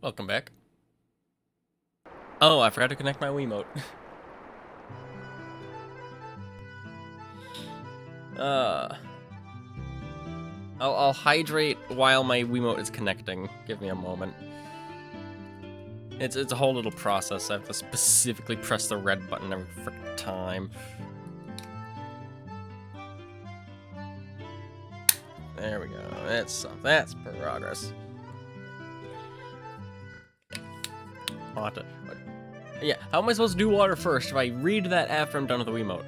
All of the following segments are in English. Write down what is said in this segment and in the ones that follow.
Welcome back. Oh, I forgot to connect my Wiimote. uh, I'll hydrate while my Wiimote is connecting. Give me a moment. It's a whole little process. I have to specifically press the red button every frickin' time. There we go. That's progress. Yeah, how am I supposed to do water first if I read that after I'm done with the Wiimote?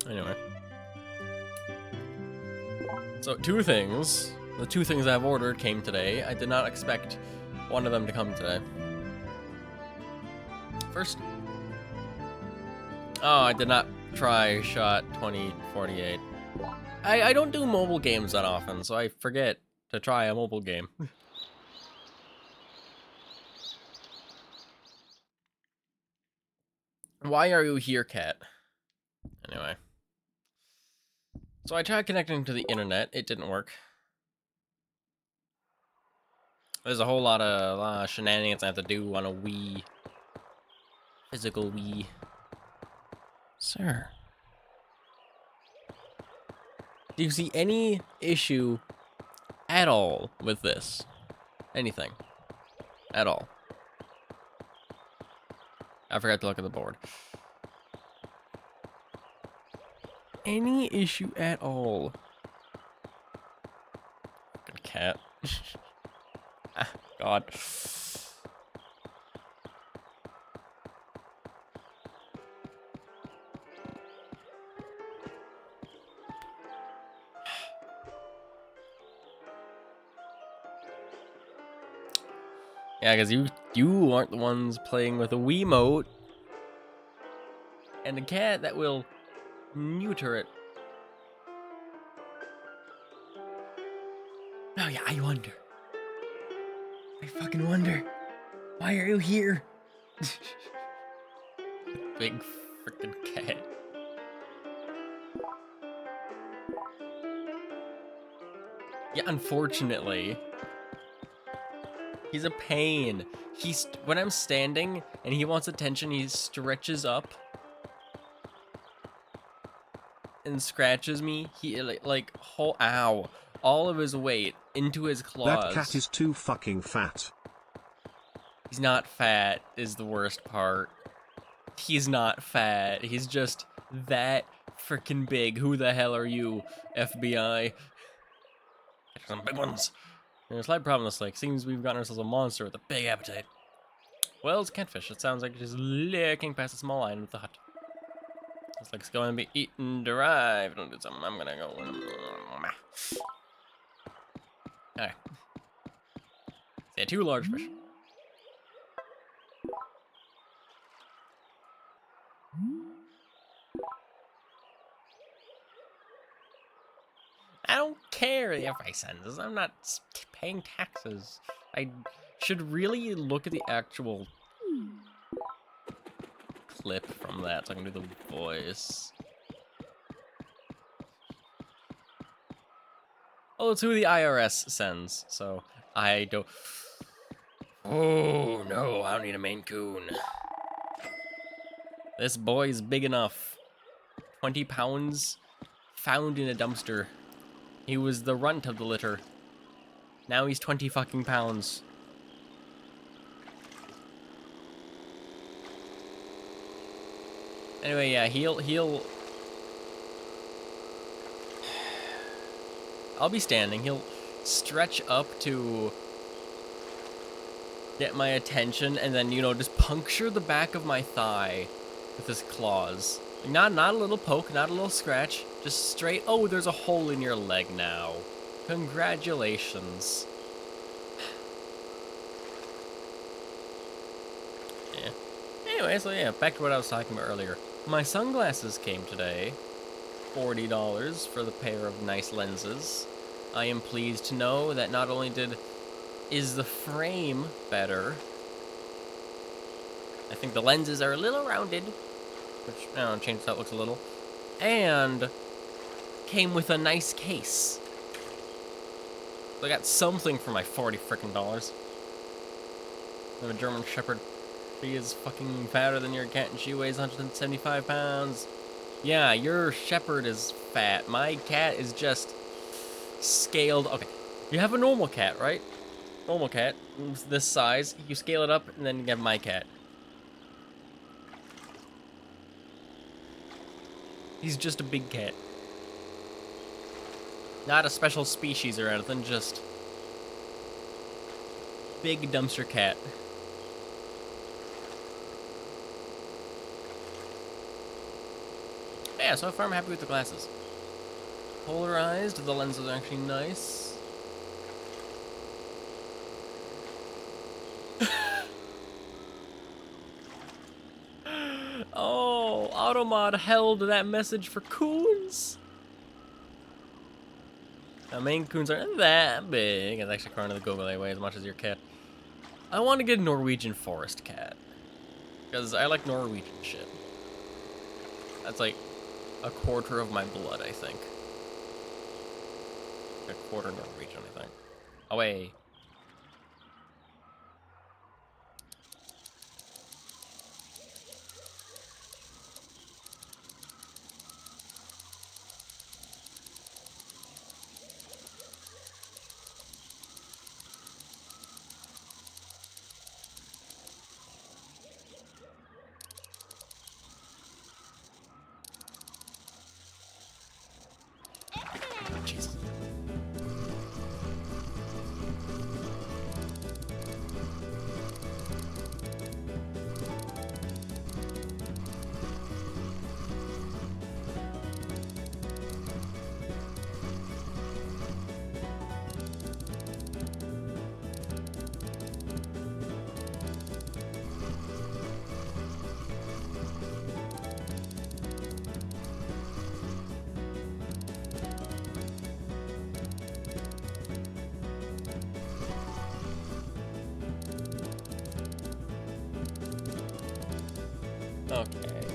Anyway. So, two things. The two things I've ordered came today. I did not expect one of them to come today. First... Oh, I did not try Shot 2048. I don't do mobile games that often, so I forget to try a mobile game. Why are you here, cat? Anyway. So I tried connecting to the internet. It didn't work. There's a whole lot of shenanigans I have to do on a Wii. Physical Wii. Sir. Do you see any issue at all with this? Anything. At all. I forgot to look at the board. Any issue at all? Fucking cat. Ah, God. Yeah, because you aren't the ones playing with a Wiimote. And the cat that will neuter it. Oh yeah, I wonder. I fucking wonder. Why are you here? Big freaking cat. Yeah, unfortunately. He's a pain. When I'm standing and he wants attention, he stretches up and scratches me. He ow, all of his weight into his claws. That cat is too fucking fat. He's not fat is the worst part. He's not fat. He's just that freaking big. Who the hell are you, FBI? Some big ones. There's a slight problem with this lake. Seems we've gotten ourselves a monster with a big appetite. Well, it's catfish. It sounds like it's just licking past a small island with the hut. Looks like it's going to be eaten dry. If I don't do something, I'm gonna go. Alright. Yeah, two large fish. I don't care if I send this. I'm not paying taxes. I should really look at the actual clip from that so I can do the voice. Oh, it's who the IRS sends, so I don't... Oh, no, I don't need a Maine Coon. This boy's big enough. 20 pounds, found in a dumpster. He was the runt of the litter. Now he's 20 fucking pounds. Anyway, yeah, he'll... I'll be standing. He'll stretch up to get my attention and then, you know, just puncture the back of my thigh with his claws. Not a little poke, not a little scratch, just straight, oh, there's a hole in your leg now. Congratulations. Yeah. Anyway, so yeah, back to what I was talking about earlier. My sunglasses came today. $40 for the pair of nice lenses. I am pleased to know that not only is the frame better, I think the lenses are a little rounded, which, I don't know, changes how it looks a little. And came with a nice case. I got something for my 40 frickin' dollars. I have a German Shepherd. She is fucking fatter than your cat and she weighs 175 pounds. Yeah, your Shepherd is fat. My cat is just scaled. Okay, you have a normal cat, right? Normal cat, this size. You scale it up, and then you have my cat. He's just a big cat. Not a special species or anything, just big dumpster cat. Yeah, so far I'm happy with the glasses. Polarized, the lenses are actually nice. Oh, Automod held that message for coons. Now, Maine Coons aren't that big. It's actually according to the Google anyway, as much as your cat. I want to get a Norwegian forest cat. Because I like Norwegian shit. That's like a quarter of my blood, I think. A quarter Norwegian, I think. Away. Jesus. Okay.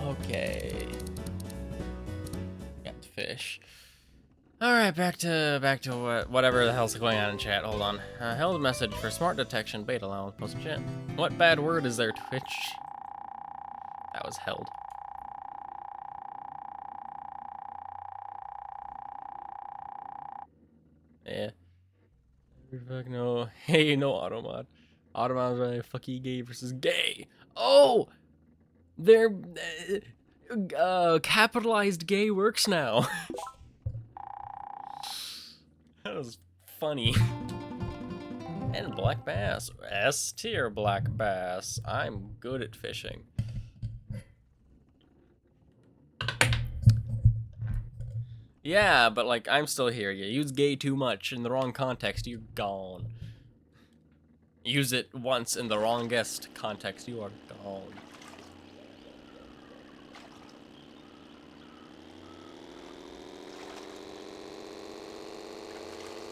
Okay. Got fish. All right, back to whatever the hell's going on in chat. Hold on. Held message for smart detection beta allowance post chat. What bad word is there, Twitch? That was held. Yeah. Fuck no. Hey, no Automod. Automod's right. Fuck you, gay versus gay. Oh, they're capitalized gay works now. That was funny. And black bass. S tier black bass. I'm good at fishing. Yeah, but like, I'm still here. You use gay too much in the wrong context, you're gone. Use it once in the wrongest context, you are gone.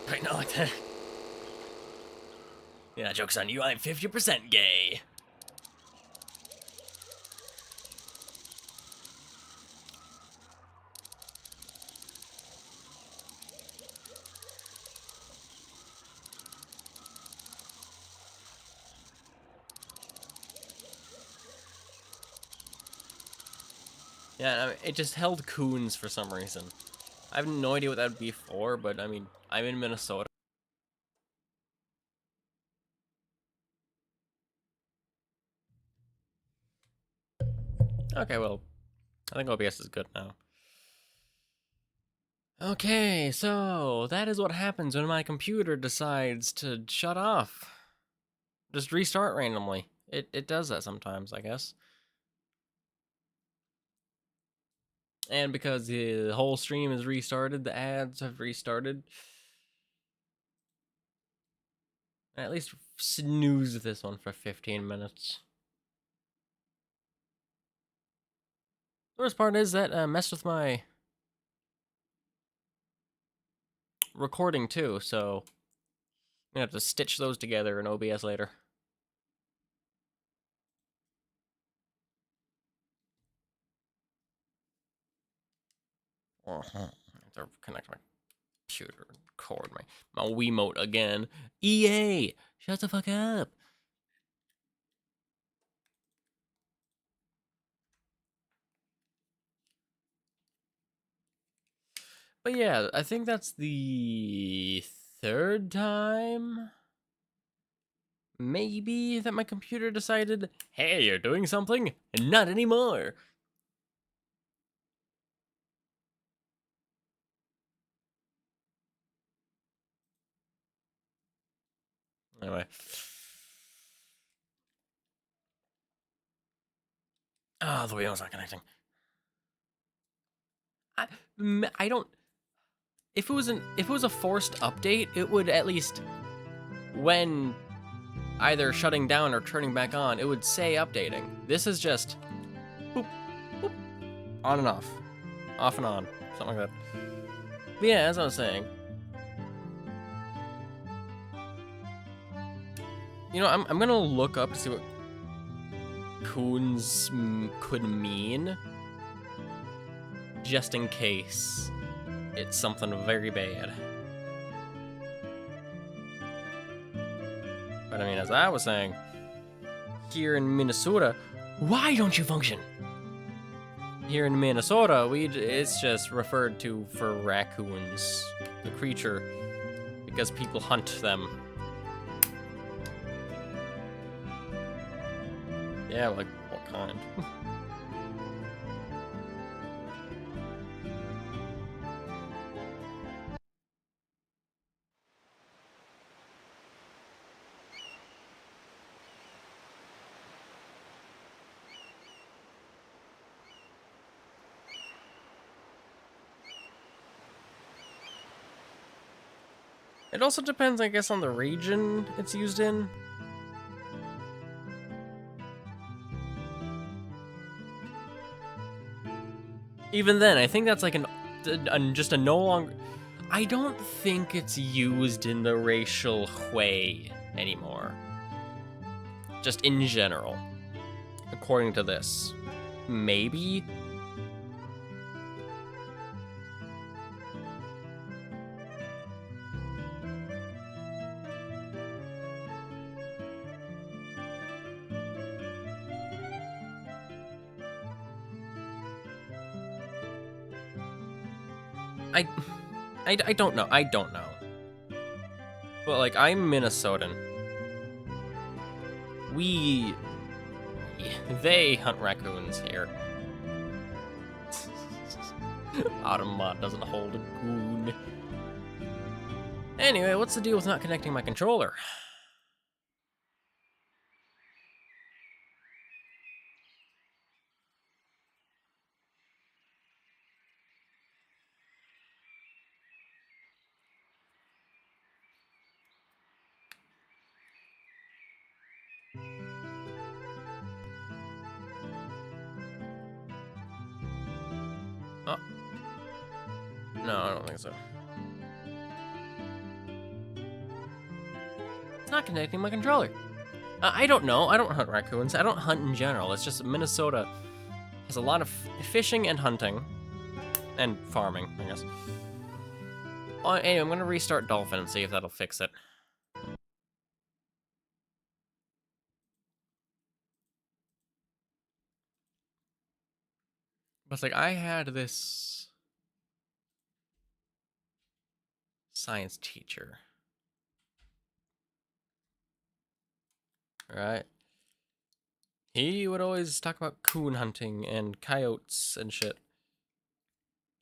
Right, not like that. Yeah, joke's on you, I'm 50% gay. Yeah, I mean, it just held coons for some reason. I have no idea what that would be for, but I mean, I'm in Minnesota. Okay, well, I think OBS is good now. Okay, so that is what happens when my computer decides to shut off. Just restart randomly. It does that sometimes, I guess. And because the whole stream is restarted, the ads have restarted. At least snooze this one for 15 minutes. The worst part is that messed with my recording too, so I'm gonna have to stitch those together in OBS later. I have to connect my computer and record my Wiimote again. EA! Shut the fuck up! But yeah, I think that's the third time, maybe, that my computer decided, hey, you're doing something, and not anymore. Anyway. Oh, the wheel's not connecting. I don't. If it was a forced update, it would at least, when either shutting down or turning back on, it would say updating. This is just boop, boop, on and off and on, something like that. But yeah, as I was saying, you know, I'm gonna look up to see what coons could mean, just in case it's something very bad. But I mean, as I was saying, here in Minnesota, why don't you function? Here in Minnesota, it's just referred to for raccoons, the creature, because people hunt them. Yeah, like, what kind? It also depends, I guess, on the region it's used in. Even then, I think that's like just a no longer. I don't think it's used in the racial way anymore. Just in general, according to this. Maybe? I, I don't know. I don't know. But, like, I'm Minnesotan. They hunt raccoons here. Automat doesn't hold a goon. Anyway, what's the deal with not connecting my controller? Oh. No, I don't think so. It's not connecting my controller. I don't know. I don't hunt raccoons. I don't hunt in general. It's just Minnesota has a lot of fishing and hunting. And farming, I guess. Anyway, I'm going to restart Dolphin and see if that'll fix it. But it's like, I had this science teacher. Right? He would always talk about coon hunting and coyotes and shit.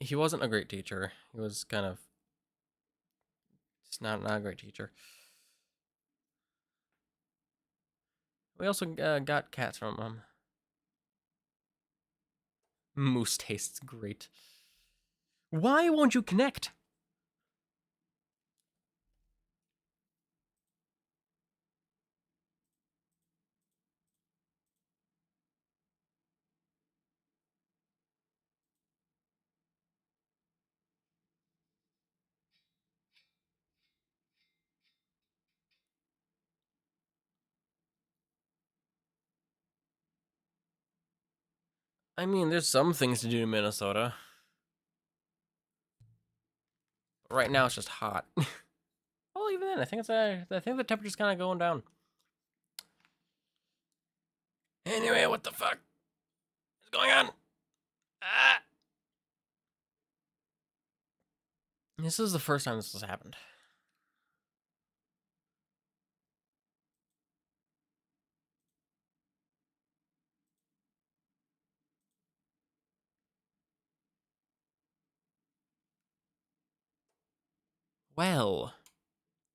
He wasn't a great teacher. He was kind of just not a great teacher. We also got cats from him. Moose tastes great. Why won't you connect? I mean, there's some things to do in Minnesota. Right now it's just hot. Well, even then, I think the temperature's kind of going down. Anyway, what the fuck is going on? Ah! This is the first time this has happened. Well,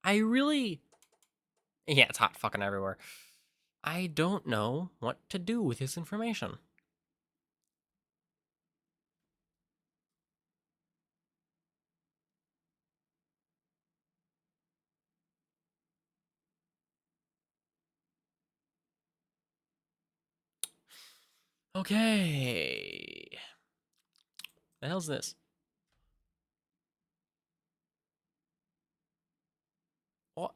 I really... Yeah, it's hot fucking everywhere. I don't know what to do with this information. Okay. The hell's this? What?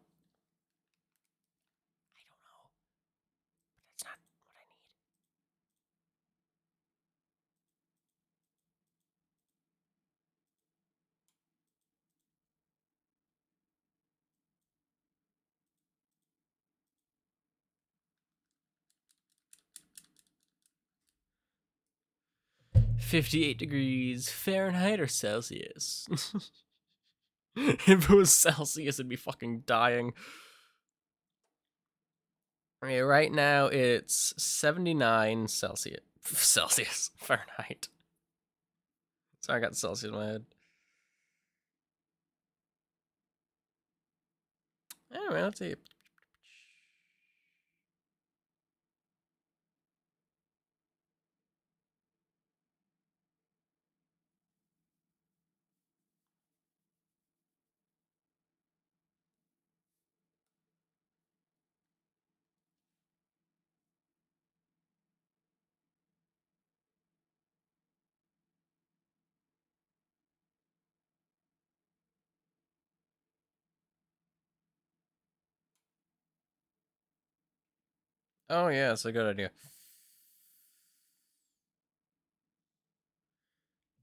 I don't know. But that's not what I need. 58 degrees Fahrenheit or Celsius? If it was Celsius, I'd be fucking dying. Okay, right now it's 79 Celsius. Fahrenheit. Sorry, I got Celsius in my head. Anyway, let's see. Oh yeah, it's a good idea.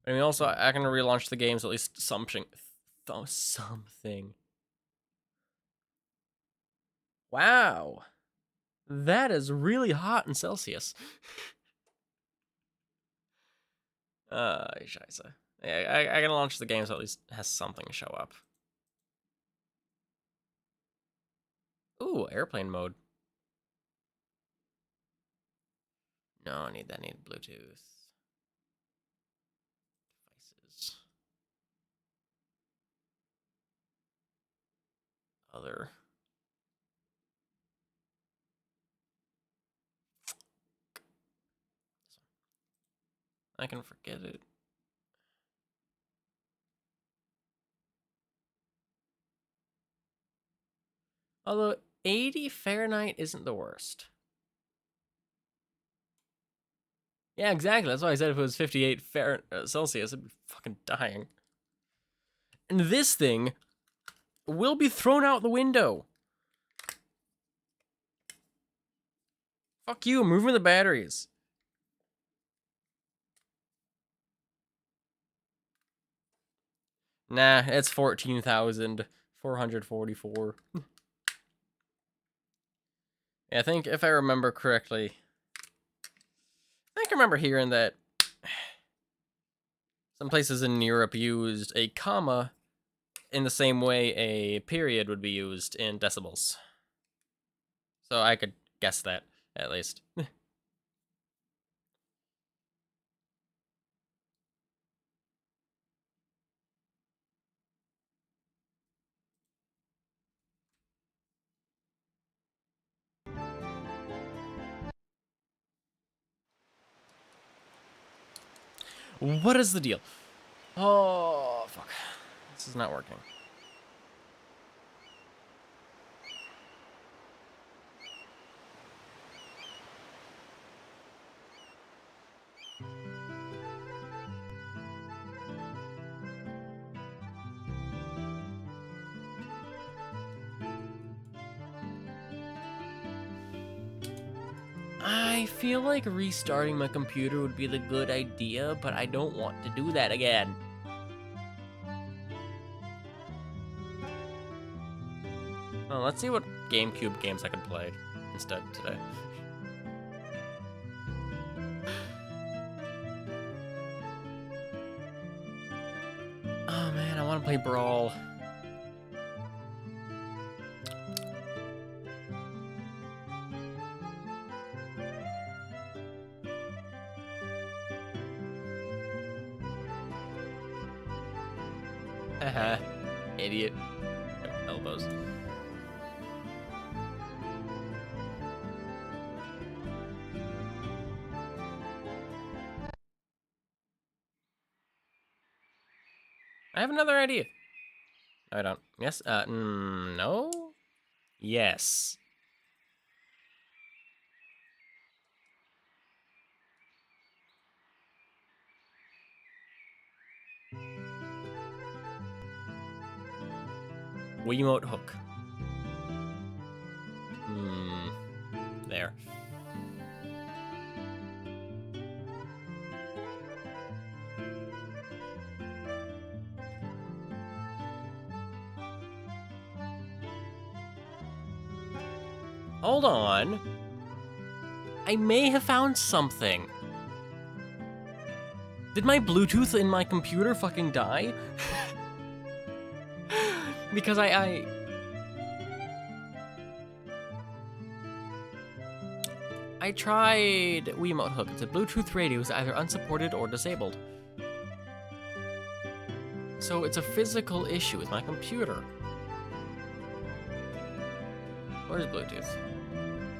I mean, also, I can relaunch the games at least something. Wow. That is really hot in Celsius. Scheiße. Yeah, I can launch the game so at least has something show up. Ooh, airplane mode. No, I need Bluetooth. Devices. Other. I can forget it. Although 80 Fahrenheit isn't the worst. Yeah, exactly. That's why I said if it was 58 Celsius, I'd be fucking dying. And this thing will be thrown out the window. Fuck you, I'm moving the batteries. Nah, it's 14,444. I think if I remember correctly, I remember hearing that some places in Europe used a comma in the same way a period would be used in decibels. So I could guess that, at least. What is the deal? Oh, fuck. This is not working. I feel like restarting my computer would be the good idea, but I don't want to do that again. Well, let's see what GameCube games I can play instead today. Oh man, I want to play Brawl. Haha, idiot. Elbows. I have another idea. No, I don't. Yes? No? Yes. Wiimote hook. There. Hold on. I may have found something. Did my Bluetooth in my computer fucking die? Because I tried Wiimote hook. It's a Bluetooth radio is either unsupported or disabled. So it's a physical issue with my computer. Where's Bluetooth?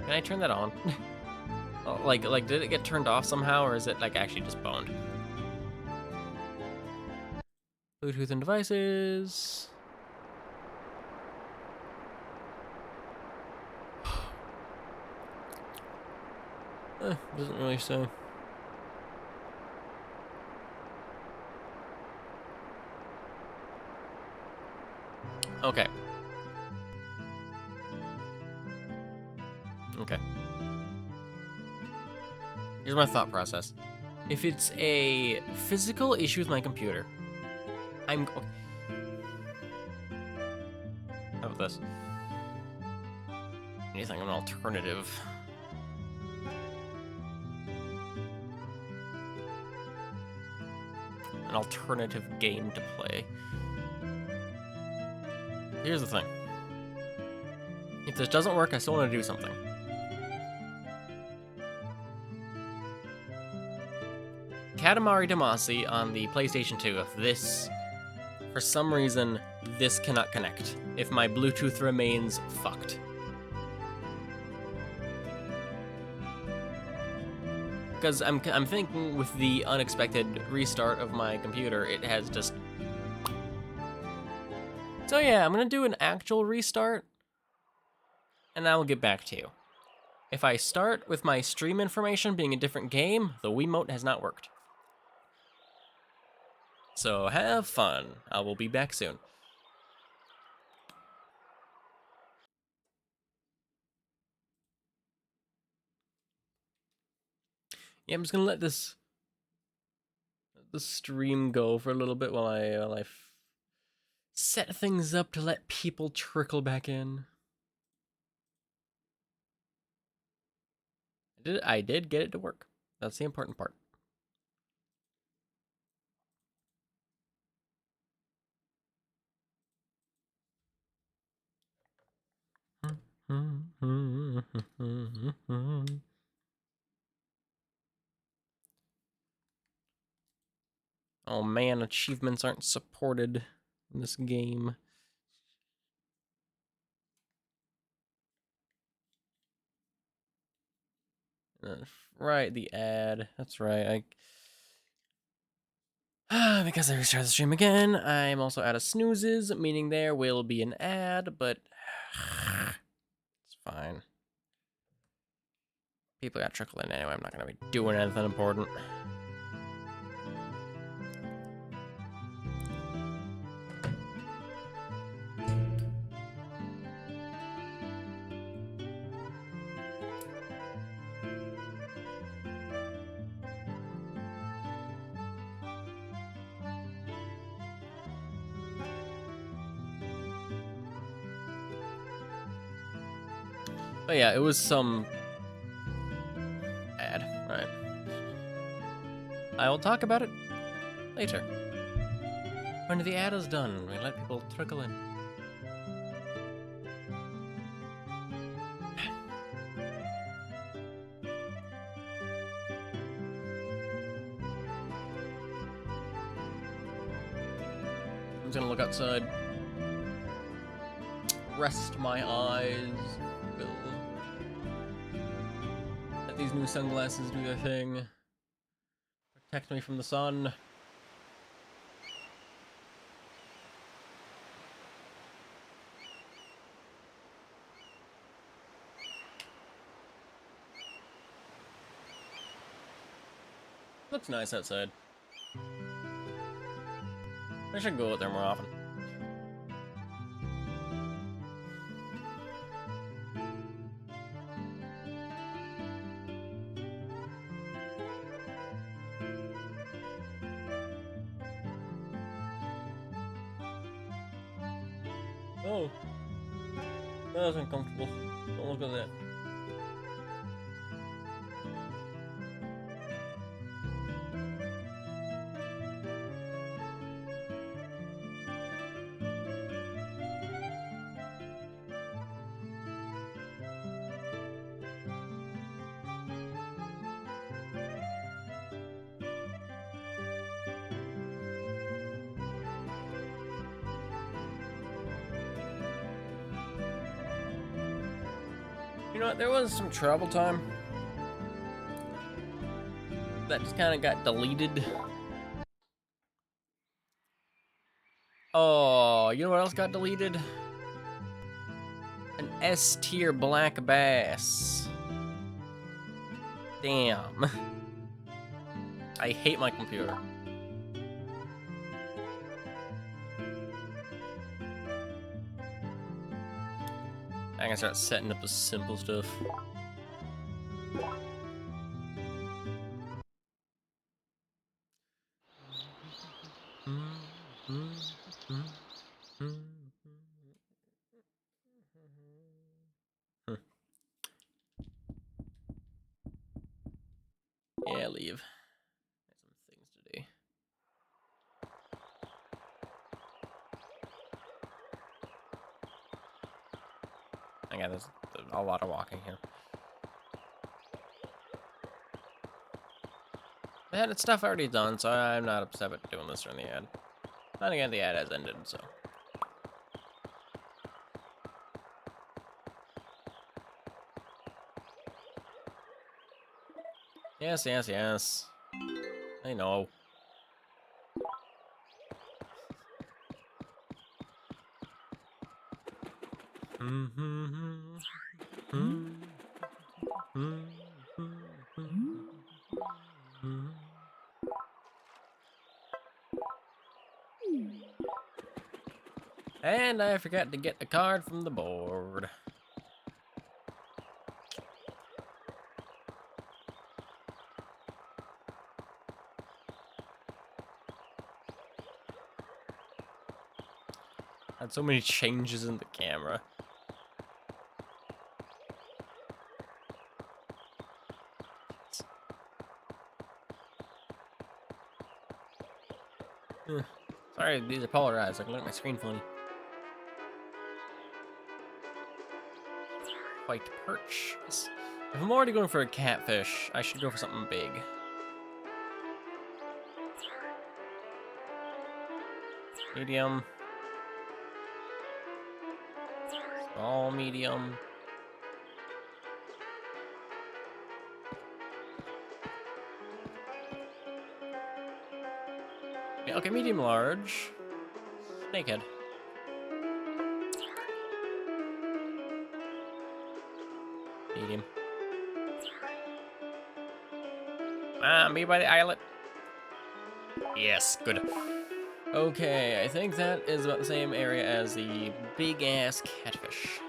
Can I turn that on? Oh, like did it get turned off somehow, or is it like actually just boned? Bluetooth and devices. Doesn't really say. Okay. Okay. Here's my thought process. If it's a physical issue with my computer, how about this? Anything, an alternative. An alternative game to play. Here's the thing. If this doesn't work, I still want to do something. Katamari Damacy on the PlayStation 2. If this, for some reason, this cannot connect. If my Bluetooth remains fucked. Because I'm thinking with the unexpected restart of my computer, it has just... So yeah, I'm gonna do an actual restart, and I will get back to you. If I start with my stream information being a different game, the Wiimote has not worked. So have fun. I will be back soon. Yeah, I'm just gonna let the stream go for a little bit while I set things up to let people trickle back in. I did get it to work. That's the important part. Oh man, achievements aren't supported in this game. Right, the ad. That's right. Because I restarted the stream again, I'm also out of snoozes, meaning there will be an ad, but it's fine. People got trickle in anyway. I'm not gonna be doing anything important. But yeah, it was some ad. Right. I will talk about it later. When the ad is done, we let people trickle in. I'm just gonna look outside. Rest my eyes. Let these new sunglasses do their thing. Protect me from the sun. Looks nice outside. I should go out there more often. Oh, that was uncomfortable. Don't look at that. You know what? There was some travel time that just kind of got deleted. Oh, you know what else got deleted? An S tier black bass. Damn. I hate my computer. I can start setting up the simple stuff. Yeah, leave. Some things to do. Okay, there's a lot of walking here. I had stuff already done, so I'm not upset with doing this during the ad. Then again, the ad has ended, so. Yes, yes, yes. I know. And I forgot to get the card from the board. Had so many changes in the camera. Sorry, these are polarized. I can look at my screen funny. White perch. If I'm already going for a catfish, I should go for something big. Medium. Small, medium. Yeah, okay, medium, large. Snakehead. Medium. Be by the eyelet. Yes, good. Okay, I think that is about the same area as the big-ass catfish.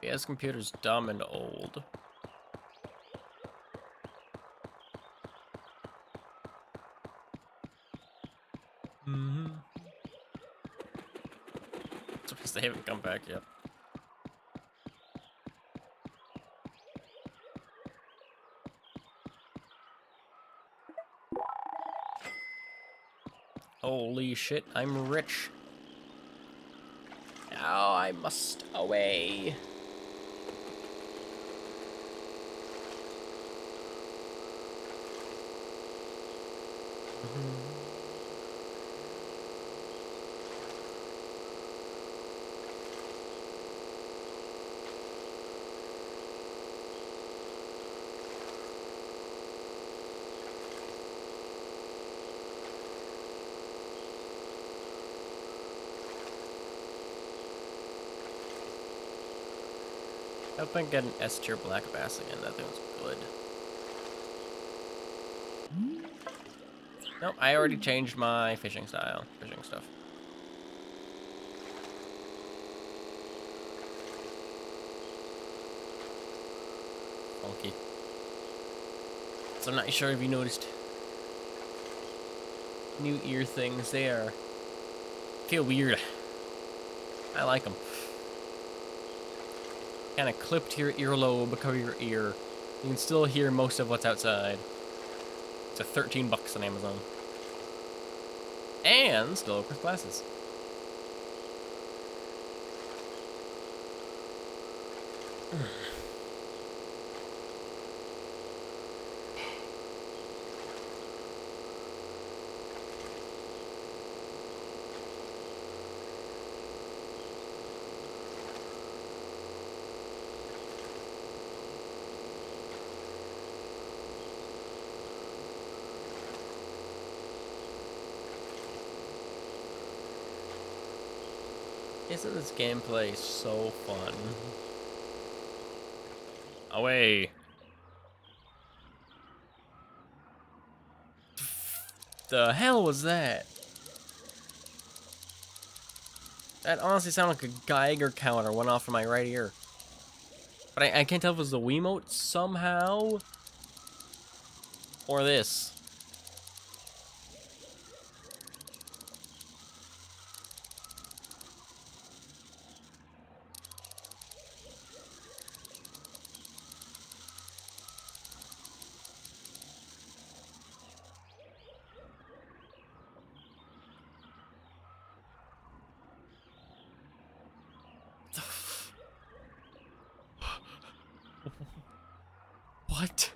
His computer's dumb and old. Mm-hmm. Surprised they haven't come back yet. Holy shit, I'm rich. Now I must away. I hope I can get an S tier black bass again. That thing was good. Nope, I already changed my fishing style, fishing stuff. Funky. So I'm not sure if you noticed. New ear things there. Feel weird. I like them. Kind of clip to your earlobe, cover your ear. You can still hear most of what's outside. It's a 13 bucks on Amazon. And still with glasses. Isn't this gameplay so fun? Away. The hell was that? That honestly sounded like a Geiger counter went off in my right ear. But I can't tell if it was the Wiimote somehow or this. What?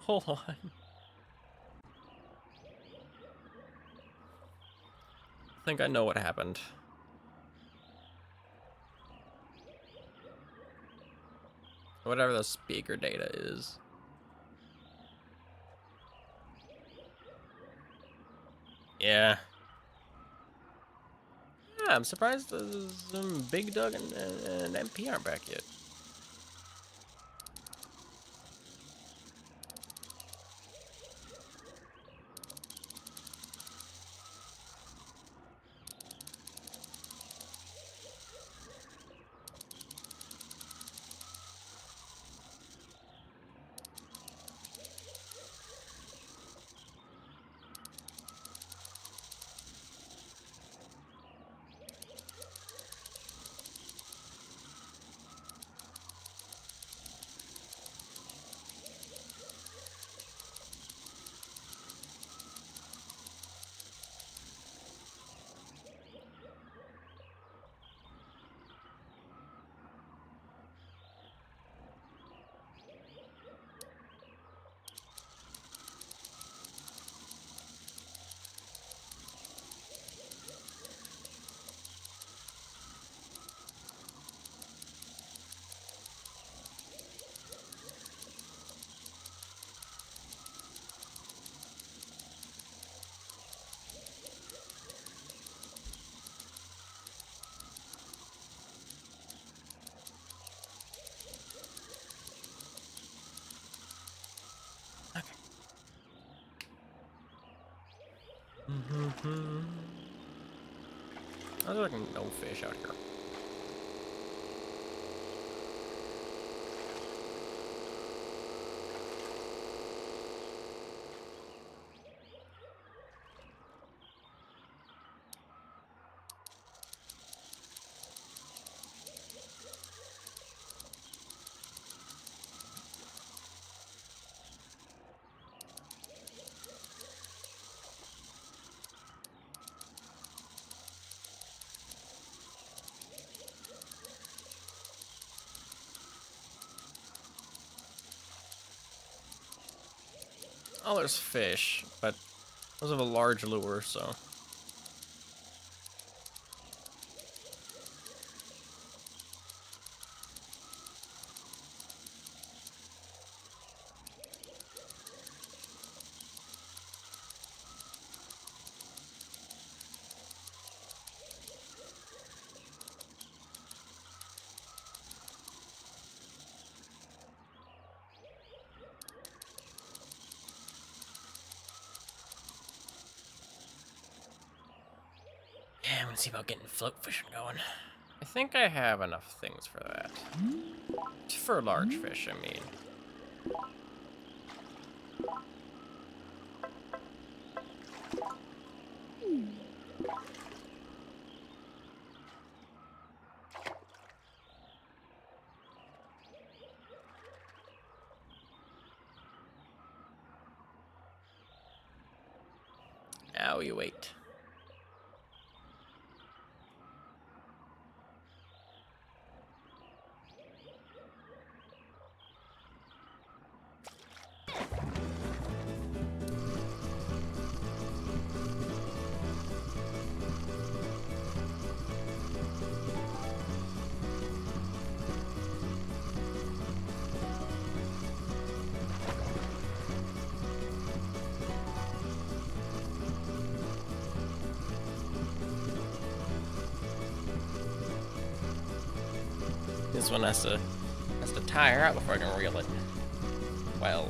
Hold on. I think I know what happened. Whatever the speaker data is. Yeah. Yeah, I'm surprised Big Doug and MP aren't back yet. There's like no fish out here. Oh, there's fish, but those have a large lure, so. Yeah, I'm gonna see about getting float fishing going. I think I have enough things for that. For large fish, I mean. Now you wait. This one has to tire out before I can reel it. Well.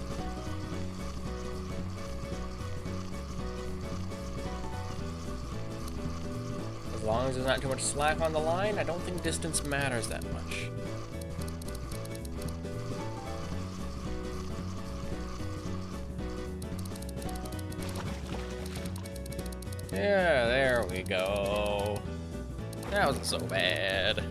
As long as there's not too much slack on the line, I don't think distance matters that much. Yeah, there we go. That wasn't so bad.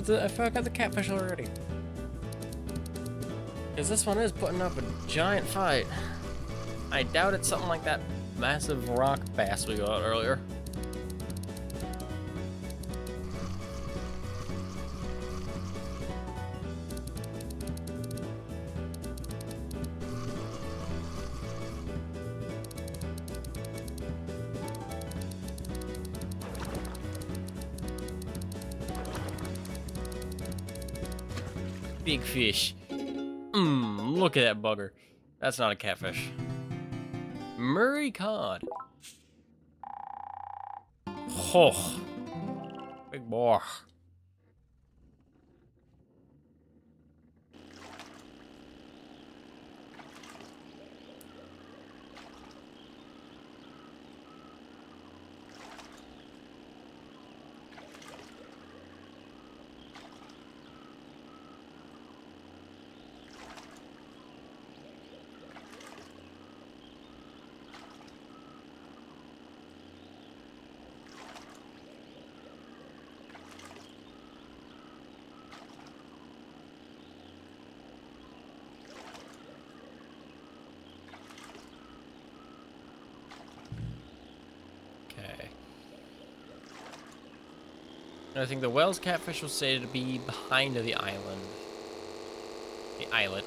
If I got the catfish already. Because this one is putting up a giant fight. I doubt it's something like that massive rock bass we got earlier. Big fish. Look at that bugger. That's not a catfish. Murray cod. Oh, big boy. I think the Wells catfish was stated to be behind the island. The islet.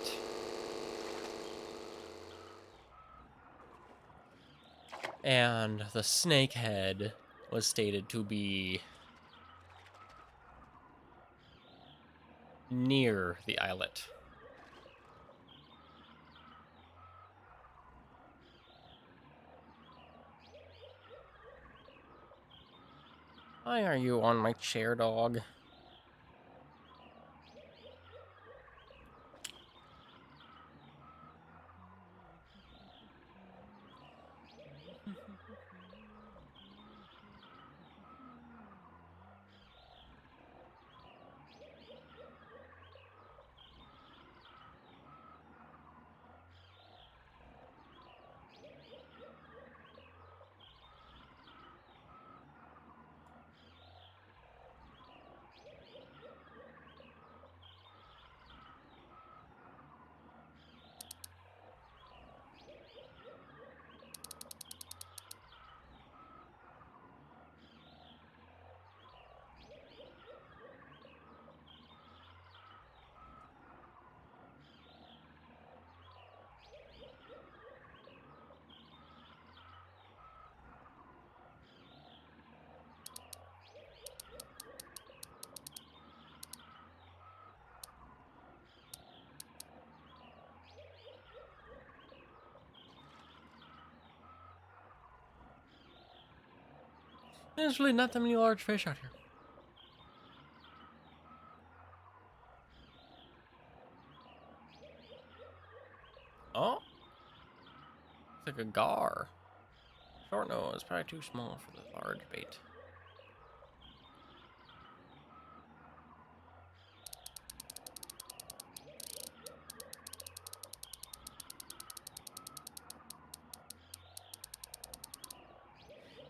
And the snakehead was stated to be near the islet. Why are you on my chair, dog? There's really not that many large fish out here. Oh, it's like a gar. Short nose, probably too small for the large bait.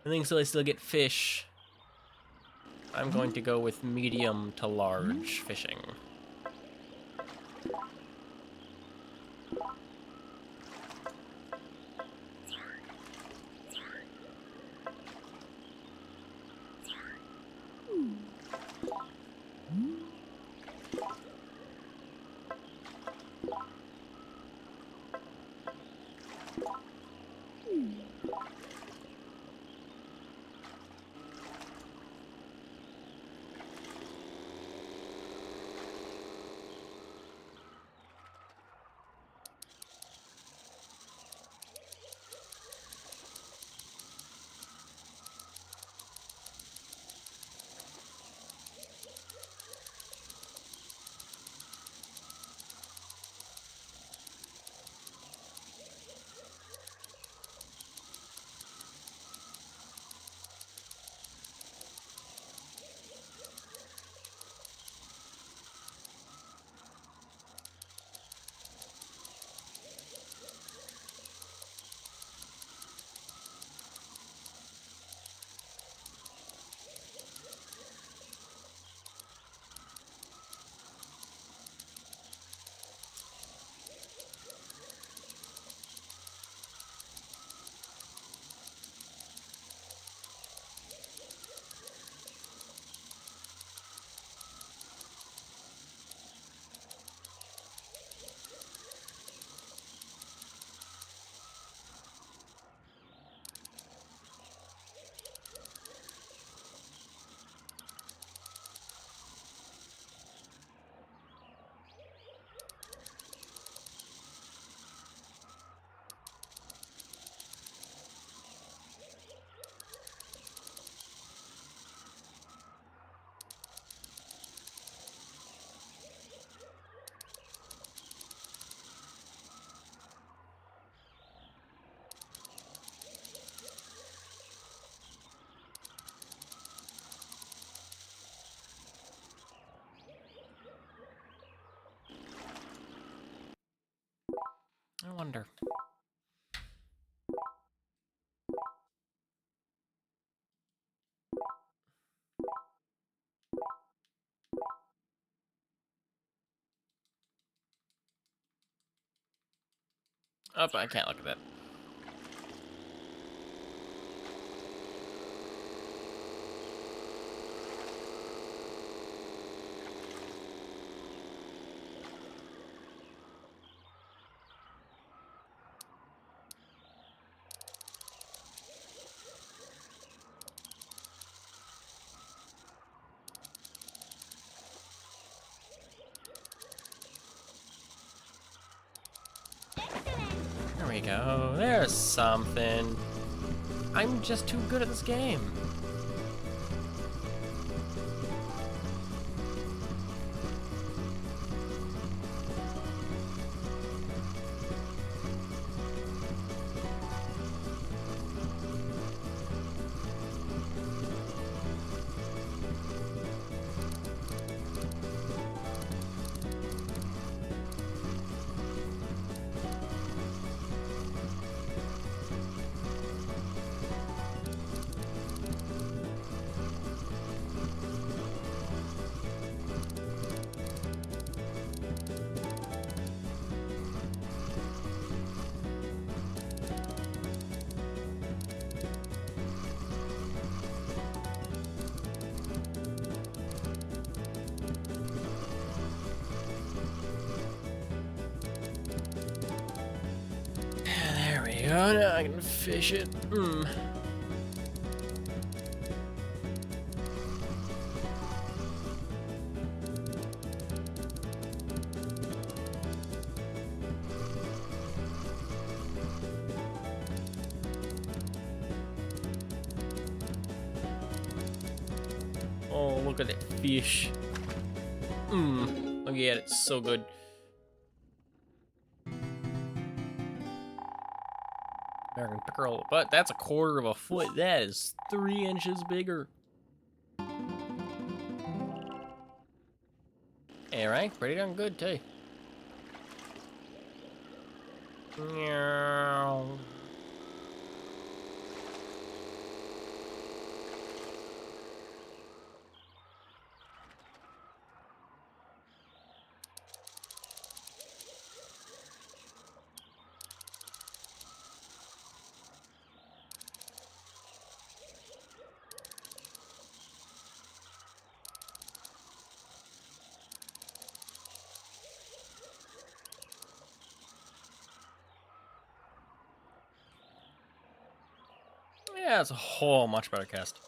I think so. I still get fish. I'm going to go with medium to large fishing. I wonder. Oh, I can't look at that. we go. There's something. I'm just too good at this game. There we go. Now I can fish it. Oh, look at that fish. Look at it. It's so good. American pickerel, but that's a quarter of a foot. That is 3 inches bigger. Alright, pretty darn good too. Meow. Yeah, it's a whole much better cast.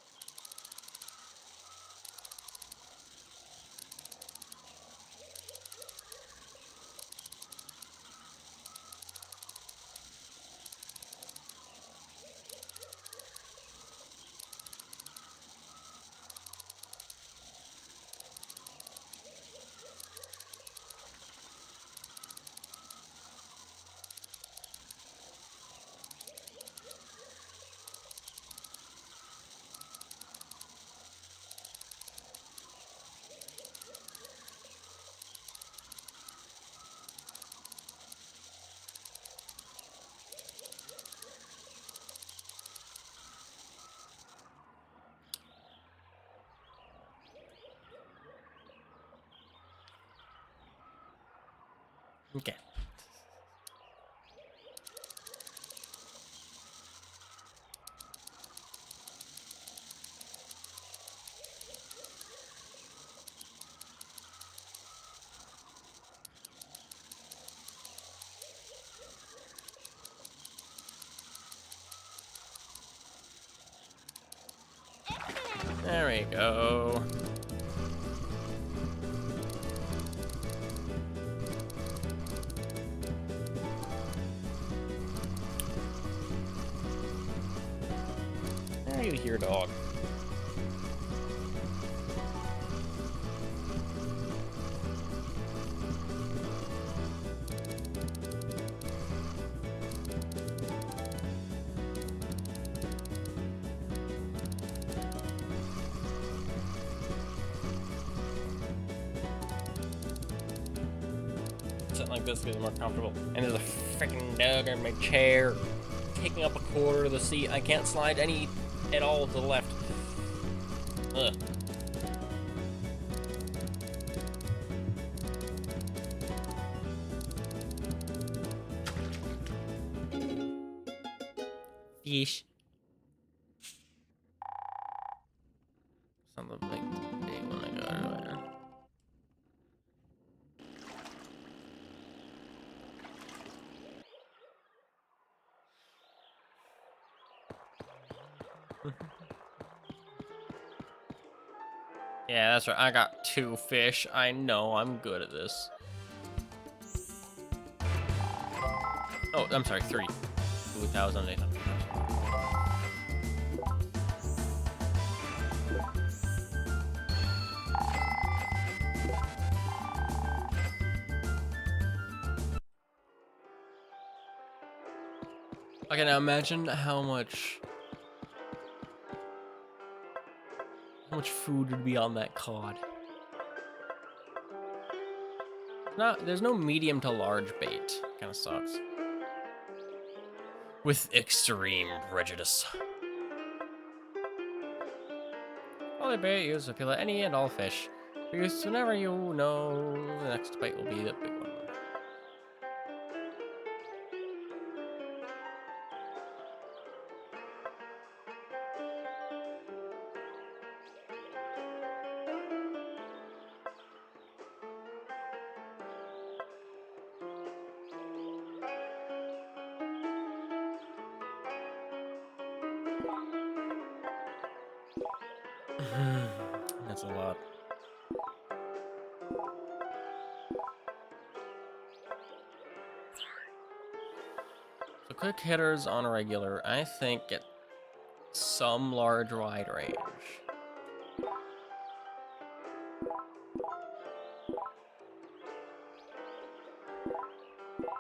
Okay. There we go. Are you here, dog? Something like this is more comfortable. And there's a freaking dog in my chair, taking up a quarter of the seat. I can't slide any at all to the left. Ugh. Fish. Something big when I got it there. Yeah, that's right. I got 2 fish. I know I'm good at this. Oh, I'm sorry, 3. 2,800. Okay, now imagine how much food would be on that cod. There's no medium to large bait. Kind of sucks. With extreme prejudice. Only bait used to appeal to any and all fish. Because whenever you know the next bite will be the big one. That's a lot. So quick hitters on a regular, I think get some large wide range.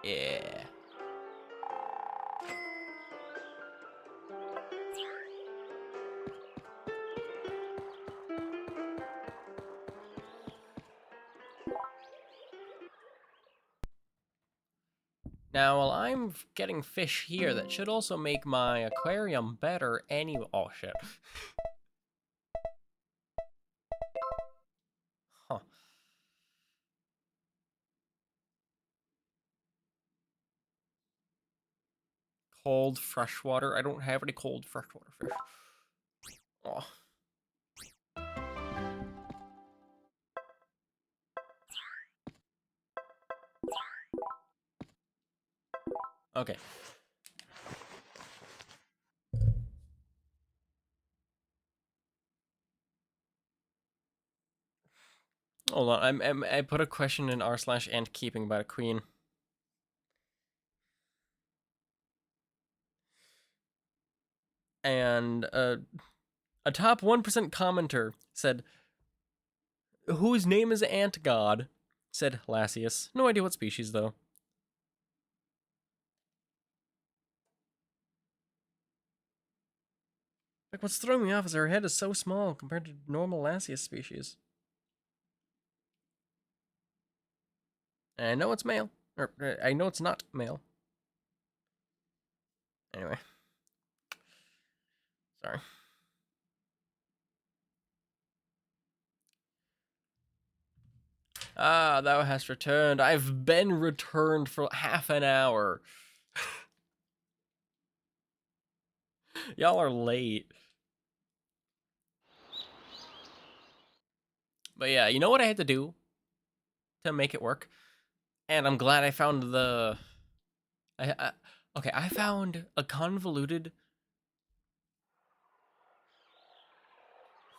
Yeah. Now, while I'm getting fish here, that should also make my aquarium better anyway. Oh, shit. Huh. Cold freshwater. I don't have any cold freshwater fish. Oh. Okay. Hold on. I put a question in r/ant-keeping about a queen. And a top 1% commenter said, whose name is Ant God? Said Lassius. No idea what species, though. Like, what's throwing me off is her head is so small compared to normal Lassius species. And I know it's male. Or, I know it's not male. Anyway. Sorry. Ah, thou hast returned. I've been returned for half an hour. Y'all are late. But yeah, you know what I had to do to make it work? And I'm glad I found the... okay, I found a convoluted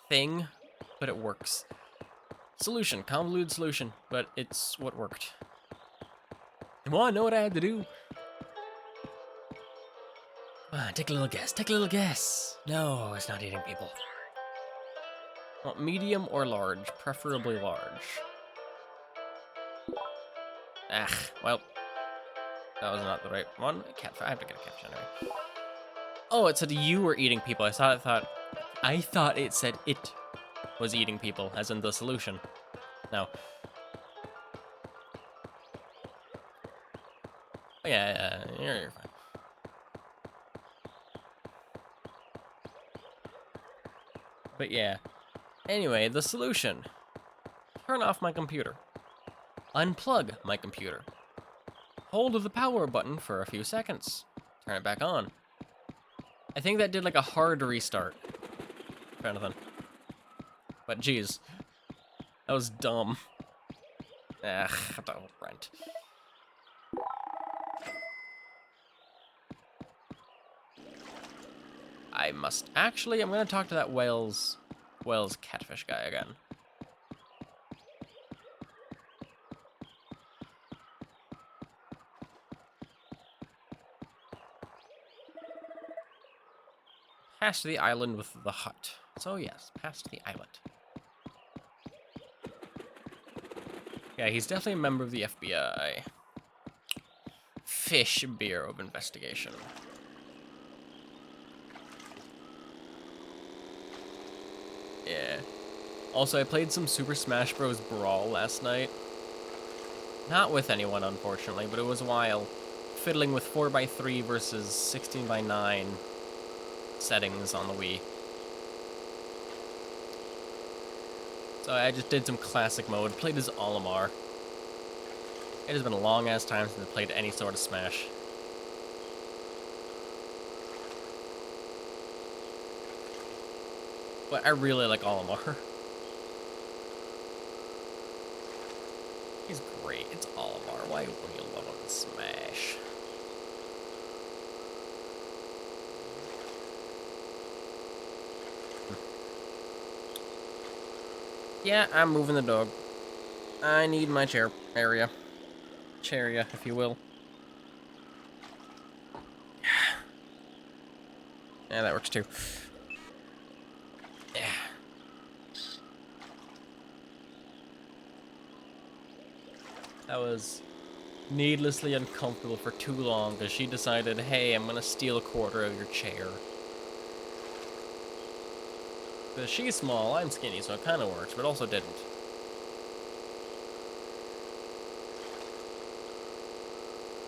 thing, but it works. Solution, convoluted solution, but it's what worked. You wanna know what I had to do? Come on, take a little guess, take a little guess. No, it's not eating people. Well, medium or large, preferably large. Ah, well, that was not the right one. I have to get a catfish anyway. Oh, it said you were eating people. I thought it said it was eating people, as in the solution. No. Oh, yeah, you're fine. But yeah. Anyway, the solution. Turn off my computer. Unplug my computer. Hold the power button for a few seconds. Turn it back on. I think that did like a hard restart. If anything. But geez. That was dumb. Ugh, don't rent. I'm gonna talk to that Wales catfish guy again. Past the island with the hut. So yes, past the island. Yeah, he's definitely a member of the FBI. Fish Bureau of Investigation. Yeah. Also, I played some Super Smash Bros. Brawl last night. Not with anyone, unfortunately, but it was a while. Fiddling with 4x3 versus 16x9 settings on the Wii. So I just did some classic mode, played as Olimar. It has been a long-ass time since I played any sort of Smash. But I really like Olimar. He's great. It's Olimar. Why wouldn't you love him in Smash? Yeah, I'm moving the dog. I need my chair area. Charia, if you will. Yeah, that works too. Yeah. That was needlessly uncomfortable for too long because she decided, hey, I'm gonna steal a quarter of your chair. Because she's small, I'm skinny, so it kind of works, but also didn't.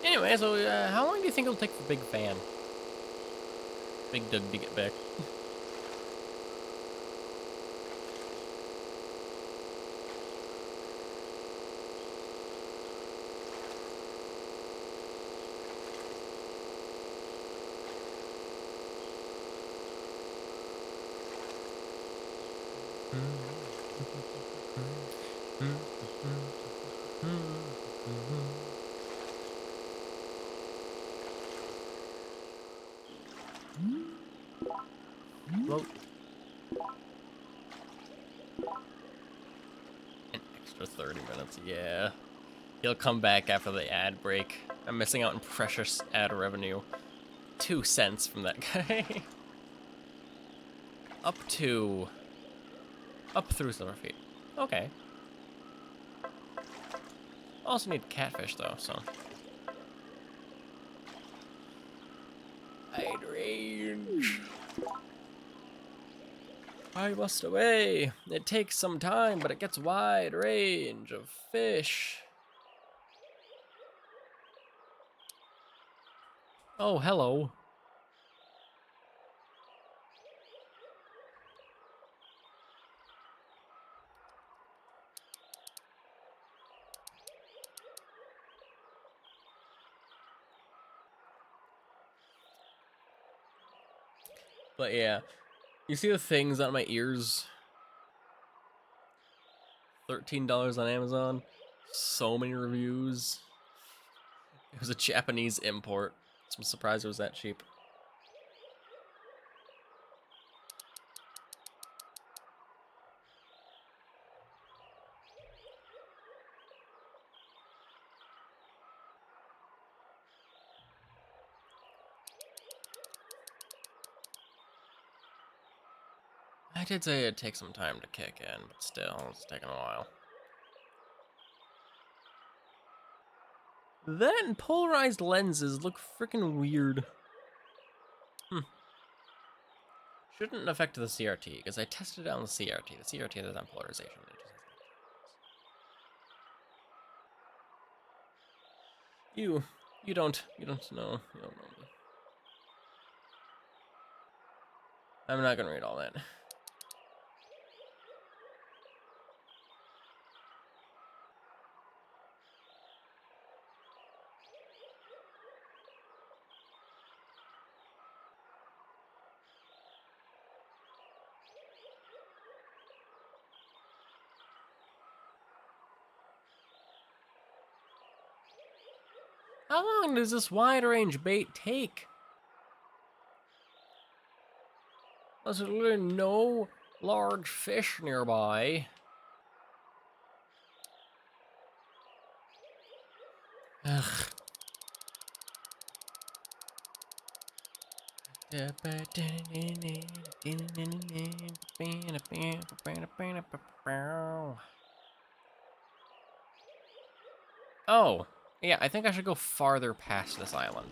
Anyway, so how long do you think it'll take for Big Fan? Big Doug to get back. Float. An extra 30 minutes, yeah. He'll come back after the ad break. I'm missing out on precious ad revenue. 2 cents from that guy. Up through Silverfeet. Okay. Also need catfish though, so. Wide range. I must away. It takes some time, but it gets wide range of fish. Oh, hello. But yeah, you see the things on my ears? $13 on Amazon. So many reviews. It was a Japanese import. So I'm surprised it was that cheap. I did say it'd take some time to kick in, but still, it's taking a while. That and polarized lenses look freaking weird. Shouldn't affect the CRT, because I tested it on the CRT. The CRT doesn't have polarization. It just has you don't know. You don't know me. I'm not gonna read all that. How long does this wide range bait take? There's literally no large fish nearby. Ugh. Oh, yeah, I think I should go farther past this island.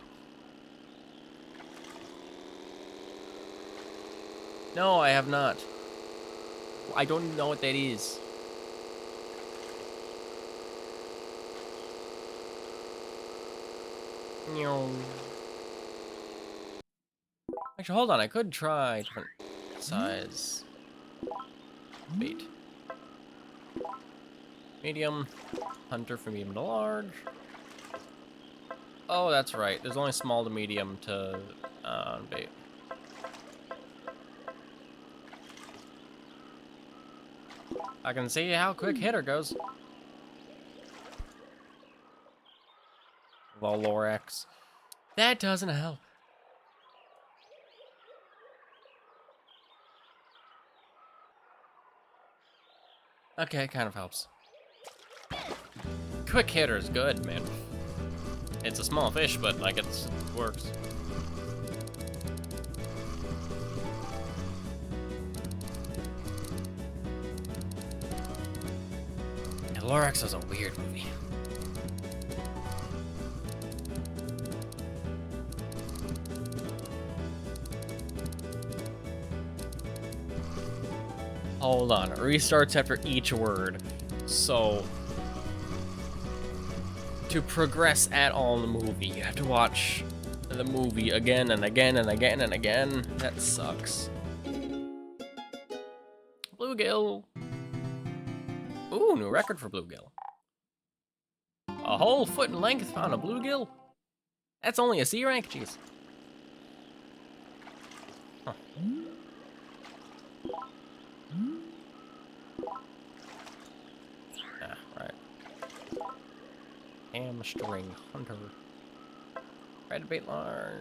No, I have not. I don't know what that is. Actually, hold on. I could try different size bait. Medium, hunter from medium to large. Oh, that's right. There's only small to medium to bait. I can see how quick hitter goes. Valorex. That doesn't help. Okay, it kind of helps. Quick hitter is good, man. It's a small fish, but like it works. Yeah, Lorax is a weird movie. Hold on, restarts after each word. So, to progress at all in the movie, you have to watch the movie again and again and again and again. That sucks. Bluegill. Ooh, new record for bluegill. A whole foot in length on a bluegill? That's only a C rank, jeez. Huh. Ah, right. Hamstring hunter. Red bait large.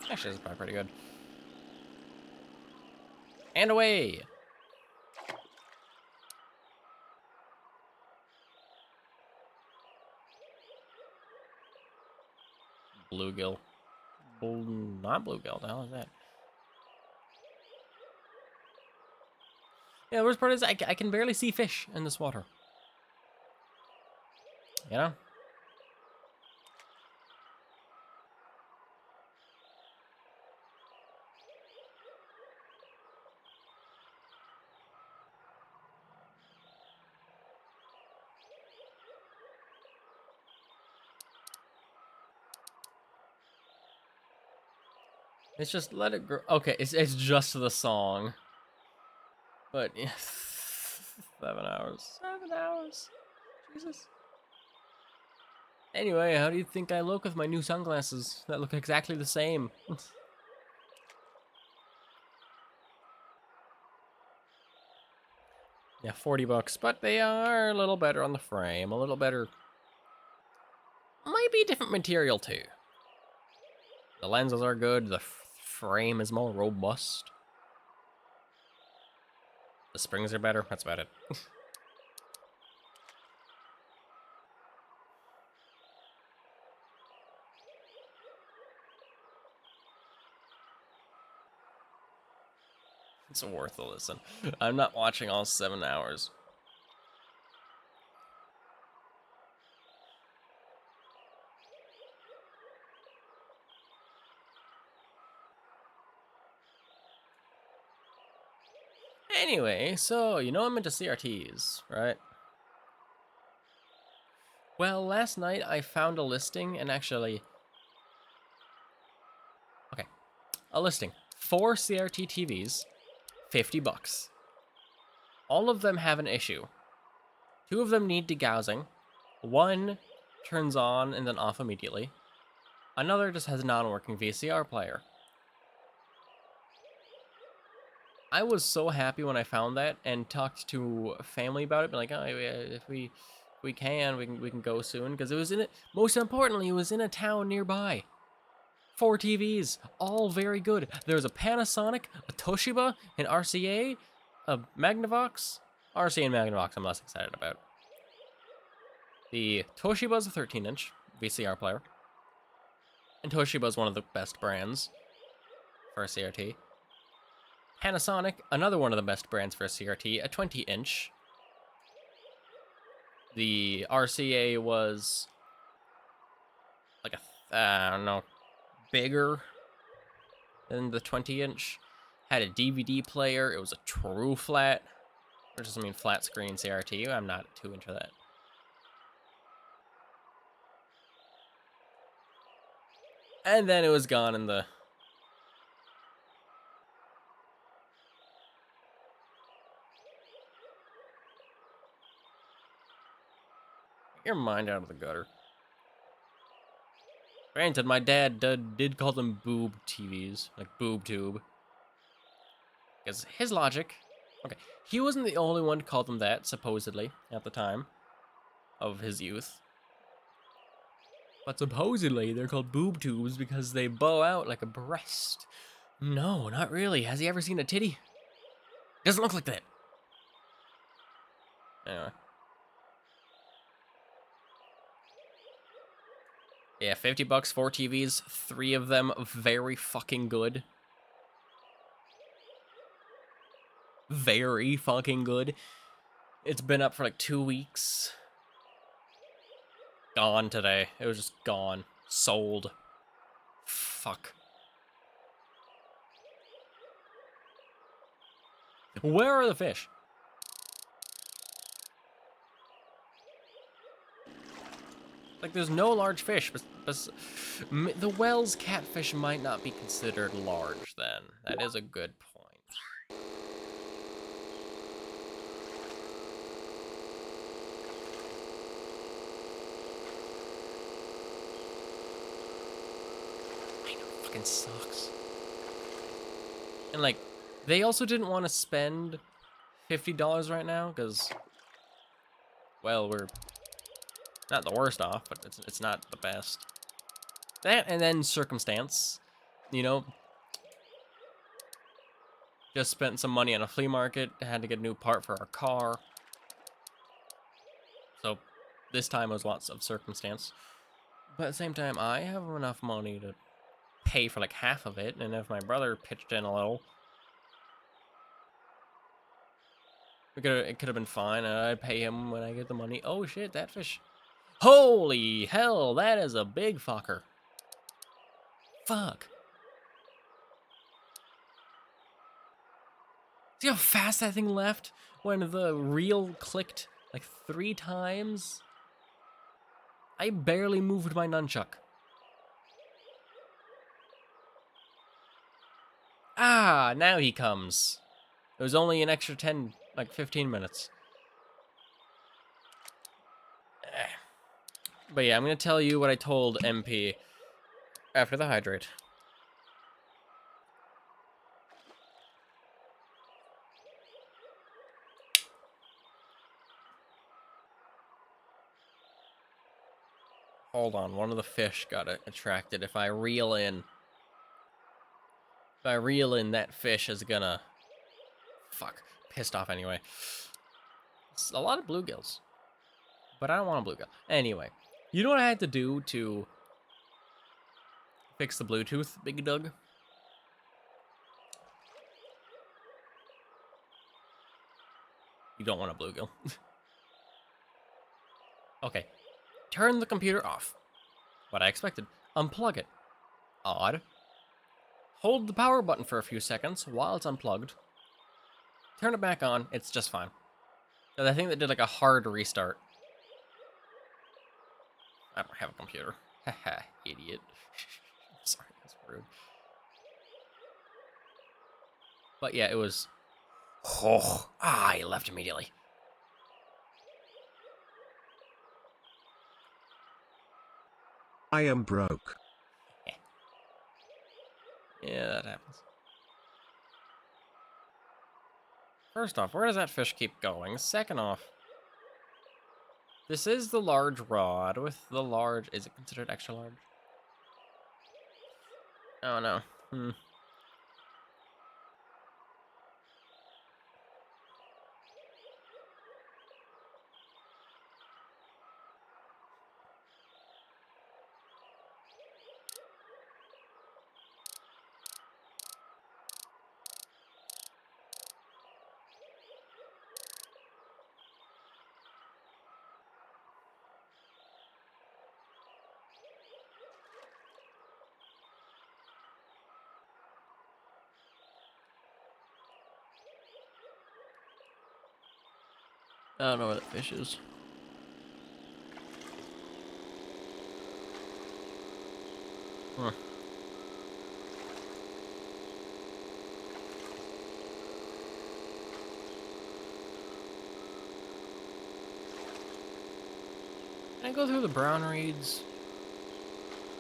Actually, this is probably pretty good. And away! Bluegill. Not bluegill, the hell is that? Yeah, the worst part is I can barely see fish in this water. You know? It's just let it grow. Okay, it's just the song. But yeah, 7 hours. 7 hours. Jesus. Anyway, how do you think I look with my new sunglasses that look exactly the same? Yeah, 40 bucks, but they are a little better on the frame, a little better. Might be different material too. The lenses are good, the frame is more robust. The springs are better, that's about it. It's worth a listen. I'm not watching all 7 hours. Anyway, so you know I'm into CRTs, right? Well, last night I found a listing and actually... Okay, a listing. 4 CRT TVs, 50 bucks. All of them have an issue. 2 of them need degaussing. 1 turns on and then off immediately. Another just has a non-working VCR player. I was so happy when I found that and talked to family about it. Be like, oh, if we can go soon, because it was in it. Most importantly, it was in a town nearby. 4 TVs, all very good. There's a Panasonic, a Toshiba, an RCA, Magnavox, RC and Magnavox I'm less excited about. The Toshiba is a 13-inch VCR player. And Toshiba is one of the best brands for a CRT. Panasonic, another one of the best brands for a CRT, a 20-inch. The RCA was like I don't know, bigger than the 20-inch. Had a DVD player. It was a true flat, which doesn't mean flat screen CRT. I'm not too into that. And then it was gone in the... Get your mind out of the gutter. Granted, my dad did call them boob TVs, like boob tube. Because his logic... Okay, he wasn't the only one to call them that, supposedly, at the time of his youth. But supposedly, they're called boob tubes because they bow out like a breast. No, not really. Has he ever seen a titty? Doesn't look like that. Anyway. Yeah, $50, 4 TVs, 3 of them very fucking good. Very fucking good. It's been up for like 2 weeks. Gone today. It was just gone. Sold. Fuck. Where are the fish? Like, there's no large fish, but the Wells catfish might not be considered large, then. That is a good point. I know, it fucking sucks. And, like, they also didn't want to spend $50 right now, because, well, we're not the worst off, but it's not the best. That, and then circumstance, you know, just spent some money on a flea market, had to get a new part for our car. So this time was lots of circumstance. But at the same time, I have enough money to pay for like half of it, and if my brother pitched in a little, it could have been fine, and I'd pay him when I get the money. Oh shit, that fish. Holy hell, that is a big fucker. Fuck. See how fast that thing left when the reel clicked like 3 times? I barely moved my nunchuck. Ah, now he comes. It was only an extra 10, like 15 minutes. But yeah, I'm gonna tell you what I told MP after the hydrate. Hold on, one of the fish got attracted. If I reel in, that fish is gonna... Fuck. Pissed off anyway. It's a lot of bluegills. But I don't want a bluegill. Anyway, you know what I had to do to fix the Bluetooth, Big Doug? You don't want a bluegill. Okay. Turn the computer off. What I expected. Unplug it. Odd. Hold the power button for a few seconds while it's unplugged. Turn it back on. It's just fine. And I think that did like a hard restart. I don't have a computer. Haha, idiot. Sorry, that's rude. But yeah, it was... Oh, I left immediately. I am broke. Yeah, that happens. First off, where does that fish keep going? Second off, this is the large rod with the large... Is it considered extra large? Oh, no. I don't know where that fish is. Huh. Can I go through the brown reeds?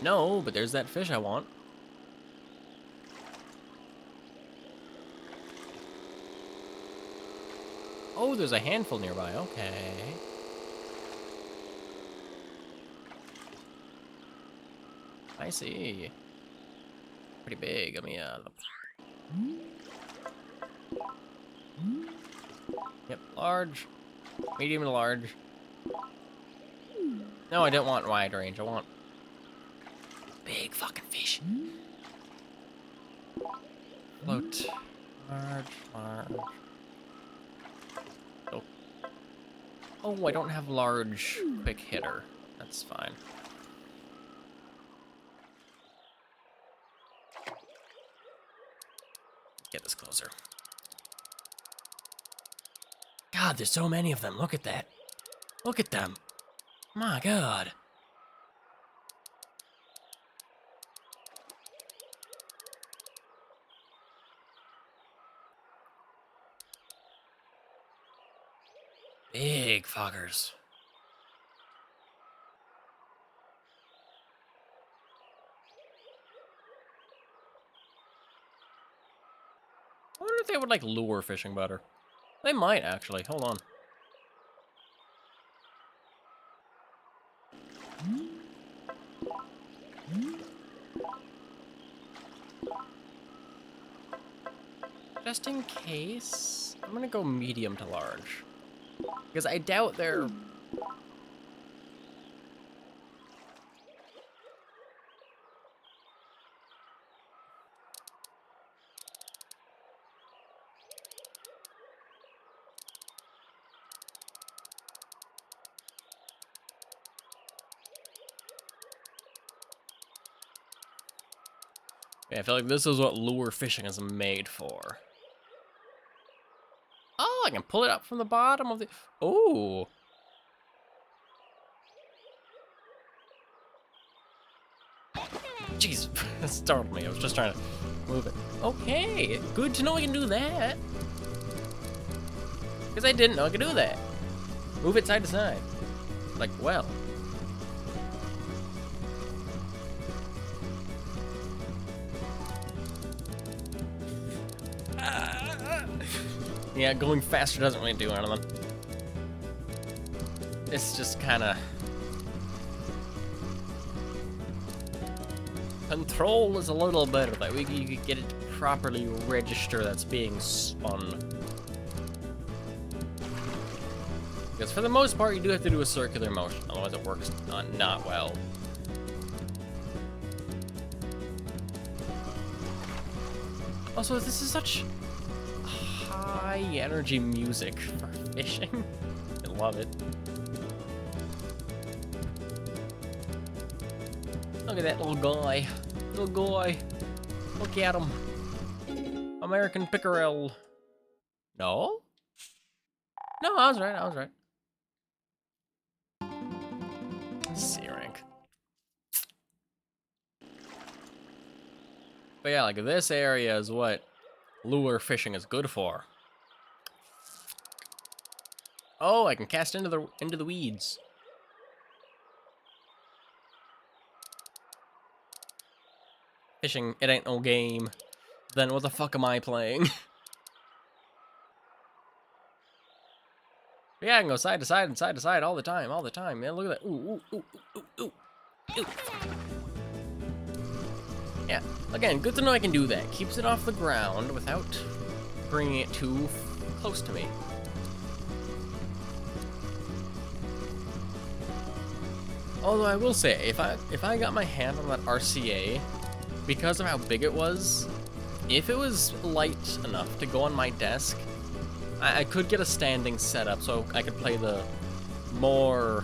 No, but there's that fish I want. Oh, there's a handful nearby. Okay. I see. Pretty big. Let me look. Yep, large. Medium to large. No, I don't want wide range. I want big fucking fish. Float. Large. Oh. Oh, I don't have large quick hitter. That's fine. Get this closer. God, there's so many of them. Look at that. Look at them. My God. Big fuckers. I wonder if they would like lure fishing better. They might actually. Hold on. Just in case, I'm gonna go medium to large. Because I doubt they're... Yeah, I feel like this is what lure fishing is made for. Oh, I can pull it up from the bottom of the... Oh! Jeez, that startled me. I was just trying to move it. Okay, good to know I can do that. Because I didn't know I could do that. Move it side to side. Like, well. Yeah, going faster doesn't really do anything. It's just kind of... Control is a little better. Like, you could get it to properly register that's being spun. Because for the most part, you do have to do a circular motion. Otherwise it works not well. Also, this is such... high energy music for fishing. I love it. Look at that little guy. Little guy. Look at him. American pickerel. No? No, I was right. I was right. C rank. But yeah, like this area is what lure fishing is good for. Oh, I can cast into the weeds. Fishing, it ain't no game. Then what the fuck am I playing? Yeah, I can go side to side and side to side all the time, man. Look at that. Ooh, ooh, ooh, ooh, ooh, ooh. Yeah, again, good to know I can do that. Keeps it off the ground without bringing it too close to me. Although I will say, if I got my hand on that RCA, because of how big it was, if it was light enough to go on my desk, I could get a standing setup so I could play the more...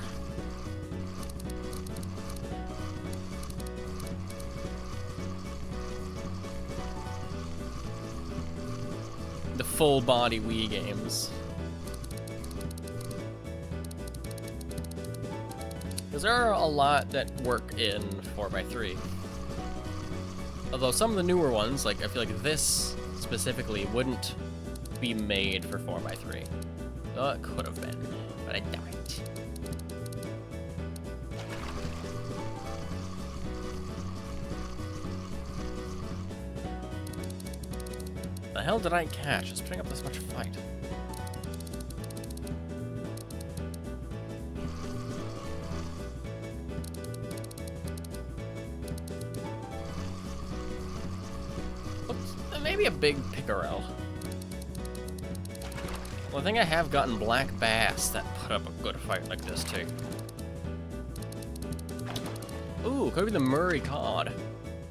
the full body Wii games. Because there are a lot that work in 4x3. Although some of the newer ones, like I feel like this specifically, wouldn't be made for 4x3. Though it could have been, but I doubt it. The hell did I catch? Just putting up this much fight. Oops, maybe a big pickerel. Well, I think I have gotten black bass that put up a good fight like this too. Ooh, could be the Murray cod.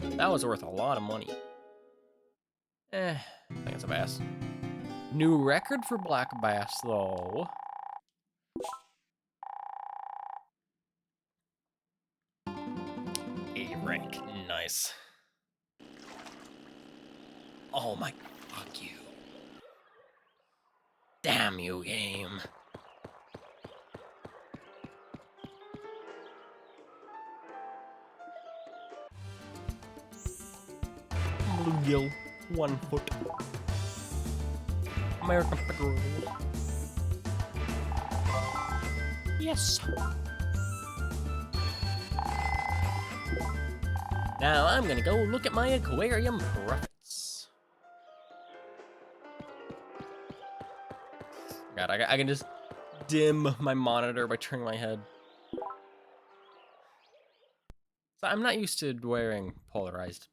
That was worth a lot of money. I think it's a bass. New record for black bass, though. A rank, nice. Oh my, fuck you. Damn you, game. Bluegill, 1 foot. American pickerel. Yes. Now I'm gonna go look at my aquarium profits. God, I can just dim my monitor by turning my head. So I'm not used to wearing polarized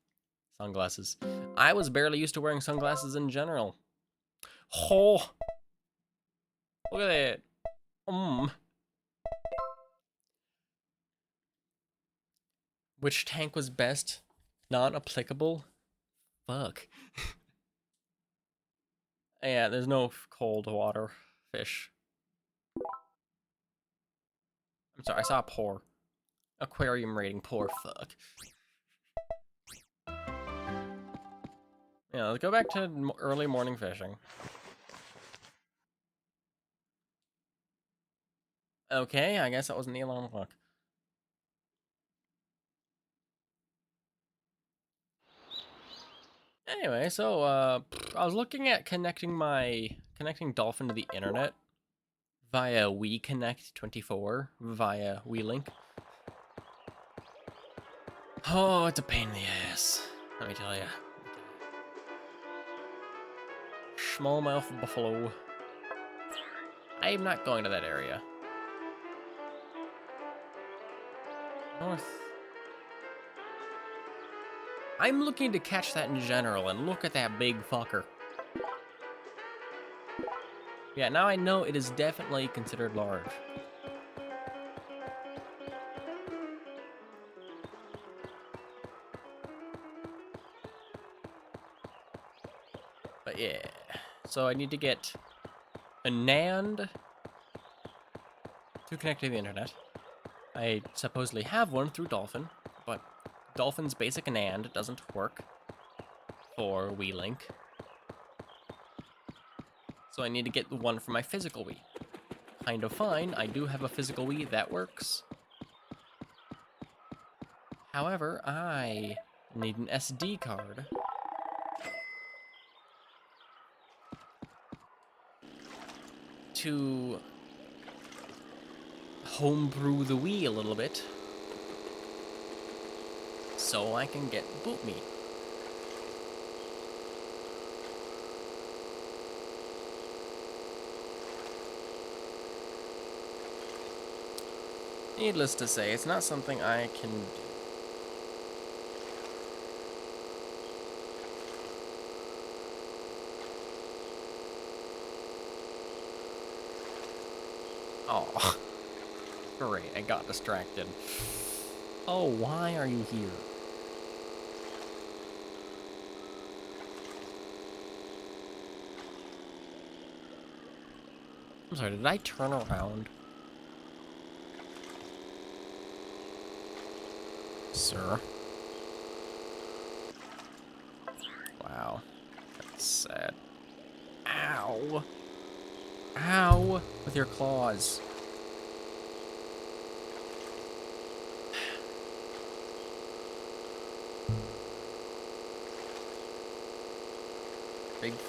sunglasses. I was barely used to wearing sunglasses in general. Oh, look at that. Which tank was best? Not applicable? Fuck. Yeah, there's no cold water fish. I'm sorry, I saw a poor. Aquarium rating, poor fuck. Yeah, let's go back to early morning fishing. Okay, I guess that wasn't the alarm clock. Anyway, so I was looking at connecting Dolphin to the internet via WeConnect 24 via WeLink. Oh, it's a pain in the ass, let me tell you. Smallmouth buffalo. I am not going to that area. North. I'm looking to catch that in general, and look at that big fucker. Yeah, now I know it is definitely considered large. But yeah, so I need to get a NAND to connect to the internet. I supposedly have one through Dolphin, but Dolphin's basic NAND doesn't work for WeLink. So I need to get the one for my physical Wii. Kind of fine, I do have a physical Wii that works. However, I need an SD card to homebrew the Wii a little bit so I can get BootMe. Needless to say, it's not something I can do. Oh, great, I got distracted. Oh, why are you here? I'm sorry, did I turn around? Sir? Wow, that's sad. Ow! Ow! With your claws.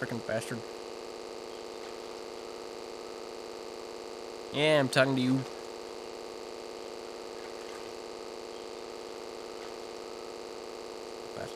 freaking bastard. Yeah, I'm talking to you. What?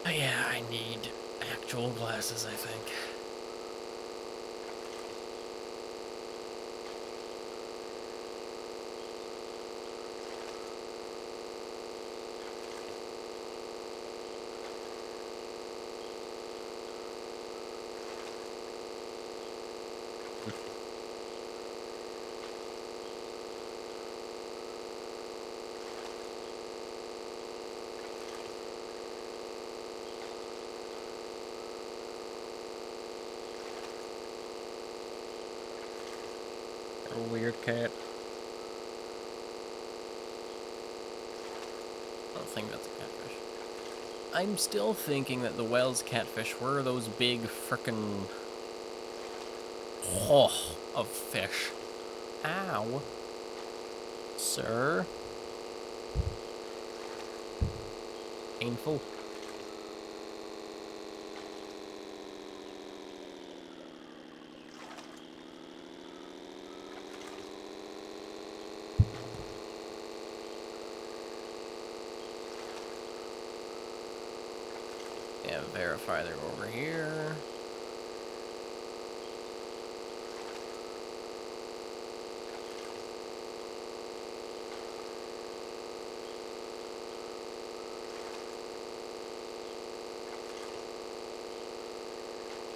Oh, yeah, I need actual glasses, I think. A weird cat. I don't think that's a catfish. I'm still thinking that the Wells catfish were those big frickin' of fish. Ow. Sir? Painful. Yeah, verify they're over here.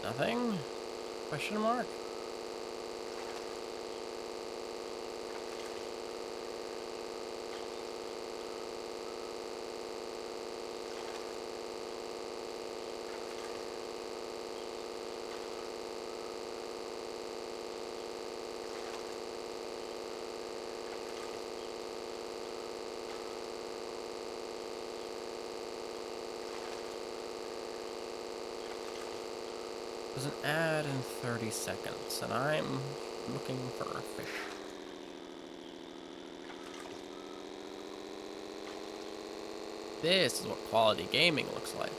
Nothing? Question mark? There's an ad in 30 seconds, and I'm looking for a fish. This is what quality gaming looks like.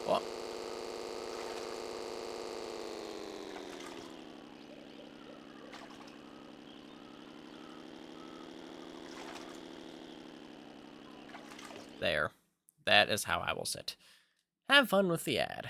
What? There. That is how I will sit. Have fun with the ad.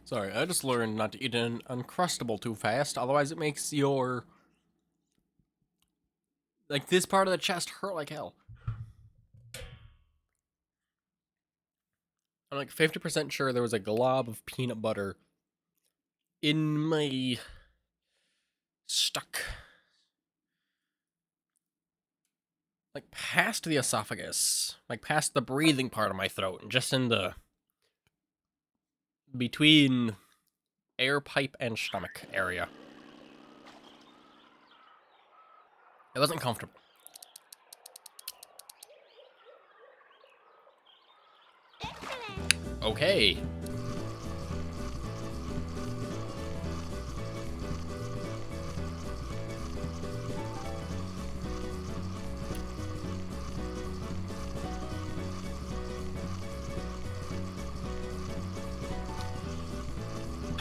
Sorry, I just learned not to eat an Uncrustable too fast, otherwise it makes your... like, this part of the chest hurt like hell. I'm like 50% sure there was a glob of peanut butter in my... stuck. Like, past the esophagus. Like, past the breathing part of my throat, and just in the... between air pipe and stomach area. It wasn't comfortable. Okay.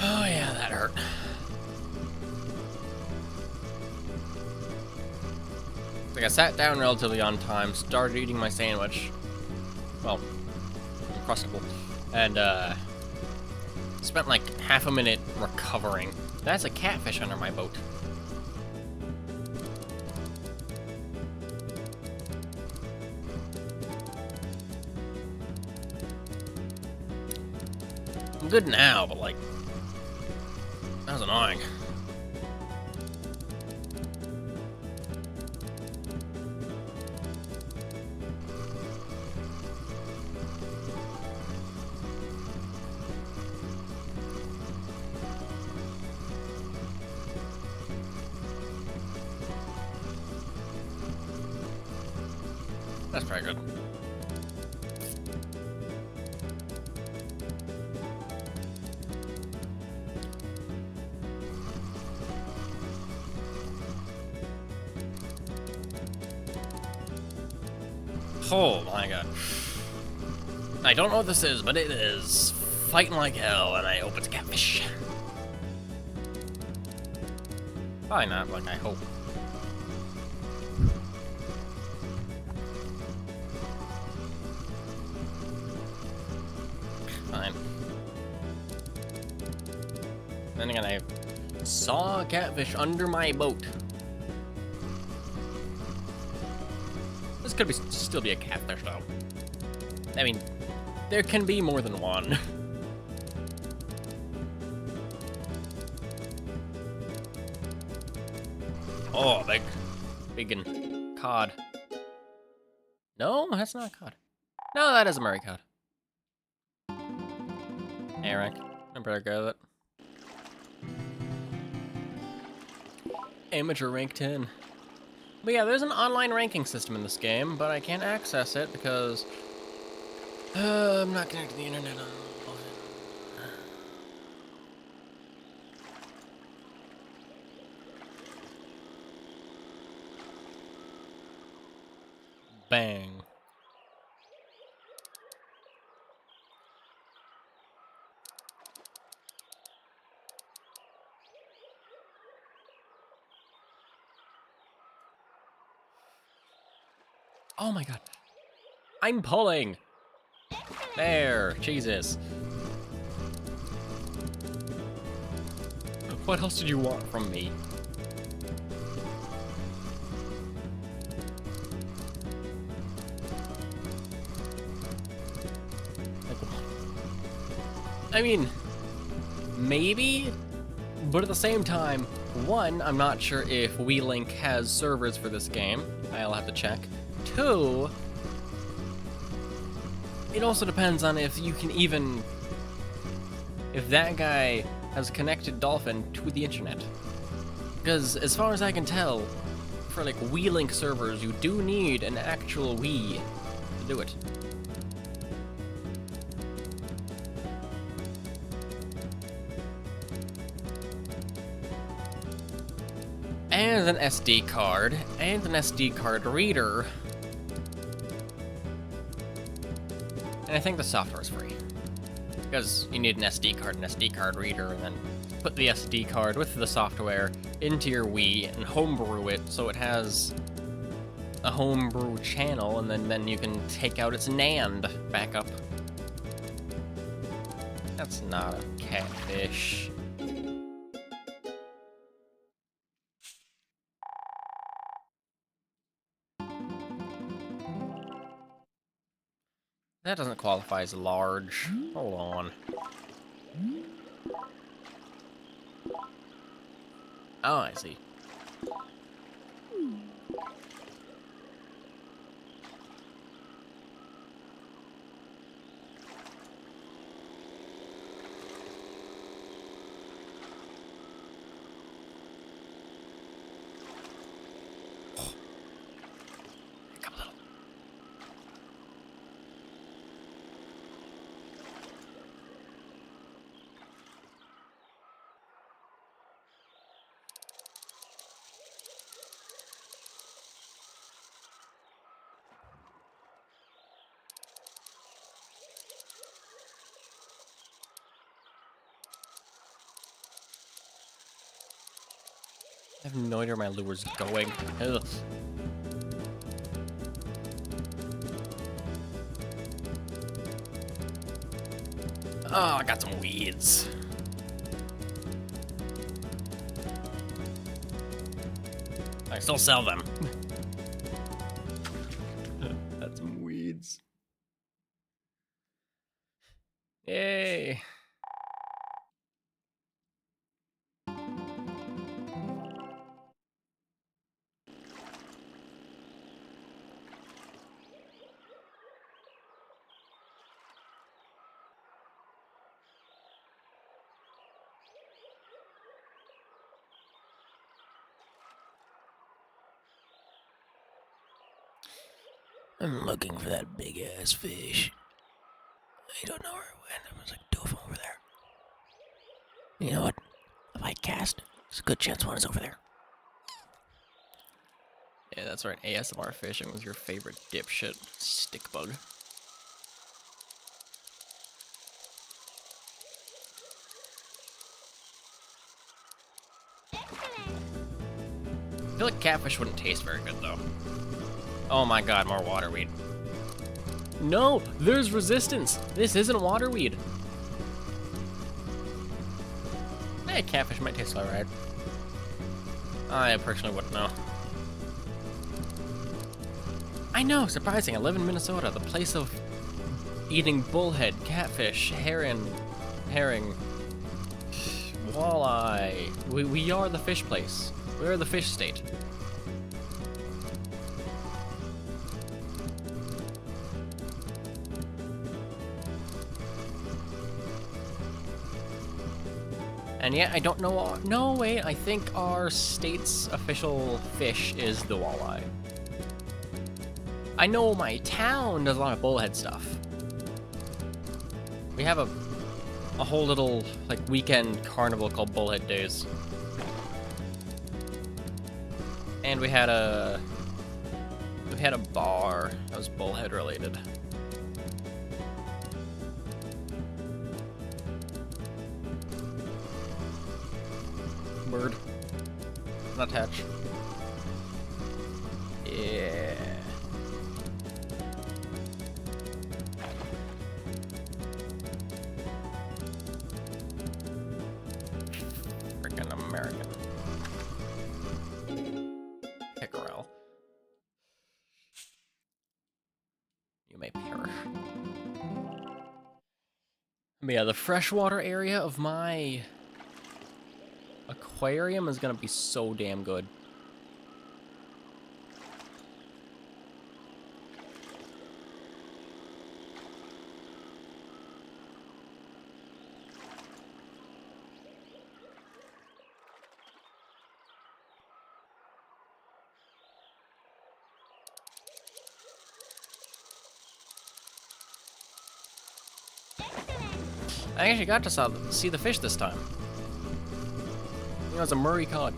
Oh yeah, that hurt. Like, I sat down relatively on time, started eating my sandwich. Well, Uncrustable. And, spent like half a minute recovering. That's a catfish under my boat. I'm good now, but like, that was annoying. That's pretty good. Oh my god. I don't know what this is, but it is fighting like hell, and I hope it's catfish. Probably not, like I hope. Fine. Then again, I saw a catfish under my boat. This could be still be a catfish, though. I mean, there can be more than one. Oh, big cod. No, that's not a cod. No, that is a Murray cod. Hey, rank. I'm pretty good at it. Amateur rank 10. But yeah, there's an online ranking system in this game, but I can't access it because I'm not connected to the internet. Bang. Oh my god. I'm pulling. There. Jesus. What else did you want from me? I mean, maybe, but at the same time, one, I'm not sure if WeLink has servers for this game. I'll have to check. Two, it also depends on if you can even, if that guy has connected Dolphin to the internet. Because as far as I can tell, for like WeLink servers, you do need an actual Wii to do it. And an SD card, and an SD card reader. And I think the software is free. Because you need an SD card, an SD card reader, and then put the SD card with the software into your Wii and homebrew it so it has a homebrew channel, and then you can take out its NAND backup. That's not a catfish. That doesn't qualify as large. Hold on. Oh, I see. Come a little. I have no idea where my lure's going. Ugh. Oh, I got some weeds. I still sell them. That's some weeds. Yay. I'm looking for that big ass fish. I don't know where it went. There was like two of them over there. You know what? If I cast, there's a good chance one is over there. Yeah, that's right. ASMR fishing was your favorite dipshit stick bug. I feel like catfish wouldn't taste very good though. Oh my god, more waterweed. No, there's resistance. This isn't waterweed. Hey, catfish might taste alright. I personally wouldn't know. I know, surprising. I live in Minnesota, the place of eating bullhead, catfish, herring, walleye. We are the fish place. We are the fish state. And yet, I don't know. No, wait, I think our state's official fish is the walleye. I know my town does a lot of bullhead stuff. We have a whole little like weekend carnival called Bullhead Days. And we had a bar that was bullhead related. Bird. Not hatch. Yeah. Freaking American. Pickerel. You may perish. But yeah, the freshwater area of my aquarium is gonna be so damn good. I actually got to see the fish this time. It was a Murray cod.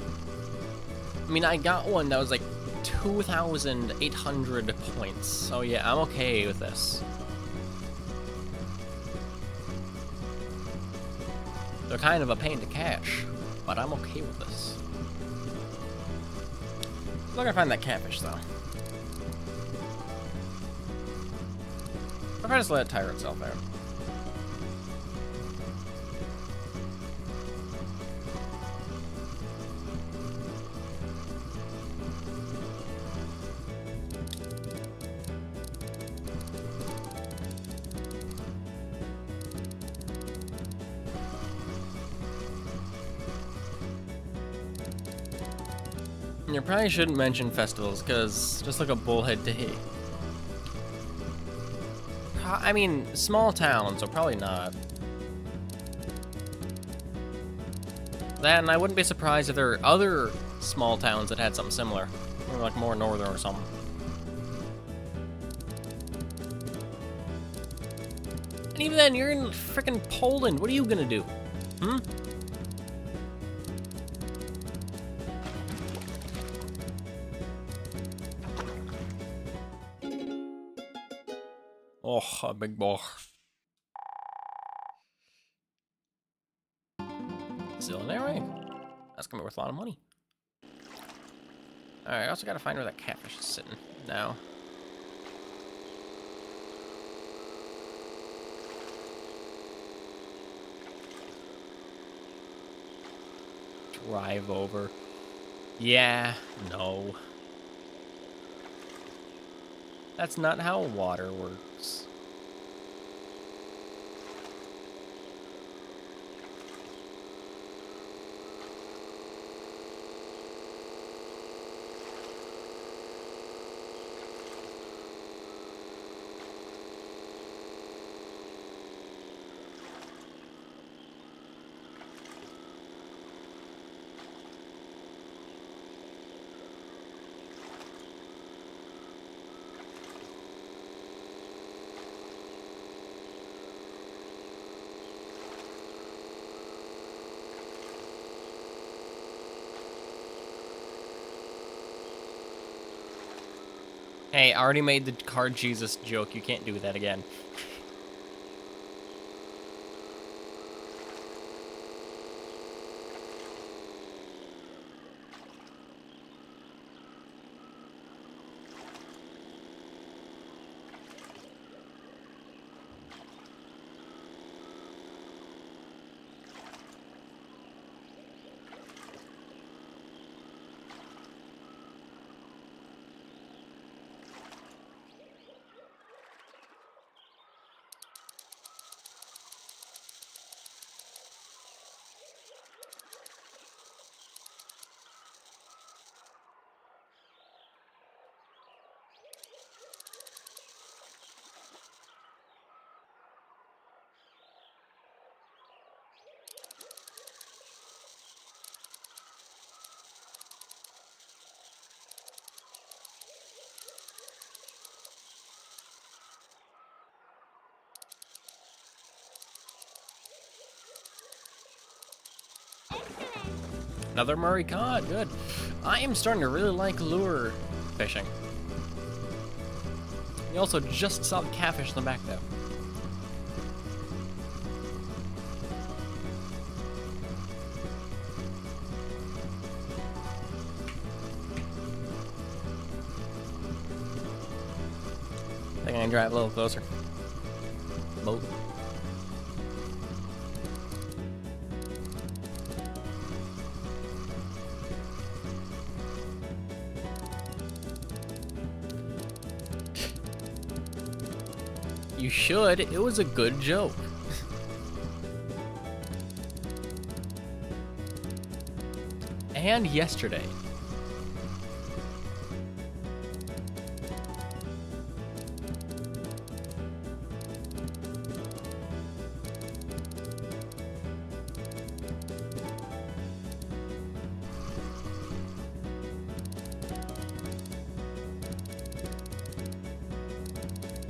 I mean, I got one that was like 2,800 points. So yeah, I'm okay with this. They're kind of a pain to catch, but I'm okay with this. I'm not gonna find that catfish though. I'll probably just let it tire itself out. You probably shouldn't mention festivals, because just like a bullhead day. I mean, small town, so probably not. Then I wouldn't be surprised if there are other small towns that had something similar. Or like more northern or something. And even then, you're in freaking Poland. What are you gonna do? Hmm? Oh, a big boy. Still in there, right? That's gonna be worth a lot of money. Alright, I also gotta find where that catfish is sitting now. Drive over. Yeah, no. That's not how water works. Hey, I already made the card Jesus joke. You can't do that again. Another Murray cod, good. I am starting to really like lure fishing. You also just saw the catfish in the back though. I think I can drive a little closer. Boat. You should. It was a good joke. And yesterday.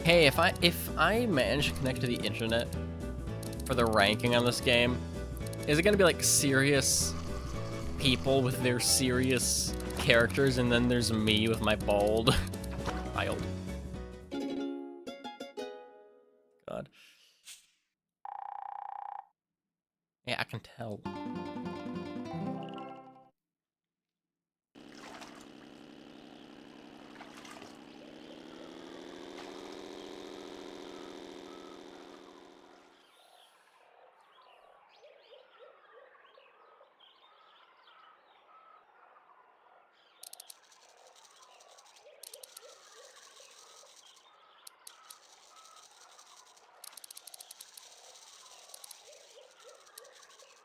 Hey, if I manage to connect to the internet for the ranking on this game, is it gonna be like serious people with their serious characters, and then there's me with my bald child? God. Yeah, I can tell.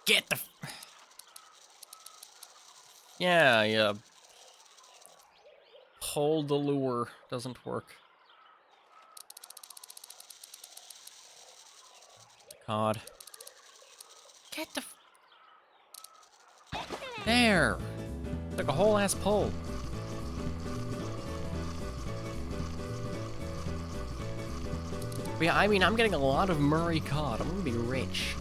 Get the... Yeah, hold the lure doesn't work. God. Get the... There! Took a whole ass pull. But yeah, I mean, I'm getting a lot of Murray cod. I'm gonna be rich.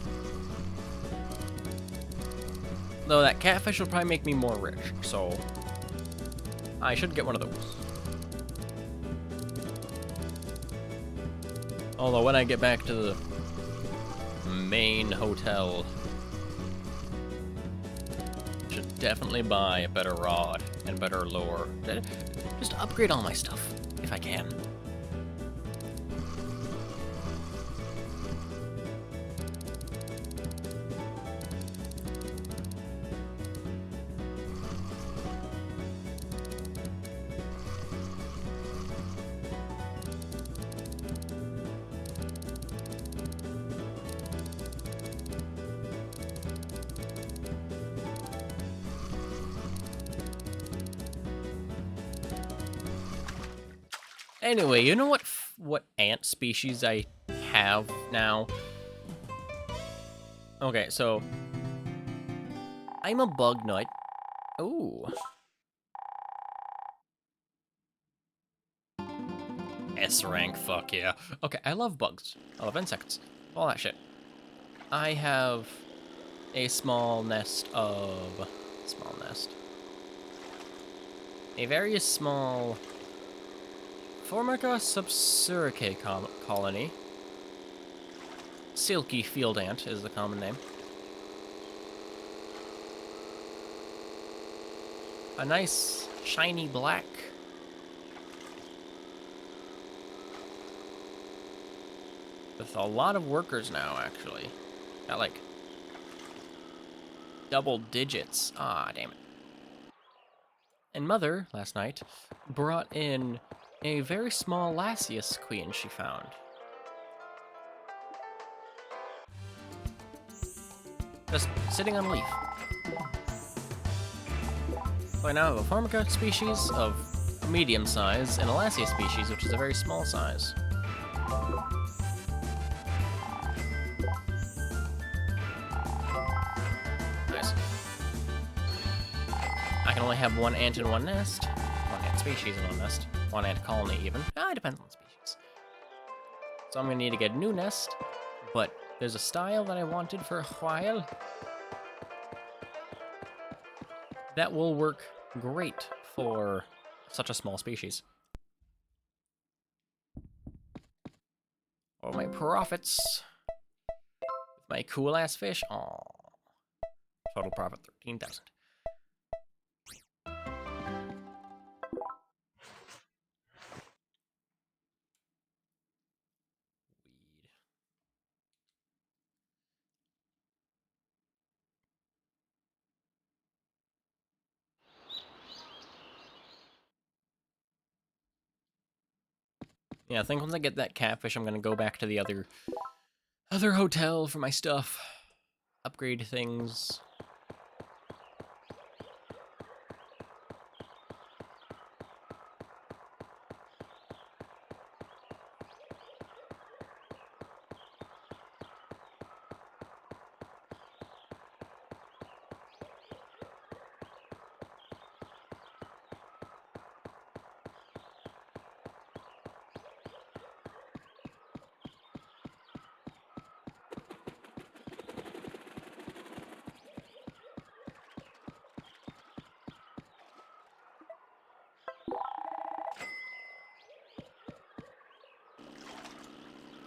Though that catfish will probably make me more rich, so... I should get one of those. Although when I get back to the main hotel, I should definitely buy a better rod and better lure. Just upgrade all my stuff, if I can. Anyway, you know what ant species I have now? Okay, so I'm a bug nut. Ooh. S rank, fuck yeah. Okay, I love bugs. I love insects. All that shit. I have a small nest of... Small nest. A very small... Formica subsuricae colony. Silky field ant is the common name. A nice shiny black. With a lot of workers now, actually. Got like double digits. Ah, damn it. And Mother, last night, brought in a very small Lasius queen she found. Just sitting on a leaf. So I now have a Formica species of medium size and a Lasius species, which is a very small size. Nice. I can only have one ant in one nest. One ant species in one nest. One ant colony, even. Ah, it depends on the species. So I'm gonna need to get a new nest, but there's a style that I wanted for a while that will work great for such a small species. Oh, my profits. With my cool ass fish. Aw. Total profit 13,000. Yeah, I think once I get that catfish, I'm gonna go back to the other hotel for my stuff. Upgrade things.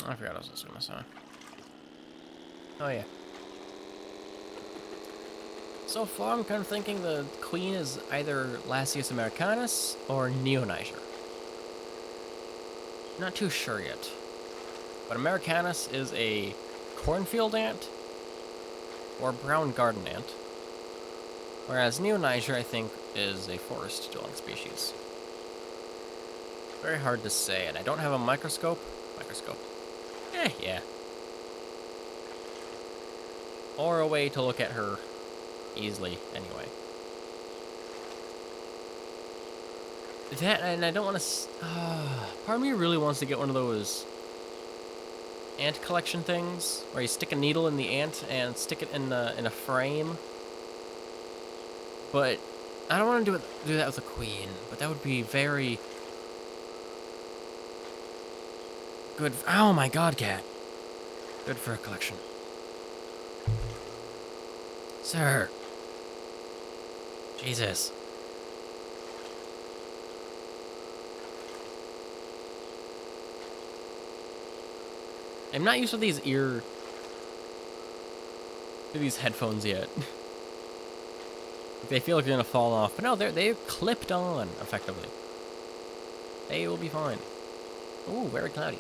I forgot I was just gonna say. Oh yeah. So far, I'm kind of thinking the queen is either Lasius americanus or Neoniger. Not too sure yet. But Americanus is a cornfield ant or brown garden ant. Whereas Neoniger, I think, is a forest-dwelling species. Very hard to say, and I don't have a microscope. Yeah. Or a way to look at her easily, anyway. That, and I don't want to. Part of me really wants to get one of those ant collection things where you stick a needle in the ant and stick it in a frame. But I don't want to do that with a queen. But that would be very good. Oh my god, cat! Good for a collection, sir. Jesus. I'm not used to these headphones yet. They feel like they're gonna fall off, but no, they're clipped on effectively. They will be fine. Ooh, very cloudy.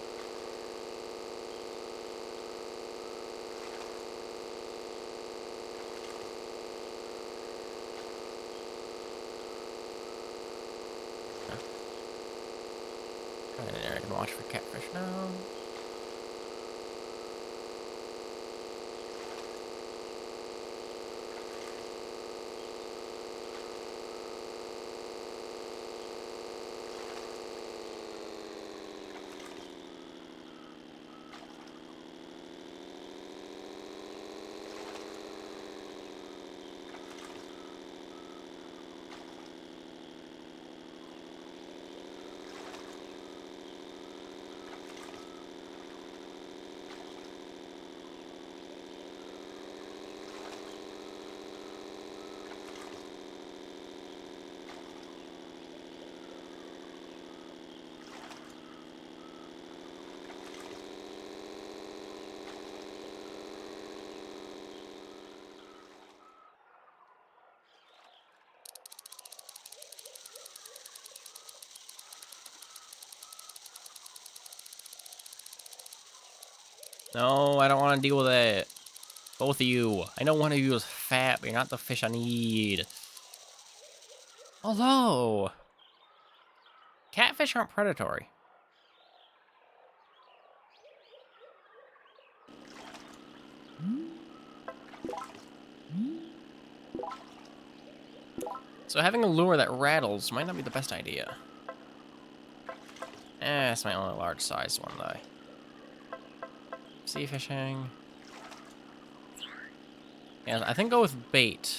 And there I can watch for catfish now. No, I don't want to deal with it. Both of you. I know one of you is fat, but you're not the fish I need. Although, catfish aren't predatory. So having a lure that rattles might not be the best idea. It's my only large size one, though. Sea fishing. Yeah, I think go with bait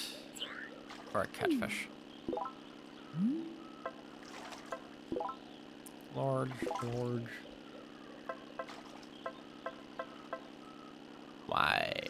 for a catfish. Large. Wide.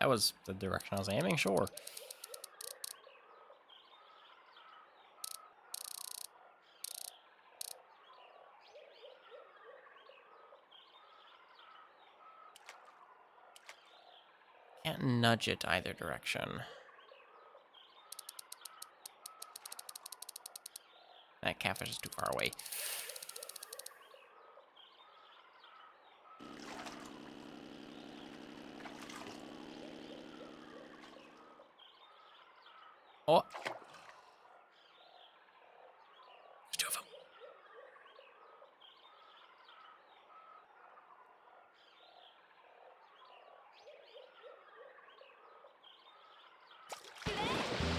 That was the direction I was aiming, sure. Can't nudge it either direction. That catfish is too far away. Oh. There's two of them.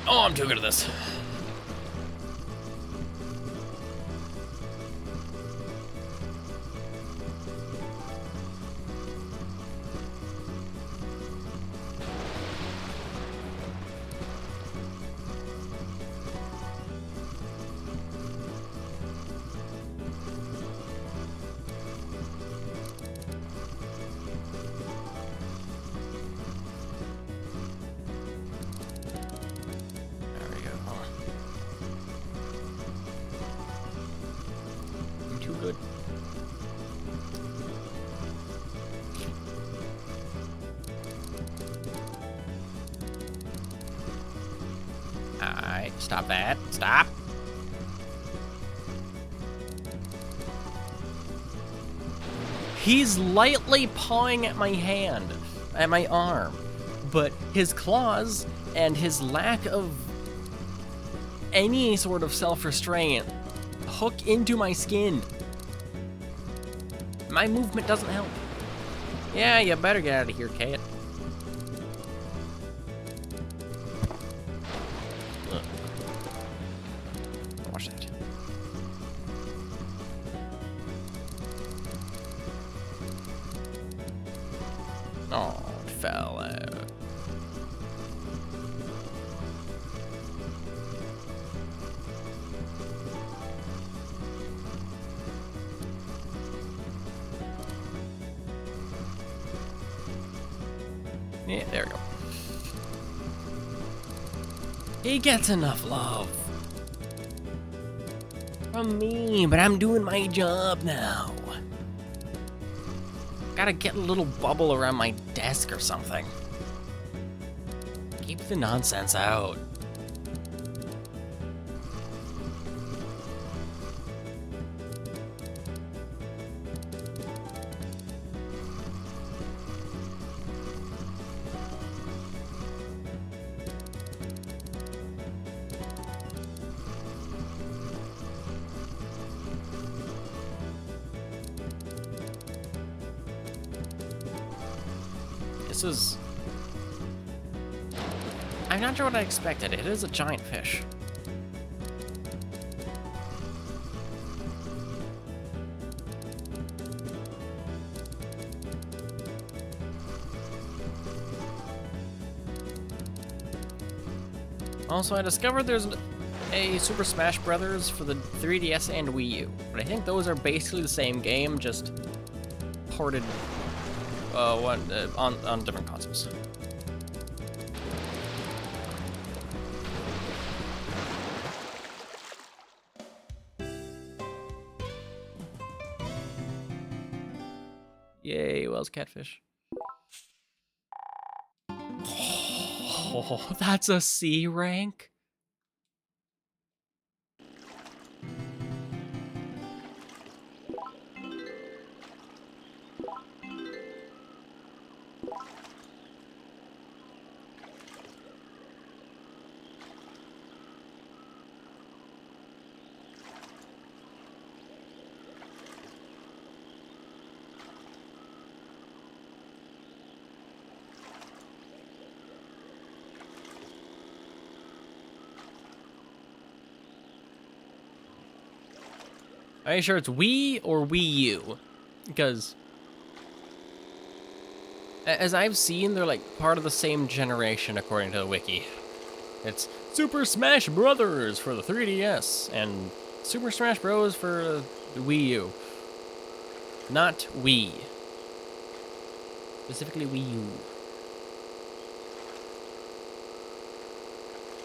Oh, I'm too good at this. Too good. Alright, stop that. Stop. He's lightly pawing at my hand, at my arm, but his claws and his lack of any sort of self-restraint hook into my skin. My movement doesn't help. Yeah, you better get out of here, Kate. Look. Watch that. Oh, it fell out. Yeah, there we go. He gets enough love from me, but I'm doing my job now. Gotta get a little bubble around my desk or something. Keep the nonsense out. This is... I'm not sure what I expected. It is a giant fish. Also, I discovered there's a Super Smash Brothers for the 3DS and Wii U, but I think those are basically the same game, just ported on different consoles. Yay, Wells Catfish. Oh, that's a C rank? Are you sure it's Wii or Wii U? Because as I've seen, they're like part of the same generation according to the wiki. It's Super Smash Brothers for the 3DS and Super Smash Bros for the Wii U. Not Wii. Specifically Wii U.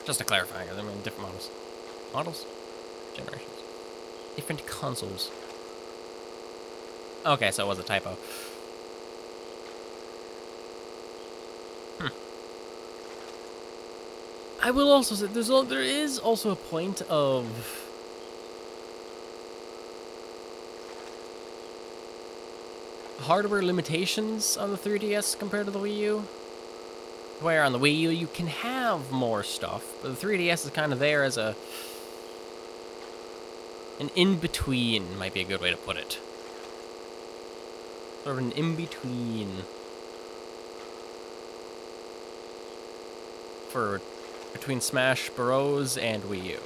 Just to clarify, I mean different models. Models? Generations. Different consoles. Okay, so it was a typo. I will also say there is also a point of hardware limitations on the 3DS compared to the Wii U. Where on the Wii U, you can have more stuff, but the 3DS is kind of there as an in-between, might be a good way to put it. Sort of an in-between between Smash Bros. And Wii U.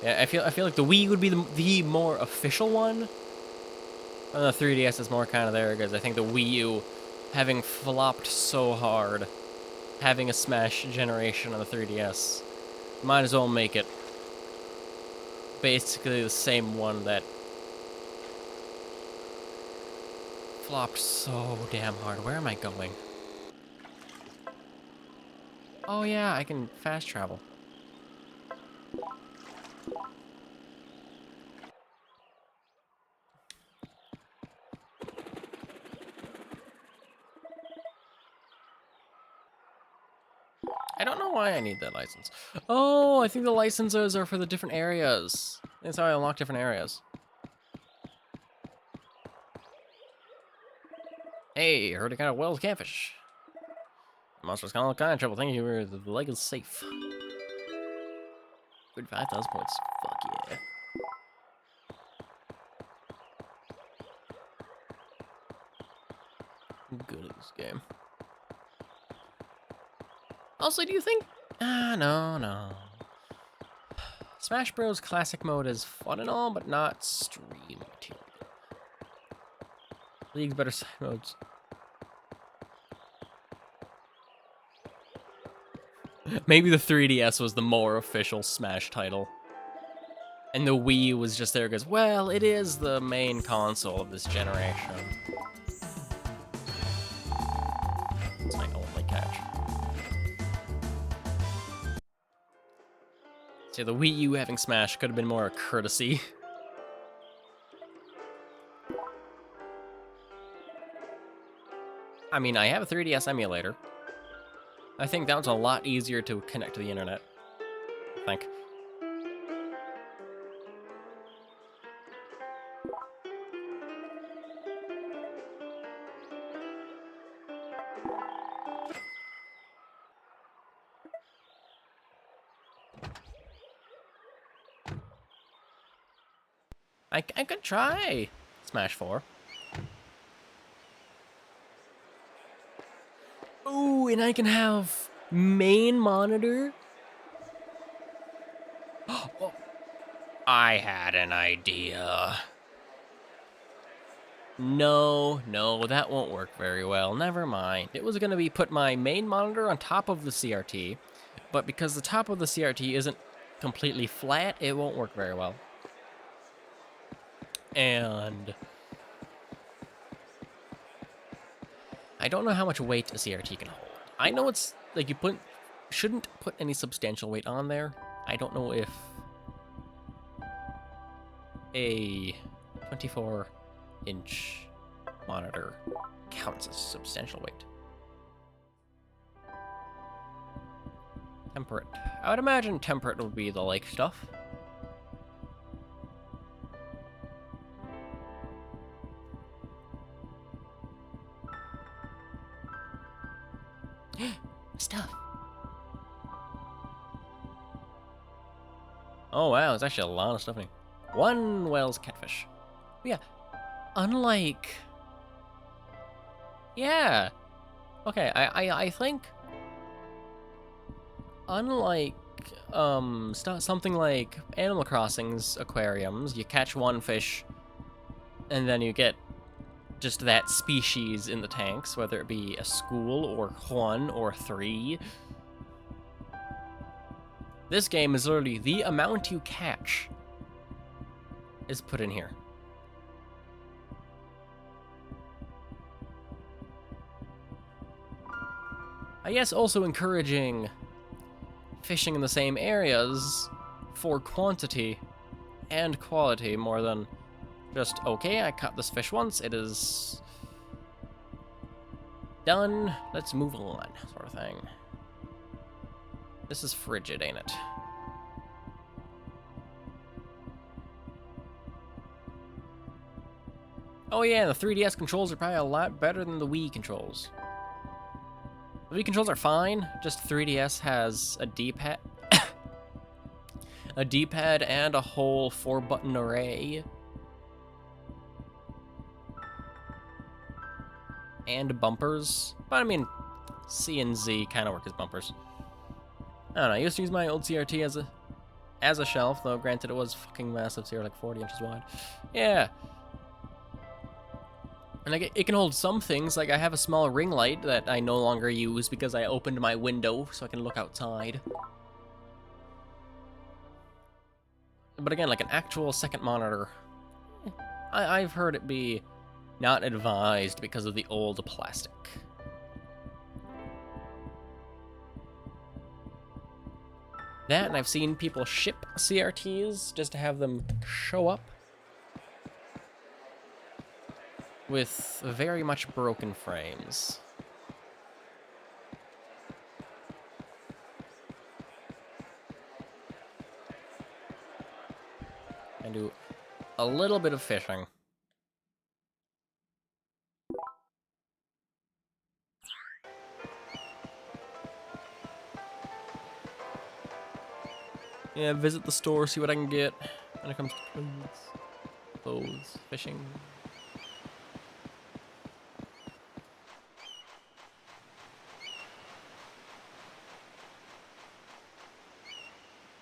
Yeah, I feel like the Wii would be the more official one. And the 3DS is more kind of there because I think the Wii U, having flopped so hard, having a Smash generation on the 3DS, might as well make it basically the same one that flopped so damn hard. Where am I going? Oh yeah, I can fast travel. I don't know why I need that license. Oh, I think the licenses are for the different areas. That's how I unlock different areas. Hey, heard I got a Wells catfish. Monster's got all kind of trouble. Thank you. The leg is safe. Good 5,000 points. Fuck yeah. I'm good at this game. Also, do you think... no. Smash Bros. Classic mode is fun and all, but not stream material. League's better side modes. Maybe the 3DS was the more official Smash title. And the Wii was just there because, well, it is the main console of this generation. It's my only catch. See, the Wii U having Smash could have been more a courtesy. I mean, I have a 3DS emulator. I think that was a lot easier to connect to the internet. I think. I could try Smash 4. Ooh, and I can have main monitor. Oh, I had an idea. No, that won't work very well. Never mind. It was going to be put my main monitor on top of the CRT, but because the top of the CRT isn't completely flat, it won't work very well. And I don't know how much weight a CRT can hold. I know it's like shouldn't put any substantial weight on there. I don't know if a 24-inch monitor counts as substantial weight. Temperate. I would imagine temperate would be the like stuff. Stuff. Oh wow, there's actually a lot of stuff in here. One Wells catfish. But yeah, unlike... Yeah. Okay, I think... Unlike something like Animal Crossing's aquariums, you catch one fish and then you get just that species in the tanks, whether it be a school or one or three. This game is literally the amount you catch is put in here. I guess also encouraging fishing in the same areas for quantity and quality more than just, okay, I caught this fish once, it is done, let's move on, sort of thing. This is frigid, ain't it? Oh yeah, the 3DS controls are probably a lot better than the Wii controls. The Wii controls are fine, just 3DS has a D-pad, a D-pad and a whole 4-button array. And bumpers, but I mean, C and Z kind of work as bumpers. I don't know, I used to use my old CRT as a shelf, though granted it was fucking massive, so you're like 40 inches wide. Yeah. And it can hold some things, like I have a small ring light that I no longer use because I opened my window so I can look outside. But again, like an actual second monitor, I've heard it be not advised because of the old plastic. That, and I've seen people ship CRTs just to have them show up with very much broken frames. And do a little bit of fishing. Yeah, visit the store, see what I can get when it comes to clothes, fishing.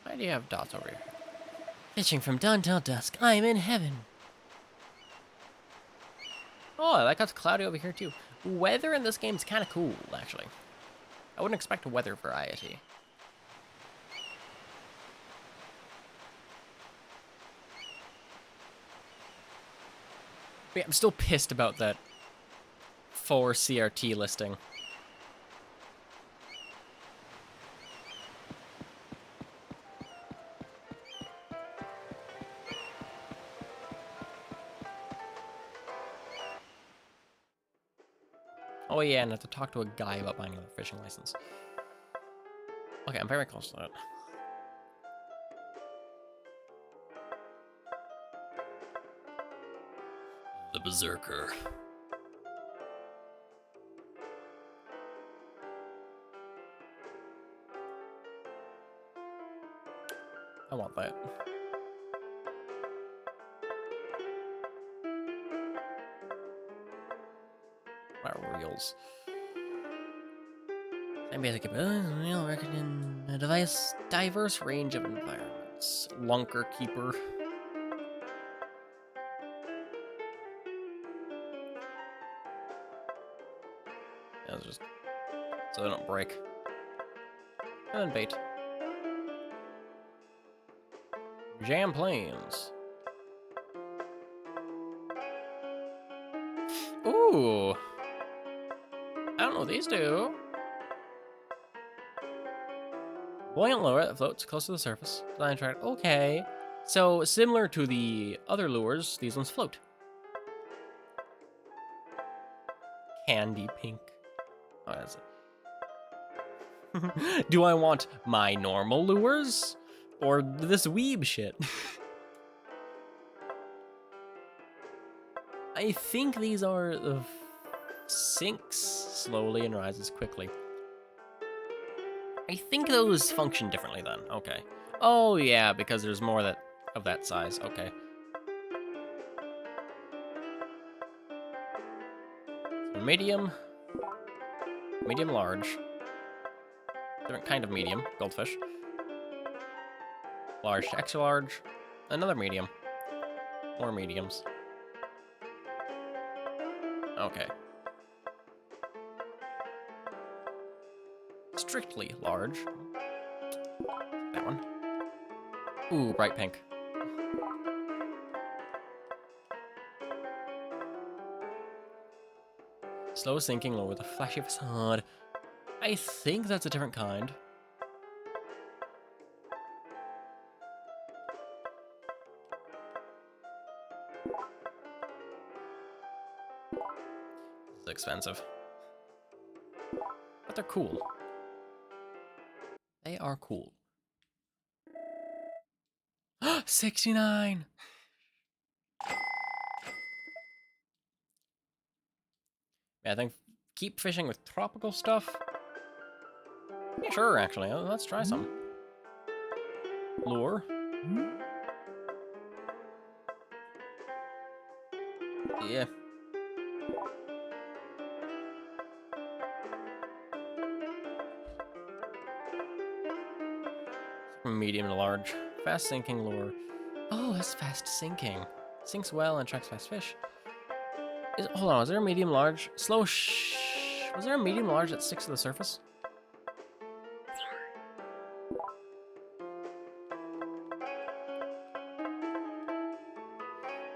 Why do you have dots over here? Fishing from dawn till dusk, I am in heaven. Oh, I like how it's cloudy over here too. Weather in this game is kind of cool, actually. I wouldn't expect weather variety. But yeah, I'm still pissed about that 4 CRT listing. Oh yeah, and I have to talk to a guy about buying another fishing license. Okay, I'm very close to that. The Berserker. I want that. My reels. And basic abilities working in a diverse range of environments. Lunker Keeper. Yeah, just so they don't break. And then bait. Jam planes. Ooh. I don't know what these do. Buoyant lure that floats close to the surface. Design track. Okay. So, similar to the other lures, these ones float. Candy pink. Oh, that's it. Do I want my normal lures? Or this weeb shit? I think these are the sinks slowly and rises quickly. I think those function differently then. Okay. Oh yeah, because there's more of that size. Okay. So medium, medium large, different kind of medium, goldfish. Large to extra large, another medium, more mediums. Okay. Strictly large. That one. Ooh, bright pink. Slow sinking low with a flashy facade. I think that's a different kind. It's expensive. But they're cool. They are cool. 69! Yeah, I think keep fishing with tropical stuff. Yeah, sure, actually. Let's try some. Lure. Yeah. Medium to large. Fast sinking lure. Oh, it's fast sinking. Sinks well and attracts fast fish. Hold on, was there a medium large? Slow Was there a medium large that sticks to the surface?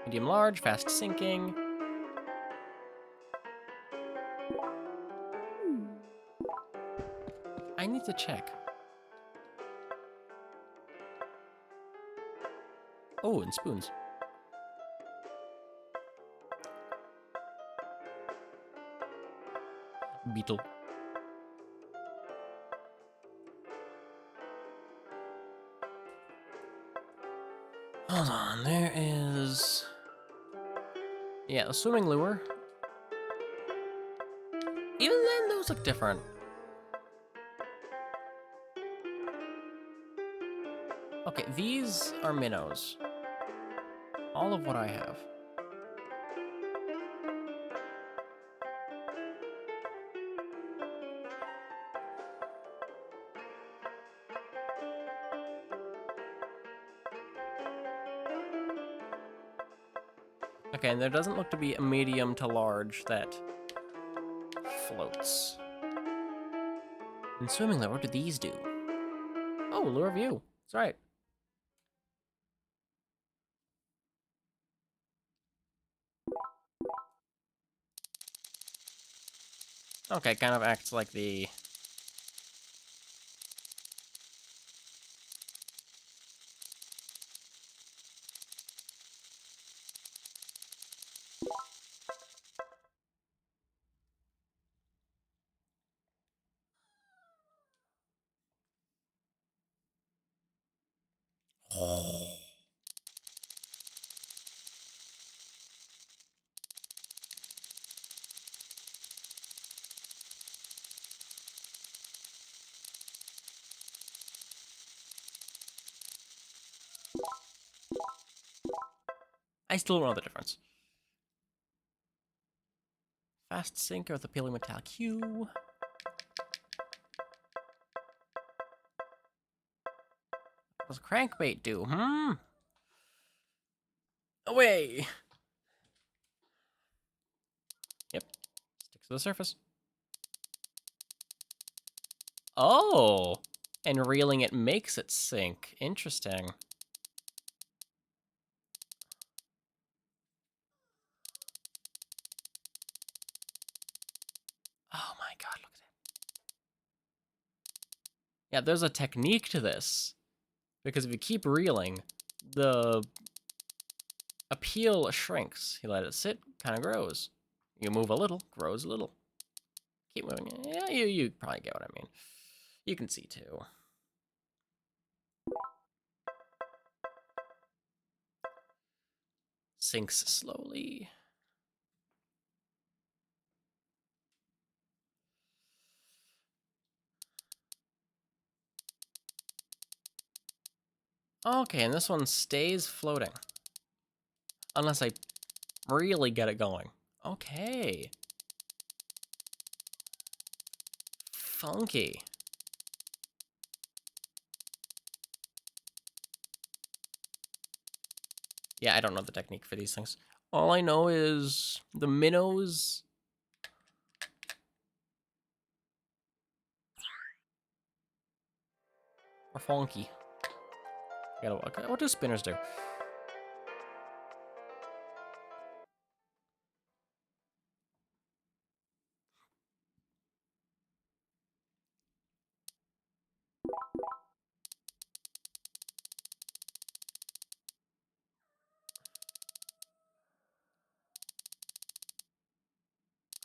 Medium large, fast sinking. I need to check. Oh, and spoons. Beetle. Hold on, there is... Yeah, a swimming lure. Even then, those look different. Okay, these are minnows. All of what I have. Okay, and there doesn't look to be a medium to large that floats. And swimming lure, what do these do? Oh, lure view. That's right. Okay, kind of acts like the... I still don't know the difference. Fast sinker with appealing metallic hue. What does crankbait do? Away! Yep. Sticks to the surface. Oh! And reeling it makes it sink. Interesting. Oh my god, look at that. Yeah, there's a technique to this. Because if you keep reeling, the appeal shrinks. You let it sit, kind of grows. You move a little, grows a little. Keep moving. Yeah, you probably get what I mean. You can see too. Sinks slowly. Okay, and this one stays floating. Unless I really get it going. Okay. Funky. Yeah, I don't know the technique for these things. All I know is the minnows... are funky. What do spinners do?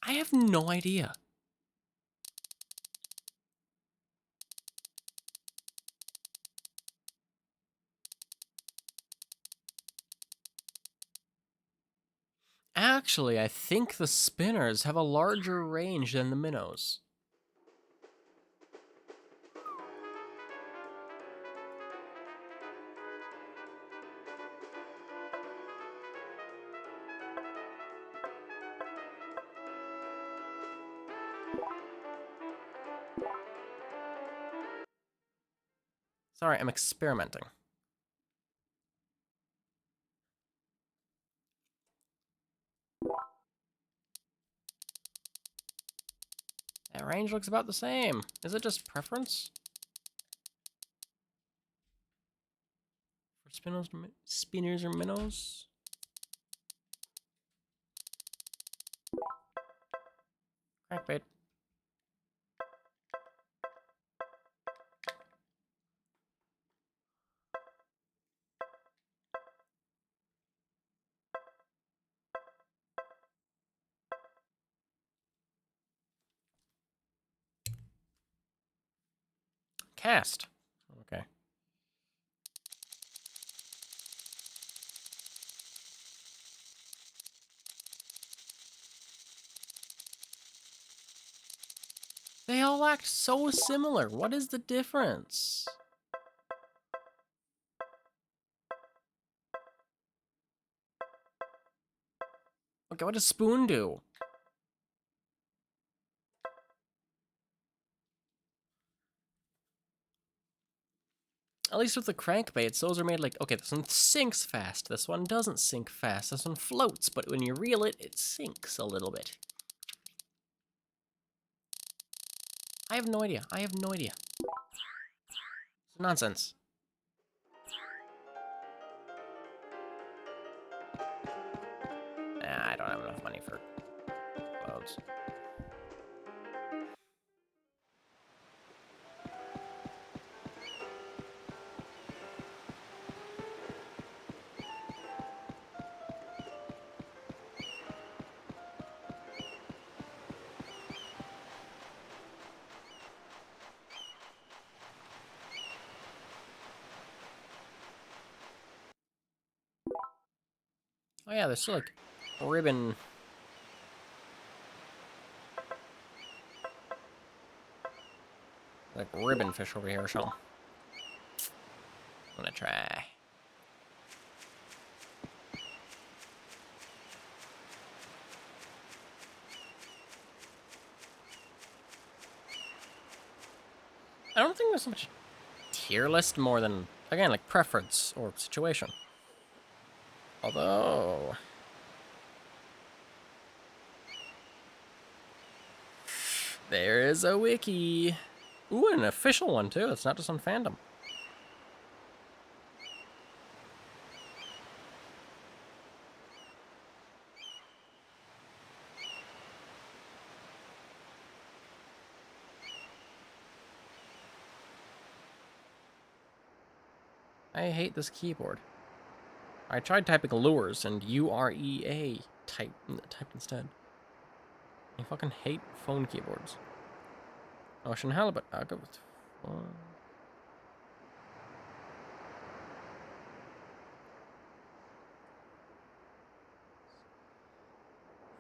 I have no idea. Actually, I think the spinners have a larger range than the minnows. Sorry, I'm experimenting. That range looks about the same. Is it just preference? For spinners or minnows? Crankbait. Cast. Okay. They all act so similar. What is the difference? Okay, what does spoon do? At least with the crankbaits, those are made like, okay, this one sinks fast, this one doesn't sink fast, this one floats, but when you reel it, it sinks a little bit. I have no idea. I have no idea. It's nonsense. Nah, I don't have enough money for clothes. Oh yeah, there's still like ribbon. Like ribbon fish over here or something. I'm gonna try. I don't think there's so much tier list more than, again, like preference or situation. Although... there is a wiki. Ooh, an official one too. It's not just on fandom. I hate this keyboard. I tried typing lures and UREA typed instead. I fucking hate phone keyboards. Ocean halibut. I'll go with.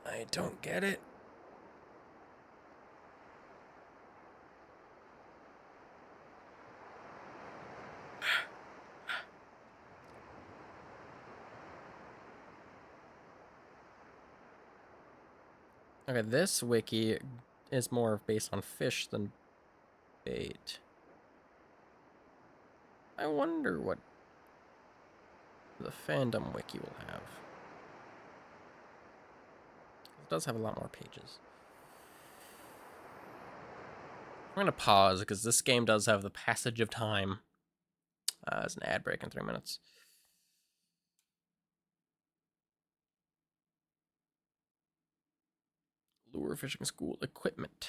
I don't get it. Okay, this wiki is more based on fish than bait. I wonder what the fandom wiki will have. It does have a lot more pages. I'm gonna pause because this game does have the passage of time. As an ad break in 3 minutes. Lure fishing school equipment.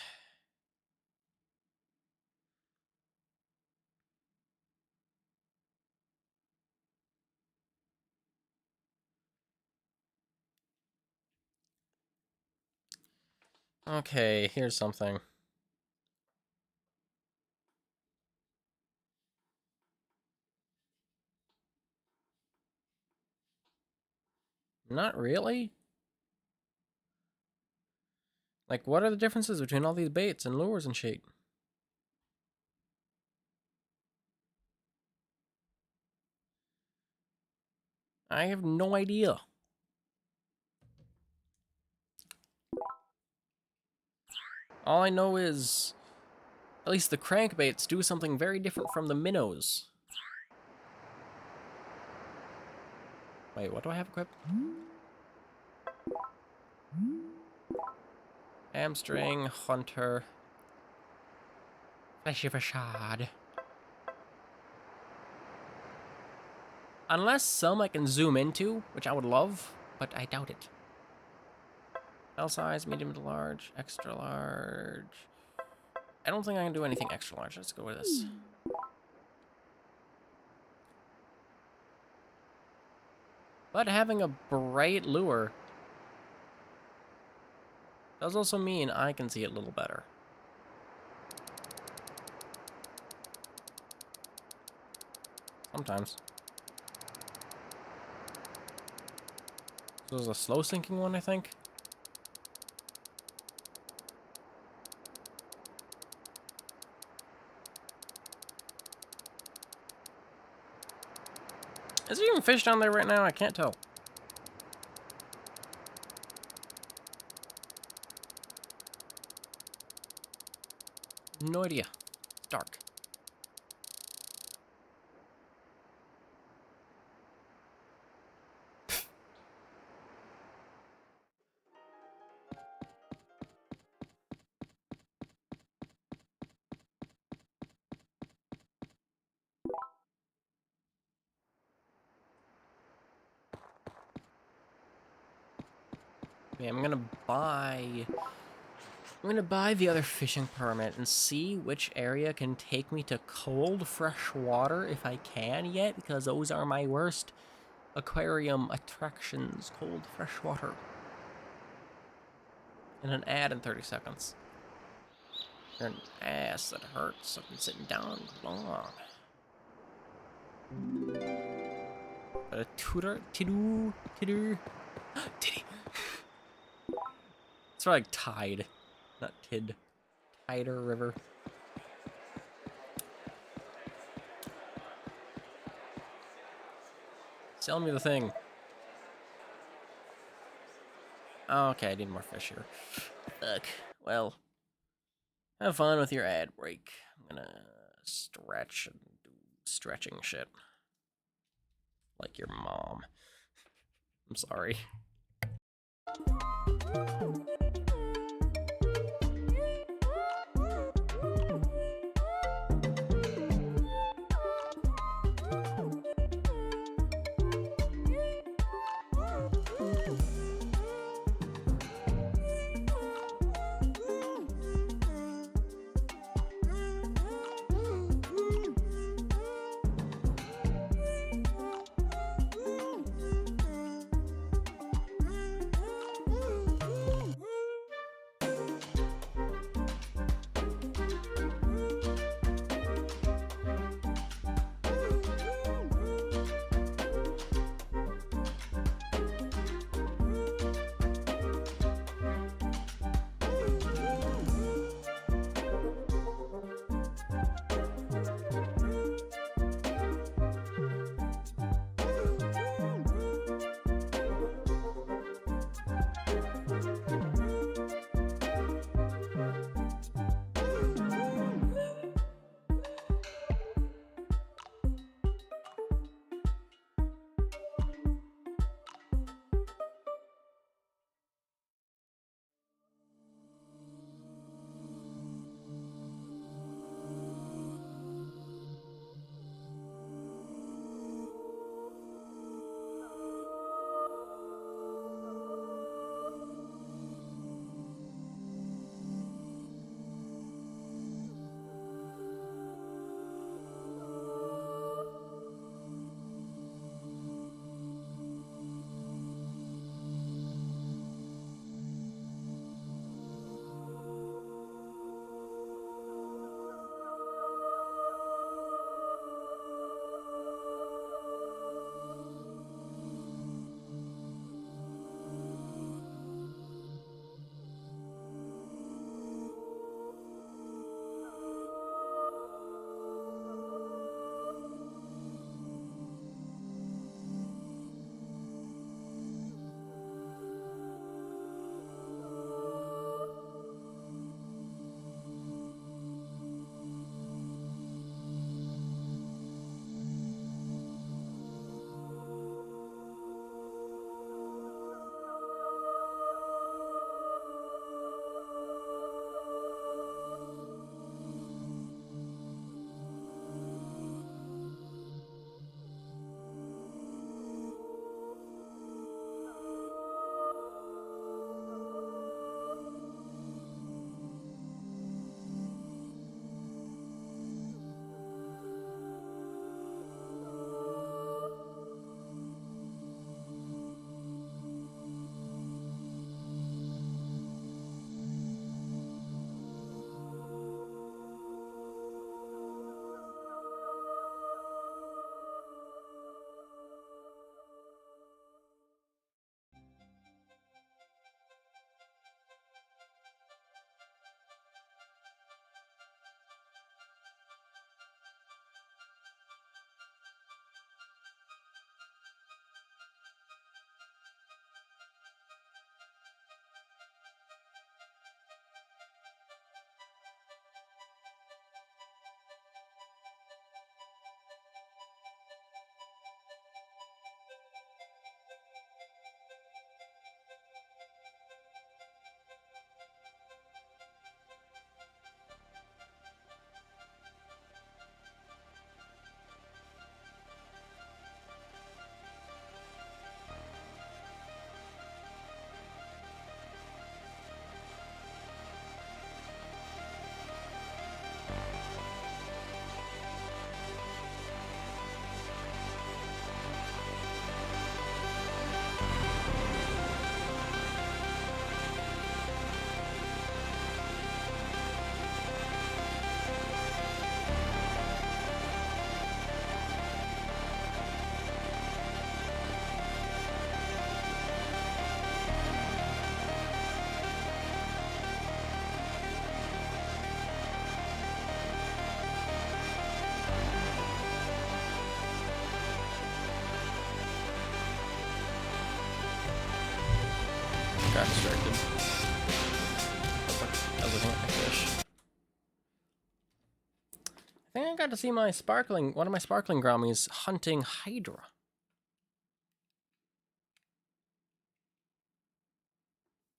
Okay, here's something. Not really. Like, what are the differences between all these baits and lures and shit? I have no idea. All I know is, at least the crankbaits do something very different from the minnows. Wait, what do I have equipped? Hamstring, hunter, fleshy facade. Unless some I can zoom into, which I would love, but I doubt it. L size, medium to large, extra large. I don't think I can do anything extra large. Let's go with this. But having a bright lure does also mean I can see it a little better. Sometimes. This is a slow sinking one, I think. Is there even fish down there right now? I can't tell. No idea. It's dark. Okay, I'm gonna buy the other fishing permit and see which area can take me to cold fresh water if I can yet, because those are my worst aquarium attractions. Cold fresh water. And an ad in 30 seconds. You're an ass that hurts. I've been sitting down long. Got a tutor, titter. Titty. It's for like tide, not tid. Tider river. Sell me the thing. Oh, okay, I need more fish here. Fuck. Well, have fun with your ad break. I'm gonna stretch and do stretching shit. Like your mom. I'm sorry. got distracted. I was looking at my fish. I think I got to see one of my sparkling grommies hunting Hydra.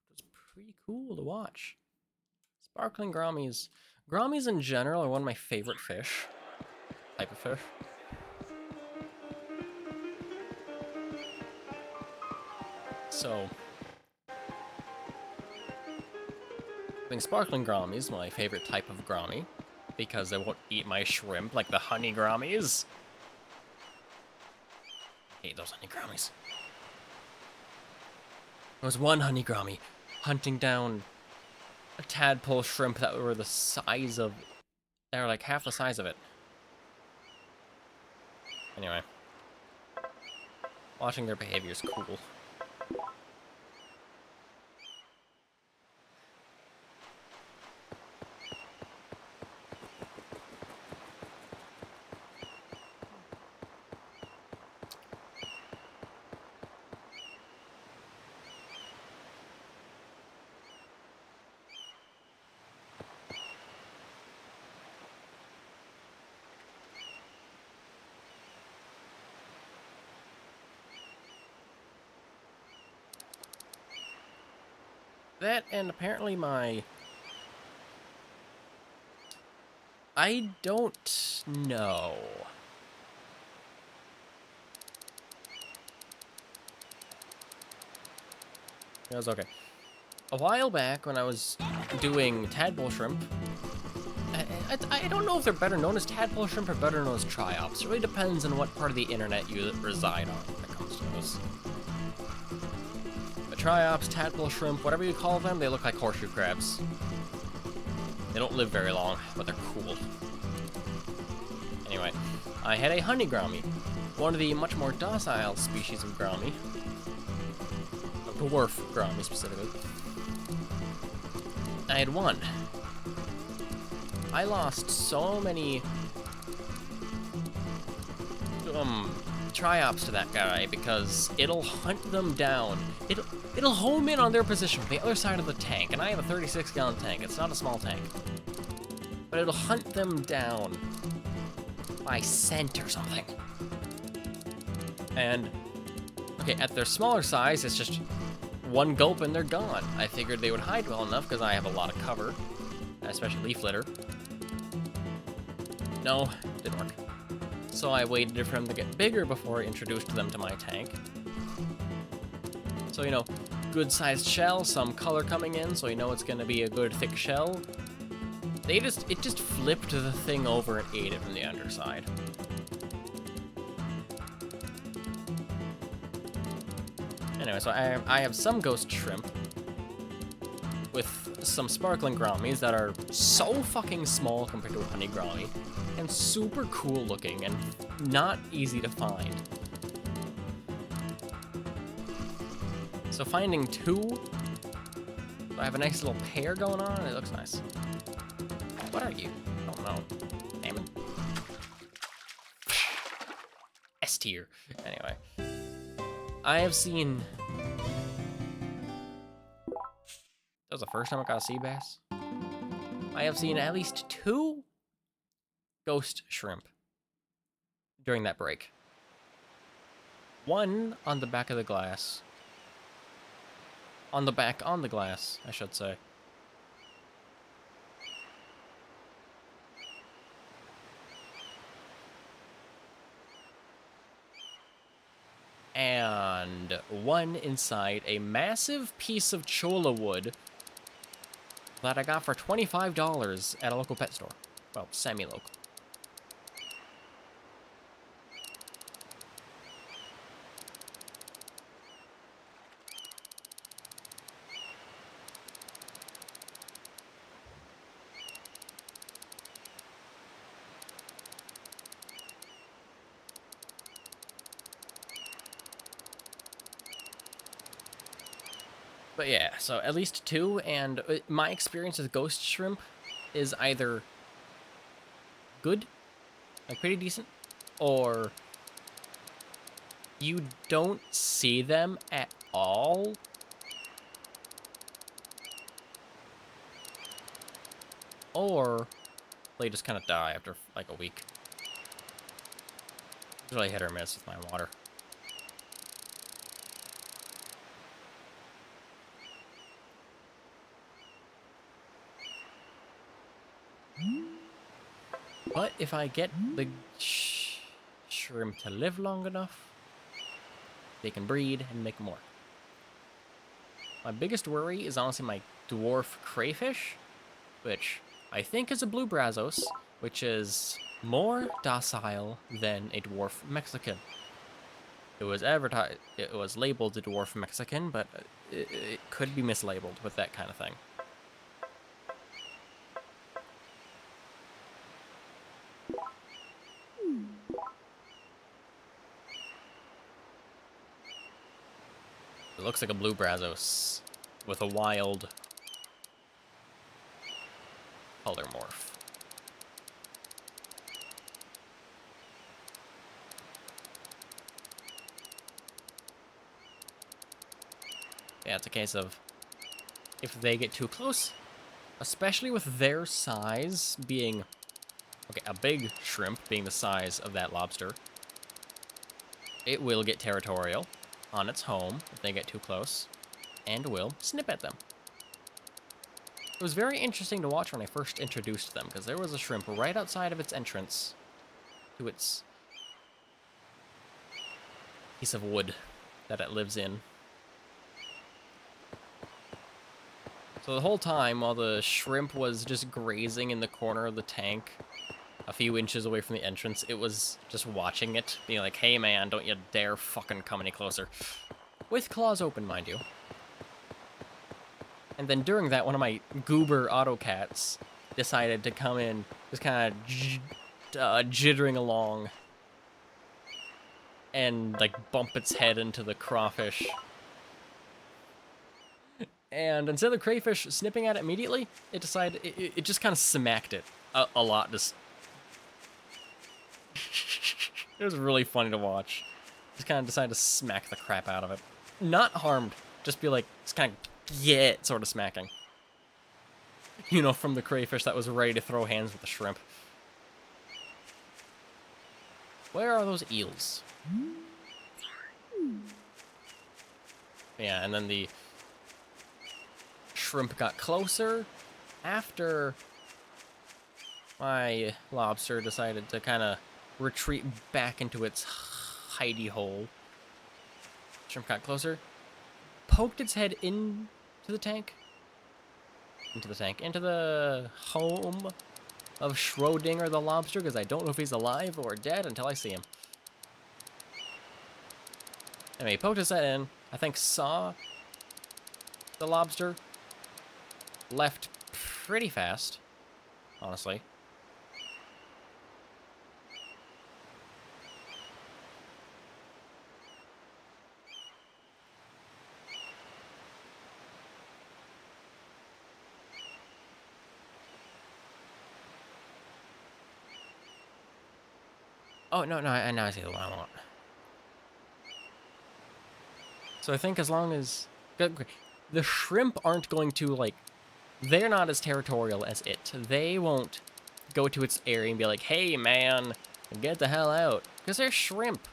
It was pretty cool to watch. Sparkling grommies. Grommies in general are one of my favorite type of fish. So, I think sparkling grommies, my favorite type of grommy, because they won't eat my shrimp like the honey grommies. I hate those honey grommies. There was one honey grommy hunting down a tadpole shrimp that were the size of... They were like half the size of it. Anyway. Watching their behavior is cool. That, and apparently my... I don't know. That was okay. A while back, when I was doing tadpole shrimp, I don't know if they're better known as tadpole shrimp or better known as triops. It really depends on what part of the internet you reside on when it comes to those. But triops, tadpole shrimp, whatever you call them, they look like horseshoe crabs. They don't live very long, but they're cool. Anyway, I had a honey grommy, one of the much more docile species of grommy. A dwarf grommy, specifically. I had one. I lost so many triops to that guy because it'll hunt them down. It'll home in on their position from the other side of the tank, and I have a 36-gallon tank. It's not a small tank. But it'll hunt them down by scent or something. And, okay, at their smaller size, it's just one gulp and they're gone. I figured they would hide well enough because I have a lot of cover, especially leaf litter. No, didn't work. So I waited for them to get bigger before I introduced them to my tank. So, you know, good sized shell, some color coming in, so you know it's gonna be a good thick shell. It just flipped the thing over and ate it from the underside. Anyway, so I have some ghost shrimp with some sparkling grommies that are so fucking small compared to a honey grommy, and super cool looking and not easy to find. So finding two, so I have a nice little pair going on, and it looks nice. What are you? I don't know. Damn it. S tier. Anyway. I have seen... That was the first time I got a sea bass. I have seen at least 2 ghost shrimp during that break. One on the back of the glass. On the glass, I should say. And one inside a massive piece of cholla wood that I got for $25 at a local pet store. Well, semi-local. But yeah, so at least 2, and my experience with ghost shrimp is either good, like pretty decent, or you don't see them at all or they just kind of die after like a week. It's really hit or miss with my water. But if I get the shrimp to live long enough, they can breed and make more. My biggest worry is honestly my dwarf crayfish, which I think is a blue Brazos, which is more docile than a dwarf Mexican. It was advertised, it was labeled the dwarf Mexican, but it could be mislabeled with that kind of thing. It looks like a blue Brazos with a wild color morph. Yeah, it's a case of if they get too close, especially with their size being, okay, a big shrimp being the size of that lobster, it will get territorial on its home if they get too close, and will snip at them. It was very interesting to watch when I first introduced them, because there was a shrimp right outside of its entrance to its piece of wood that it lives in. So the whole time, while the shrimp was just grazing in the corner of the tank, a few inches away from the entrance, it was just watching it, being like, hey man, don't you dare fucking come any closer. With claws open, mind you. And then during that, one of my goober autocats decided to come in, just kind of jittering along, and like bump its head into the crawfish. And instead of the crayfish snipping at it immediately, it decided, it just kind of smacked it a lot. Just it was really funny to watch. Just kind of decided to smack the crap out of it. Not harmed, just be like, just kind of, yeah, sort of smacking. You know, from the crayfish that was ready to throw hands with the shrimp. Where are those eels? Yeah, and then the shrimp got closer after my lobster decided to kind of retreat back into its hidey hole. Shrimp got closer, poked its head into the tank, into the home of Schrodinger the lobster, because I don't know if he's alive or dead until I see him. Anyway, he poked his head in, I think saw the lobster, left pretty fast, honestly. Oh, no, now I see the one I want. So I think as long as... the shrimp aren't going to, like... They're not as territorial as it. They won't go to its area and be like, hey, man, get the hell out. Because they're shrimp.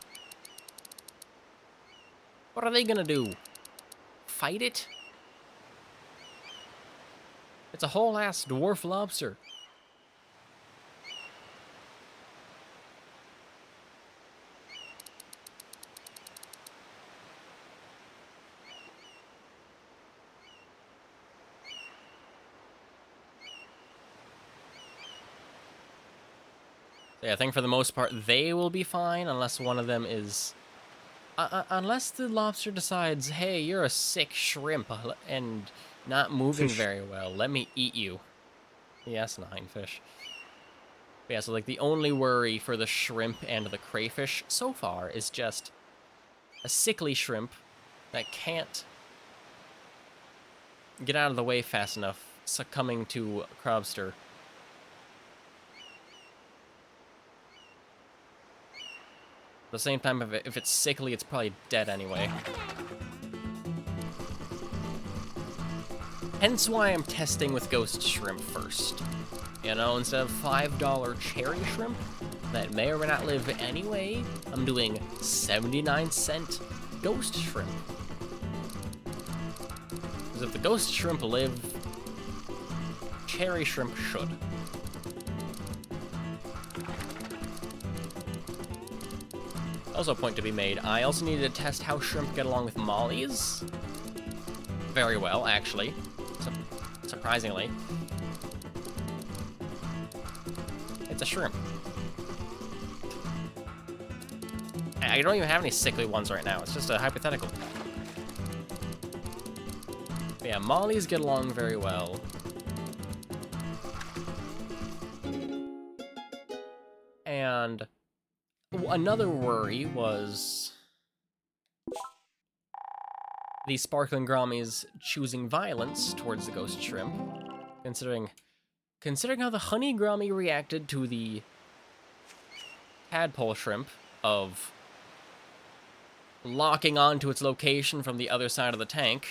What are they gonna do? Fight it? It's a whole-ass dwarf lobster. Yeah, I think for the most part, they will be fine, unless one of them is... unless the lobster decides, hey, you're a sick shrimp, and not moving very well, let me eat you. Yes, 9 fish. But yeah, so like the only worry for the shrimp and the crayfish so far is just a sickly shrimp that can't get out of the way fast enough, succumbing to crobster. At the same time, if it's sickly, it's probably dead anyway. Hence why I'm testing with ghost shrimp first. You know, instead of $5 cherry shrimp that may or may not live anyway, I'm doing 79-cent ghost shrimp. Because if the ghost shrimp live, cherry shrimp should. Also a point to be made, I also needed to test how shrimp get along with mollies. Very well, actually. Surprisingly. It's a shrimp. I don't even have any sickly ones right now. It's just a hypothetical. But yeah, mollies get along very well. And another worry was the sparkling grommies choosing violence towards the ghost shrimp, considering how the honey grommy reacted to the tadpole shrimp of locking onto its location from the other side of the tank.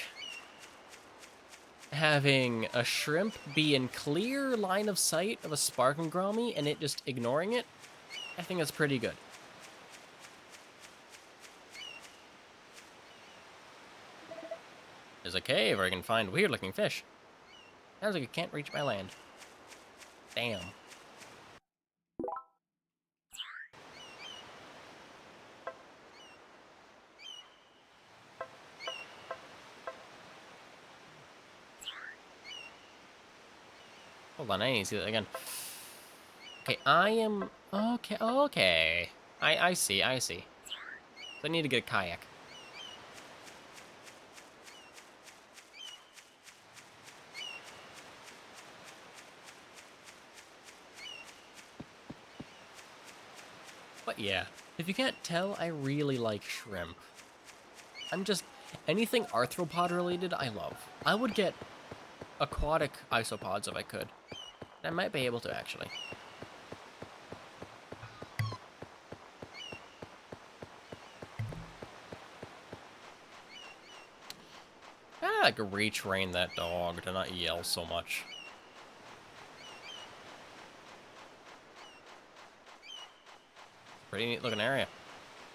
Having a shrimp be in clear line of sight of a sparkling grommy and it just ignoring it, I think that's pretty good. There's a cave where I can find weird-looking fish. Sounds like it can't reach my land. Damn. Hold on, I need to see that again. Okay, I am... Okay. I see. So I need to get a kayak. But yeah, if you can't tell, I really like shrimp. Anything arthropod related, I love. I would get aquatic isopods if I could. I might be able to, actually. I like retrain that dog to not yell so much. Pretty neat looking area.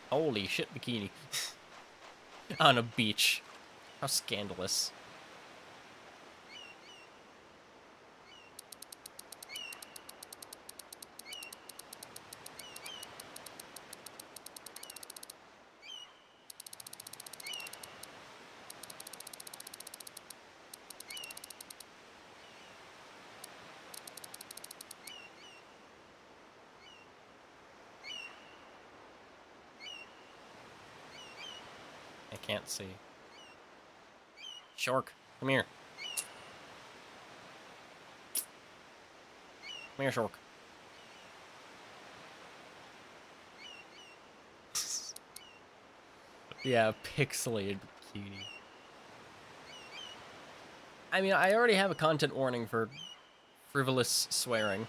Holy shit, bikini. On a beach. How scandalous. I can't see. Shark, come here. Come here, shark. Yeah, pixelated bikini. I mean, I already have a content warning for frivolous swearing.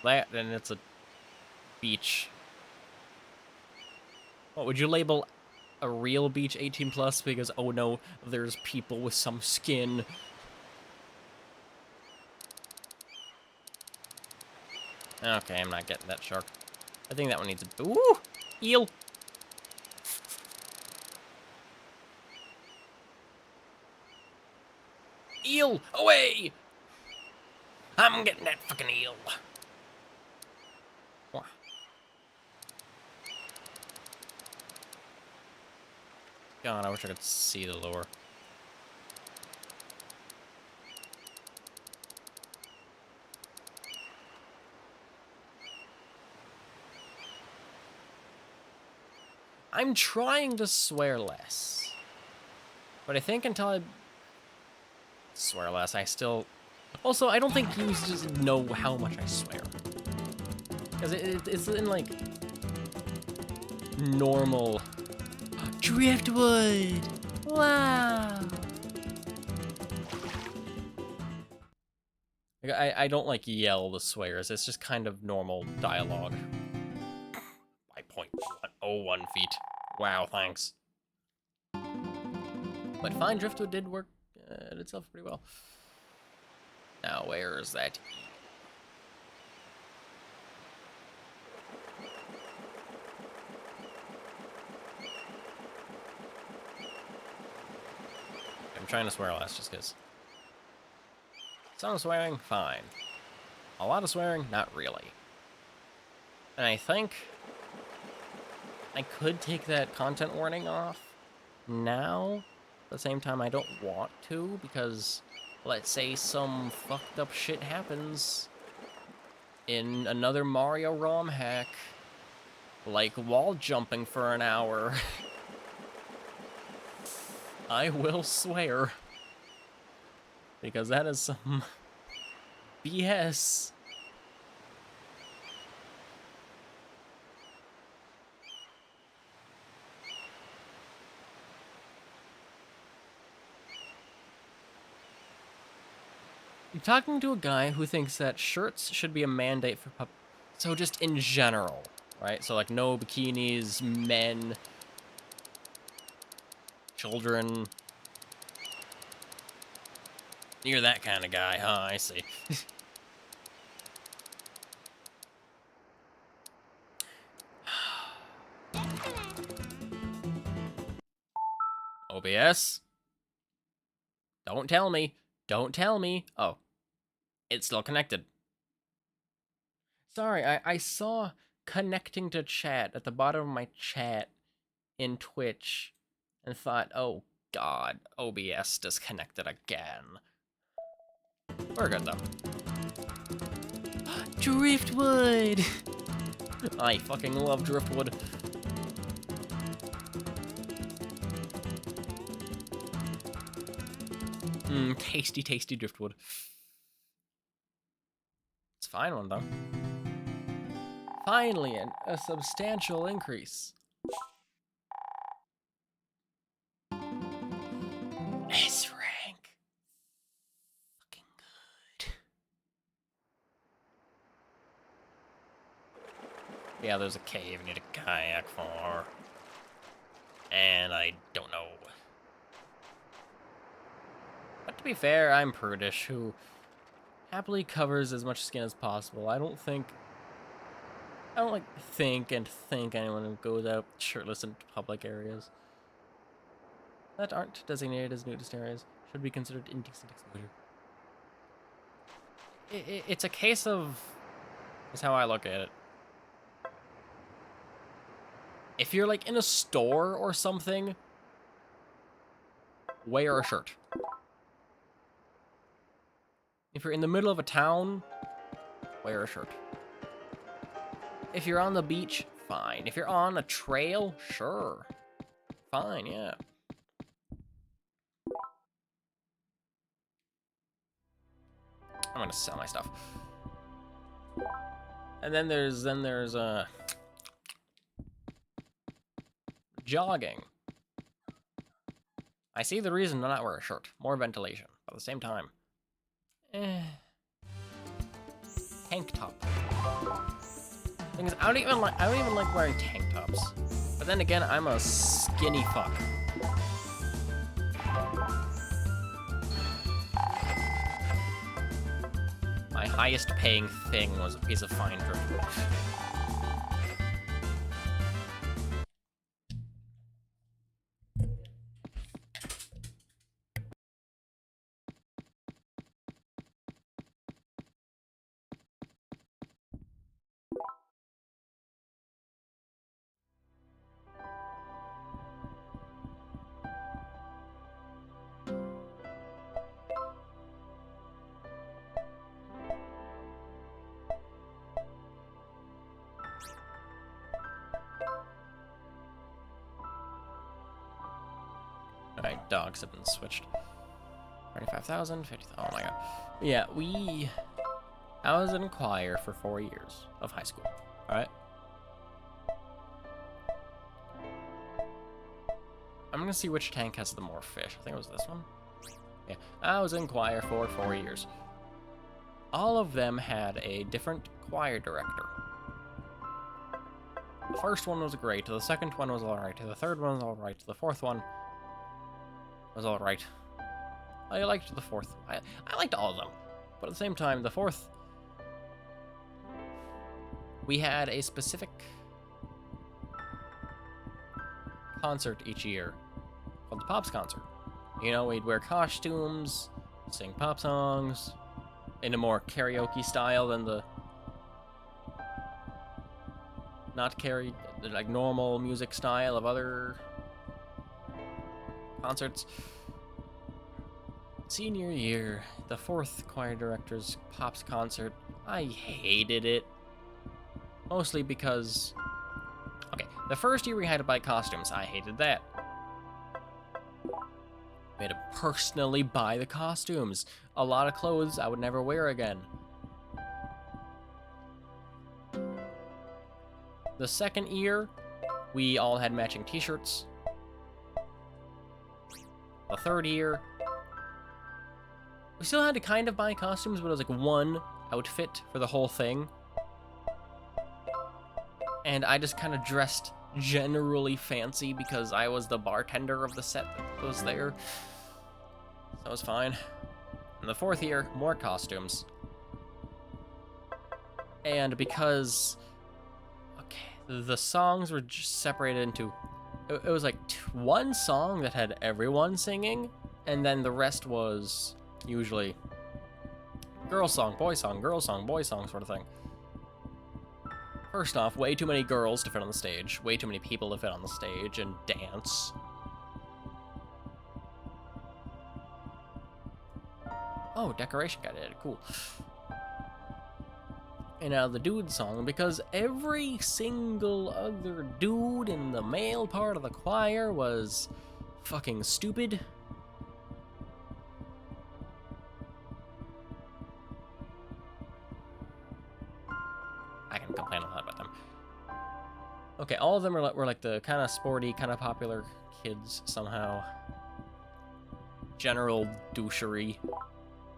That, and it's a beach. What, would you label a real beach 18 plus because, oh no, there's people with some skin? Okay, I'm not getting that shark. I think that one needs a... Ooh! Eel! Eel! Away! I'm getting that fucking eel. God, I wish I could see the lure. I'm trying to swear less. But I think until I swear less, I still... Also, I don't think you just know how much I swear. Because it's in, like, normal... Driftwood! Wow! Like, I don't, like, yell the swears. It's just kind of normal dialogue. 5.01 feet. Wow, thanks. But fine, Driftwood did work itself pretty well. Now, where is that? I'm trying to swear less just because. Some swearing, fine. A lot of swearing, not really. And I think I could take that content warning off now. At the same time, I don't want to, because let's say some fucked up shit happens in another Mario ROM hack, like wall jumping for an hour. I will swear, because that is some BS. I'm talking to a guy who thinks that shirts should be a mandate for so just in general, right? So like no bikinis, men, children. You're that kind of guy, huh? I see. OBS? Don't tell me. Don't tell me. Oh. It's still connected. Sorry, I saw connecting to chat at the bottom of my chat in Twitch and thought, oh god, OBS disconnected again. We're good though. Driftwood! I fucking love Driftwood. Tasty, tasty Driftwood. It's a fine one though. Finally, a substantial increase. S rank. Fucking good. Yeah, there's a cave you need a kayak for. And I don't know. But to be fair, I'm Prudish, who happily covers as much skin as possible. I don't like think anyone who goes out shirtless in public areas that aren't designated as nudist areas should be considered indecent exposure. It's a case of, is how I look at it. If you're like in a store or something, wear a shirt. If you're in the middle of a town, wear a shirt. If you're on the beach, fine. If you're on a trail, sure. Fine, yeah. I'm gonna sell my stuff. And then there's jogging. I see the reason to not wear a shirt. More ventilation. But at the same time, tank top. Things I don't even like wearing tank tops. But then again, I'm a skinny fuck. My highest paying thing was a piece of fine driftwood. Alright, dogs have been switched. 25,000, 50,000, oh my god. Yeah, I was in choir for 4 years of high school, alright? I'm gonna see which tank has the more fish. I think it was this one. Yeah, I was in choir for 4 years. All of them had a different choir director. The first one was great, the second one was alright, the third one was alright, the fourth one was alright. I liked the fourth. I liked all of them. But at the same time, the fourth, we had a specific concert each year called the Pops Concert. You know, we'd wear costumes, sing pop songs in a more karaoke style than the like normal music style of other concerts. Senior year, the fourth choir director's Pops Concert, I hated it. Mostly because, okay, the first year we had to buy costumes, I hated that. We had to personally buy the costumes. A lot of clothes I would never wear again. The second year, we all had matching t-shirts. The third year, we still had to kind of buy costumes, but it was like one outfit for the whole thing. And I just kind of dressed generally fancy because I was the bartender of the set that was there. So it was fine. In the fourth year, more costumes. And because, okay, the songs were just separated into, it was like one song that had everyone singing, and then the rest was usually girl song, boy song, girl song, boy song sort of thing. First off, way too many girls to fit on the stage, way too many people to fit on the stage and dance. Oh, decoration got added, cool. And now the dude song, because every single other dude in the male part of the choir was fucking stupid. I can complain a lot about them. Okay, all of them were like the kind of sporty, kind of popular kids somehow. General douchery,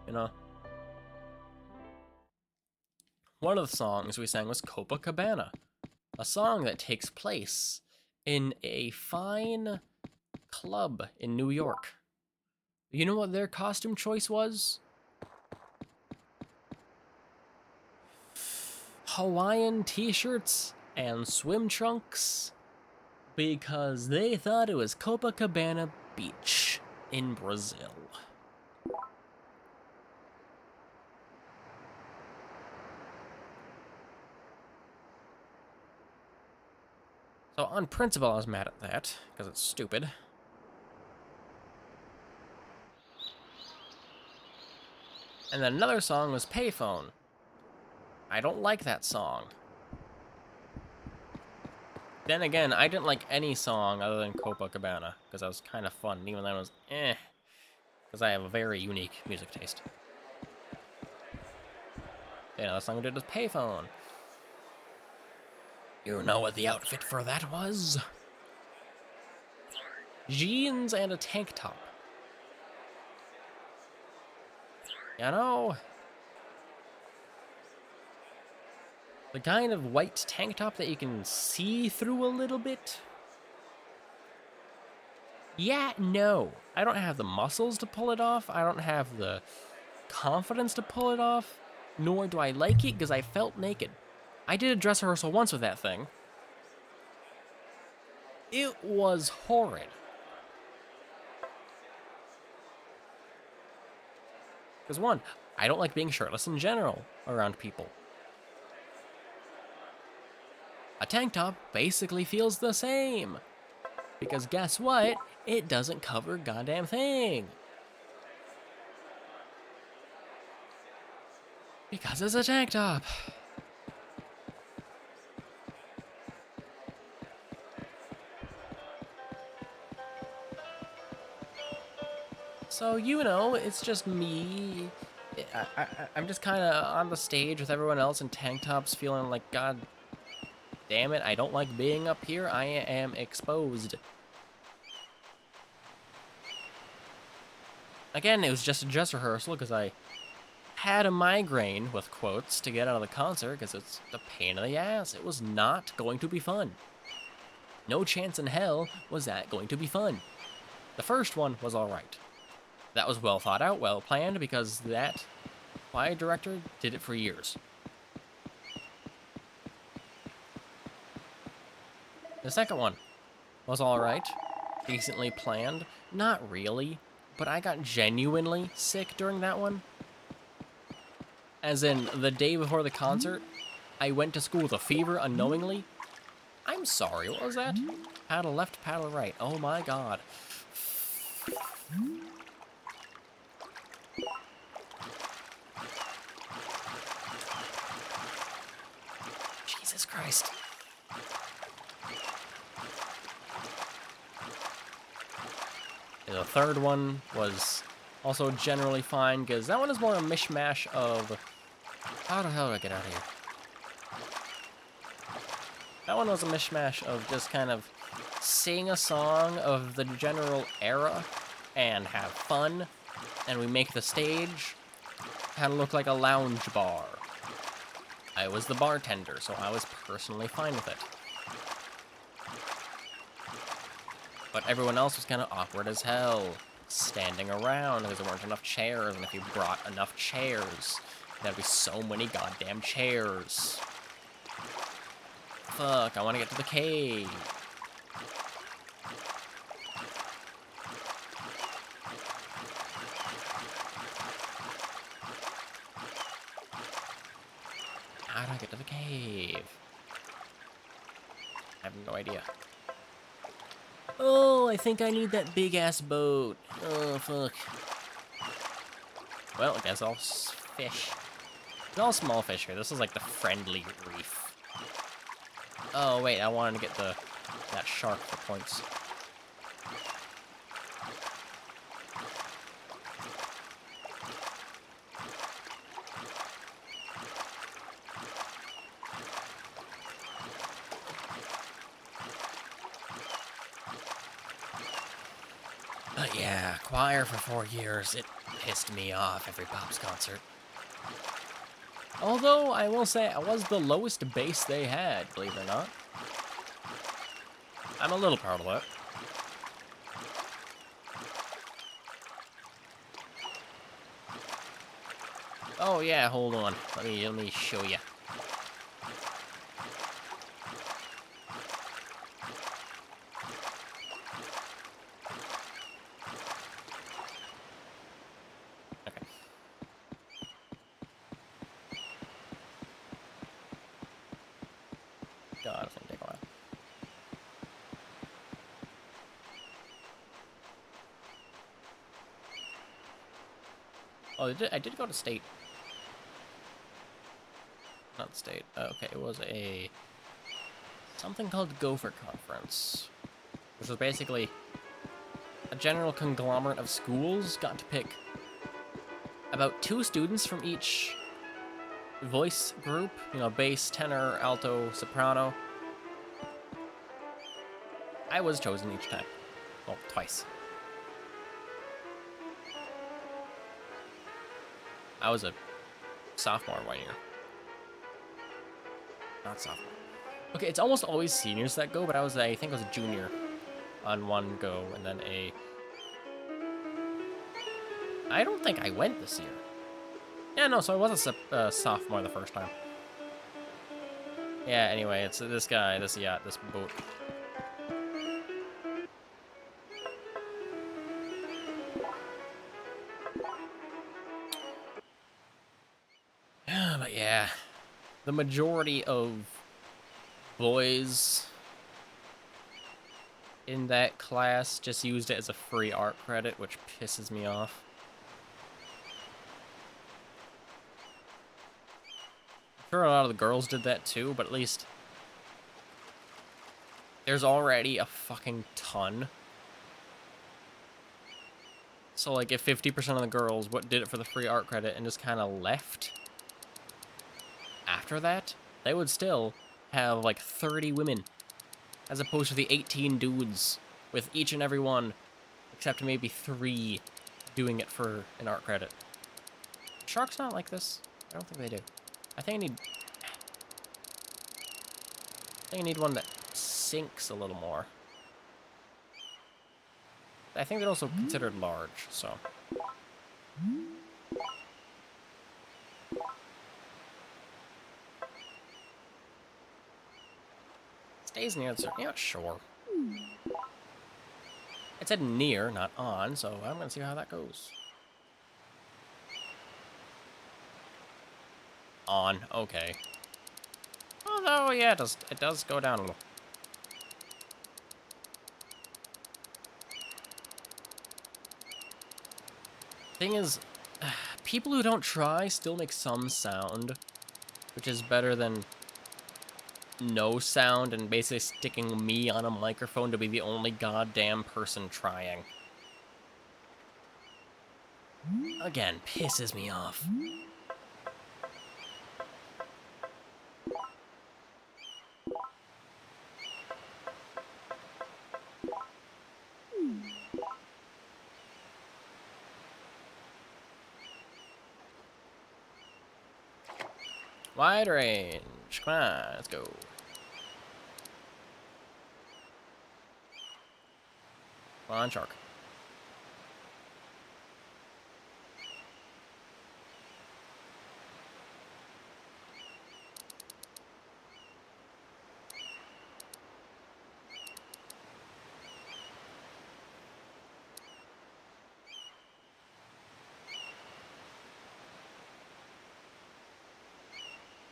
you know? One of the songs we sang was Copacabana, a song that takes place in a fine club in New York. You know what their costume choice was? Hawaiian t-shirts and swim trunks because they thought it was Copacabana Beach in Brazil. So on principle, I was mad at that because it's stupid. And then another song was Payphone. I don't like that song. Then again, I didn't like any song other than Copacabana, because that was kind of fun, even though it was because I have a very unique music taste. Yeah, the song we did was Payphone. You know what the outfit for that was? Jeans and a tank top. You know? The kind of white tank top that you can see through a little bit? Yeah, no. I don't have the muscles to pull it off. I don't have the confidence to pull it off. Nor do I like it because I felt naked. I did a dress rehearsal once with that thing. It was horrid. Because one, I don't like being shirtless in general around people. A tank top basically feels the same. Because guess what? It doesn't cover a goddamn thing. Because it's a tank top. So, you know, it's just me. I'm just kind of on the stage with everyone else in tank tops feeling like, God damn it, I don't like being up here. I am exposed. Again, it was just a dress rehearsal because I had a migraine, with quotes, to get out of the concert because it's a pain in the ass. It was not going to be fun. No chance in hell was that going to be fun. The first one was alright. That was well thought out, well planned, because that choir director did it for years. The second one was alright, decently planned. Not really, but I got genuinely sick during that one. As in, the day before the concert, I went to school with a fever unknowingly. I'm sorry, what was that? Paddle left, paddle right. Oh my god. Jesus Christ. The third one was also generally fine, because that one is more a mishmash of... How the hell did I get out of here? That one was a mishmash of just kind of sing a song of the general era and have fun, and we make the stage kind of look like a lounge bar. I was the bartender, so I was personally fine with it. But everyone else was kind of awkward as hell, standing around because there weren't enough chairs, and if you brought enough chairs, there'd be so many goddamn chairs. Fuck, I want to get to the cave. How do I get to the cave? I have no idea. Oh, I think I need that big-ass boat. Oh, fuck. Well, I guess I'll fish. It's all small fish here. This is like the friendly reef. Oh, wait, I wanted to get that shark for points. But yeah, choir for 4 years, it pissed me off every Pops concert. Although, I will say, I was the lowest bass they had, believe it or not. I'm a little proud of that. Oh yeah, hold on. Let me show you. Okay. God, it's gonna take a while. Oh, I did go to state. Not state. Okay, it was something called Gopher Conference, which was basically a general conglomerate of schools got to pick about 2 students from each voice group, you know, bass, tenor, alto, soprano. I was chosen each time. Well, twice. I was a sophomore 1 year. Not sophomore. Okay, it's almost always seniors that go, but I think I was a junior on one go, and then I don't think I went this year. Yeah, no, so I was a sophomore the first time. Yeah, anyway, it's this guy, this yacht, this boat. But yeah, the majority of boys in that class just used it as a free art credit, which pisses me off. I'm sure a lot of the girls did that too, but at least there's already a fucking ton. So like if 50% of the girls did it for the free art credit and just kind of left after that, they would still have like 30 women as opposed to the 18 dudes with each and every one except maybe 3 doing it for an art credit. Shark's not like this. I don't think they do. I think I need one that sinks a little more. I think they're also considered large, so. Stays near the circle. Yeah, sure. It said near, not on, so I'm gonna see how that goes. On, okay. Although, yeah, it does go down a little. Thing is, people who don't try still make some sound, which is better than no sound and basically sticking me on a microphone to be the only goddamn person trying. Again, pisses me off. Wide range. Come on, let's go. Come on, shark.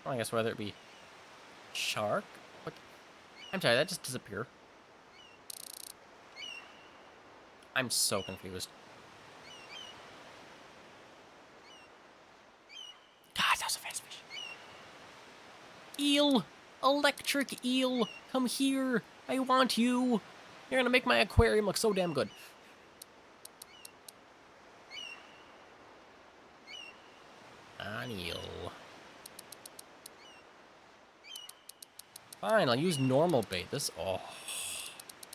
Well, I guess whether it be shark? What? I'm sorry, that just disappeared. I'm so confused. God, that was a fast fish. Eel! Electric eel! Come here! I want you! You're gonna make my aquarium look so damn good. An eel. Fine, I'll use normal bait. This. Oh.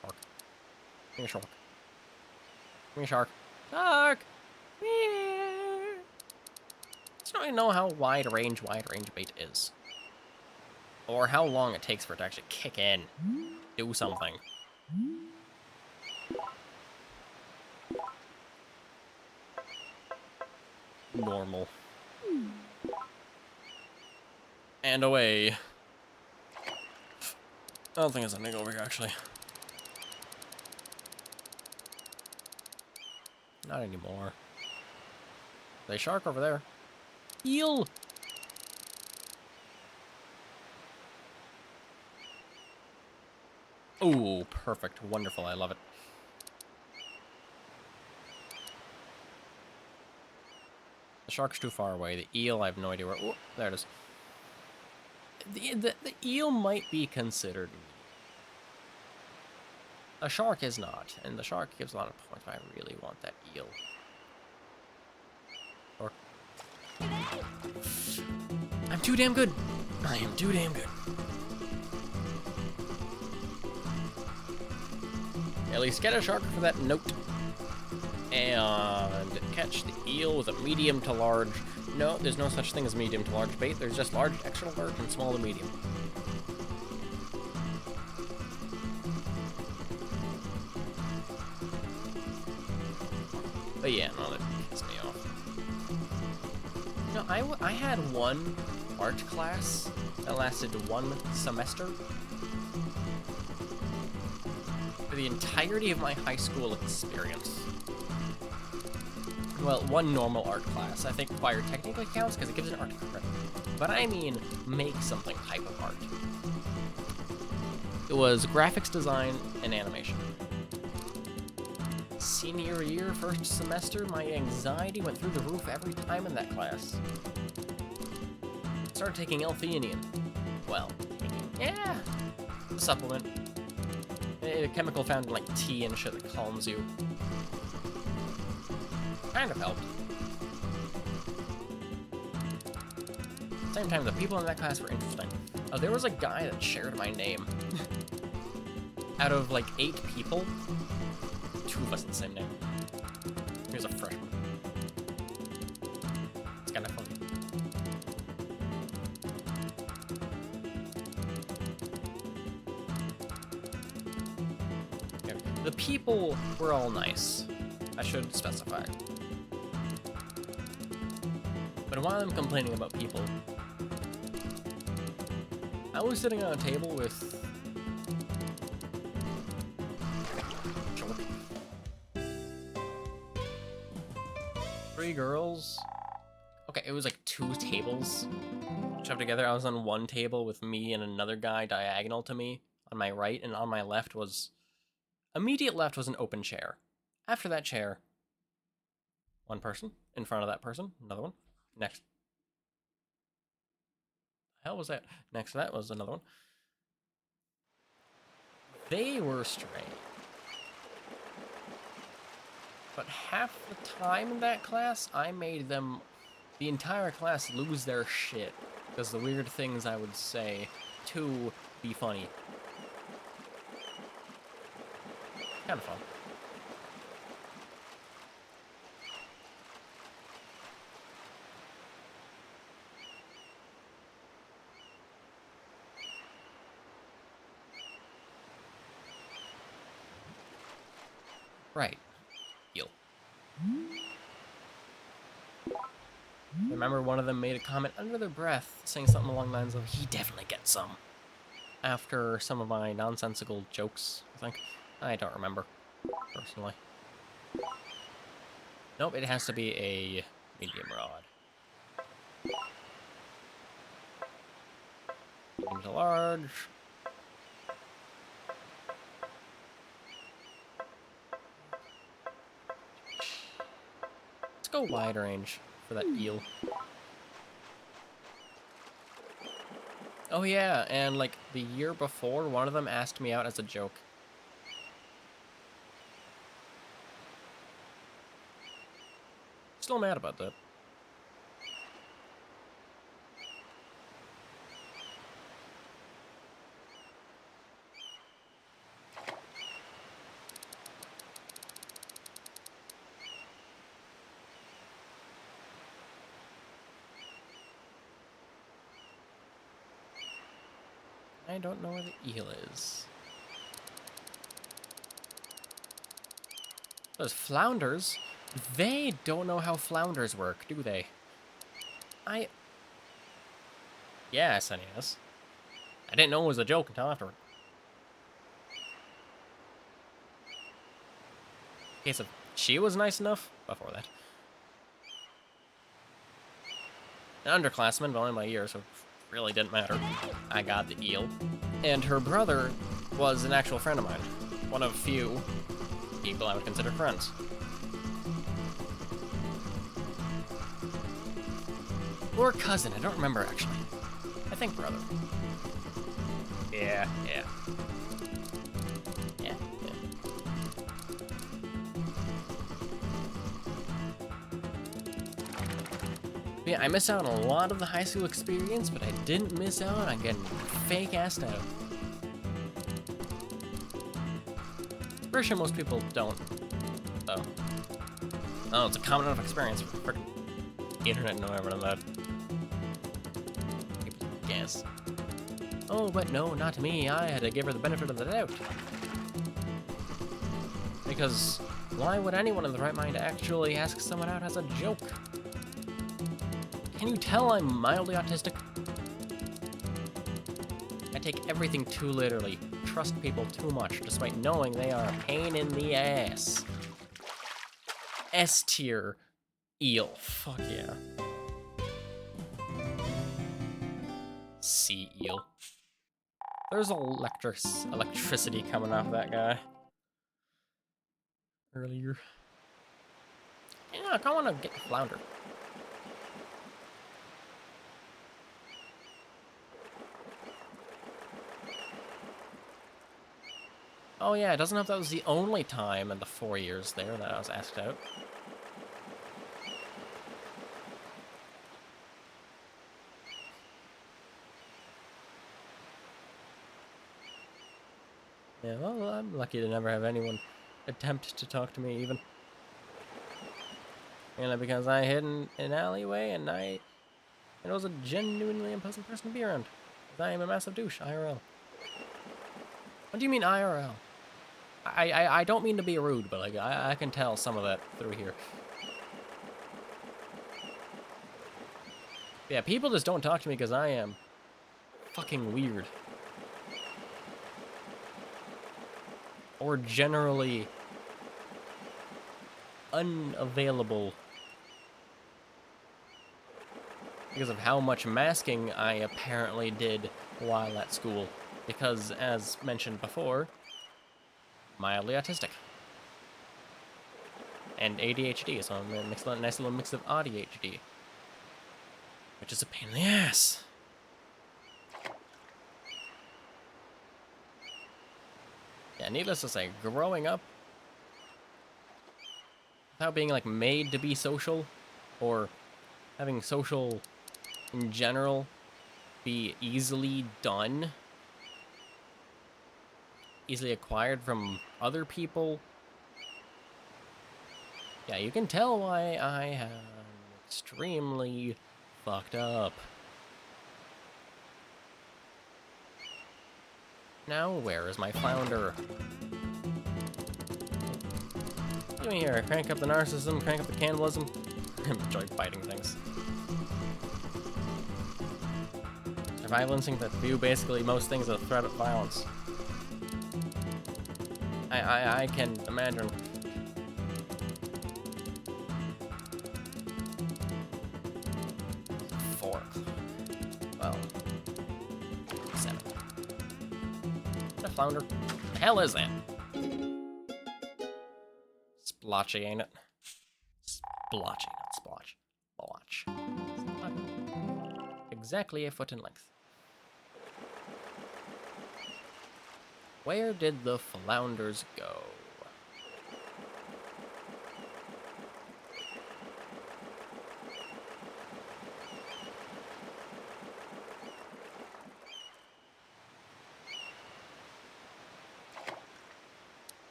Shark. Give me a shark. Give me a shark. Shark! I just don't even know how wide range bait is. Or how long it takes for it to actually kick in. Do something. Normal. And away. I don't think there's anything over here, actually. Not anymore. There's a shark over there. Eel! Ooh, perfect. Wonderful. I love it. The shark's too far away. The eel, I have no idea where... Ooh, there it is. The eel might be considered... A shark is not, and the shark gives a lot of points, but I really want that eel. Or... I'm too damn good! I am too damn good. At least get a shark for that note. And catch the eel with a medium to large... No, there's no such thing as medium to large bait. There's just large, extra large, and small to medium. But yeah, no, that pisses me off. No, I had one art class that lasted 1 semester. For the entirety of my high school experience. Well, one normal art class. I think choir technically counts because it gives an art credit. But I mean, make something type of art. It was graphics design and animation. Senior year, first semester, my anxiety went through the roof every time in that class. Started taking L-theanine. Well, yeah, a supplement. A chemical found in like tea and shit that calms you. Kind of helped. Same time, the people in that class were interesting. Oh, there was a guy that shared my name. Out of like 8 people, 2 of us had the same name. He was a freshman. It's kind of funny. Okay. The people were all nice. I should specify. But while I'm complaining about people, I was sitting on a table with 3 girls. Okay, it was like 2 tables shoved together. I was on one table with me and another guy diagonal to me on my right, and on my left was... Immediate left was an open chair. After that chair, one person. In front of that person, another one. Next. The hell was that? Next to that was another one. They were straight. But half the time in that class, I made them, the entire class, lose their shit. Because the weird things I would say to be funny. Kind of fun. Right. Eel. Remember one of them made a comment under their breath saying something along the lines of, he definitely gets some. After some of my nonsensical jokes, I think. I don't remember, personally. Nope, it has to be a medium rod. Medium to large. Let's go wide range for that eel. Oh yeah, and like the year before, one of them asked me out as a joke. Still mad about that. I don't know where the eel is. Those flounders? They don't know how flounders work, do they? Yeah, SNES. I didn't know it was a joke until afterward. Case of she was nice enough before that. An underclassman, but only by a year, so it really didn't matter. I got the eel. And her brother was an actual friend of mine. One of few people I would consider friends. Or cousin, I don't remember actually. I think brother. Yeah. Yeah, I missed out on a lot of the high school experience, but I didn't miss out on getting fake-assed out. Pretty sure most people don't, though. Oh, it's a common enough experience for frickin' internet and whatever that. People guess. Oh, but no, not me. I had to give her the benefit of the doubt. Because why would anyone in the right mind actually ask someone out as a joke? Can you tell I'm mildly autistic? I take everything too literally, trust people too much, despite knowing they are a pain in the ass. S tier eel. Fuck yeah. Sea eel. There's electricity coming off that guy. Earlier. Yeah, I want to get the flounder. Oh yeah, it doesn't know if that was the only time in the 4 years there that I was asked out. Yeah, well, I'm lucky to never have anyone attempt to talk to me even. Mainly because I hid in an alleyway and I was a genuinely unpleasant person to be around. Because I am a massive douche, IRL. What do you mean IRL? I don't mean to be rude, but like I can tell some of that through here. Yeah, people just don't talk to me because I am fucking weird. Or generally unavailable because of how much masking I apparently did while at school. Because, as mentioned before, mildly autistic. And ADHD, so I'm a nice little mix of ADHD. Which is a pain in the ass. Yeah, needless to say, growing up, without being, like, made to be social, or having social in general be easily done, easily acquired from other people. Yeah, you can tell why I am extremely fucked up. Now, where is my flounder? Give me here, crank up the narcissism, crank up the cannibalism. I enjoy fighting things. Survival instinct that view basically most things as a threat of violence. I can imagine. Four. Well, 7. Is that a flounder? The hell is that? Splotchy, ain't it? Splotchy, not splotch. Splotch. Exactly a foot in length. Where did the flounders go?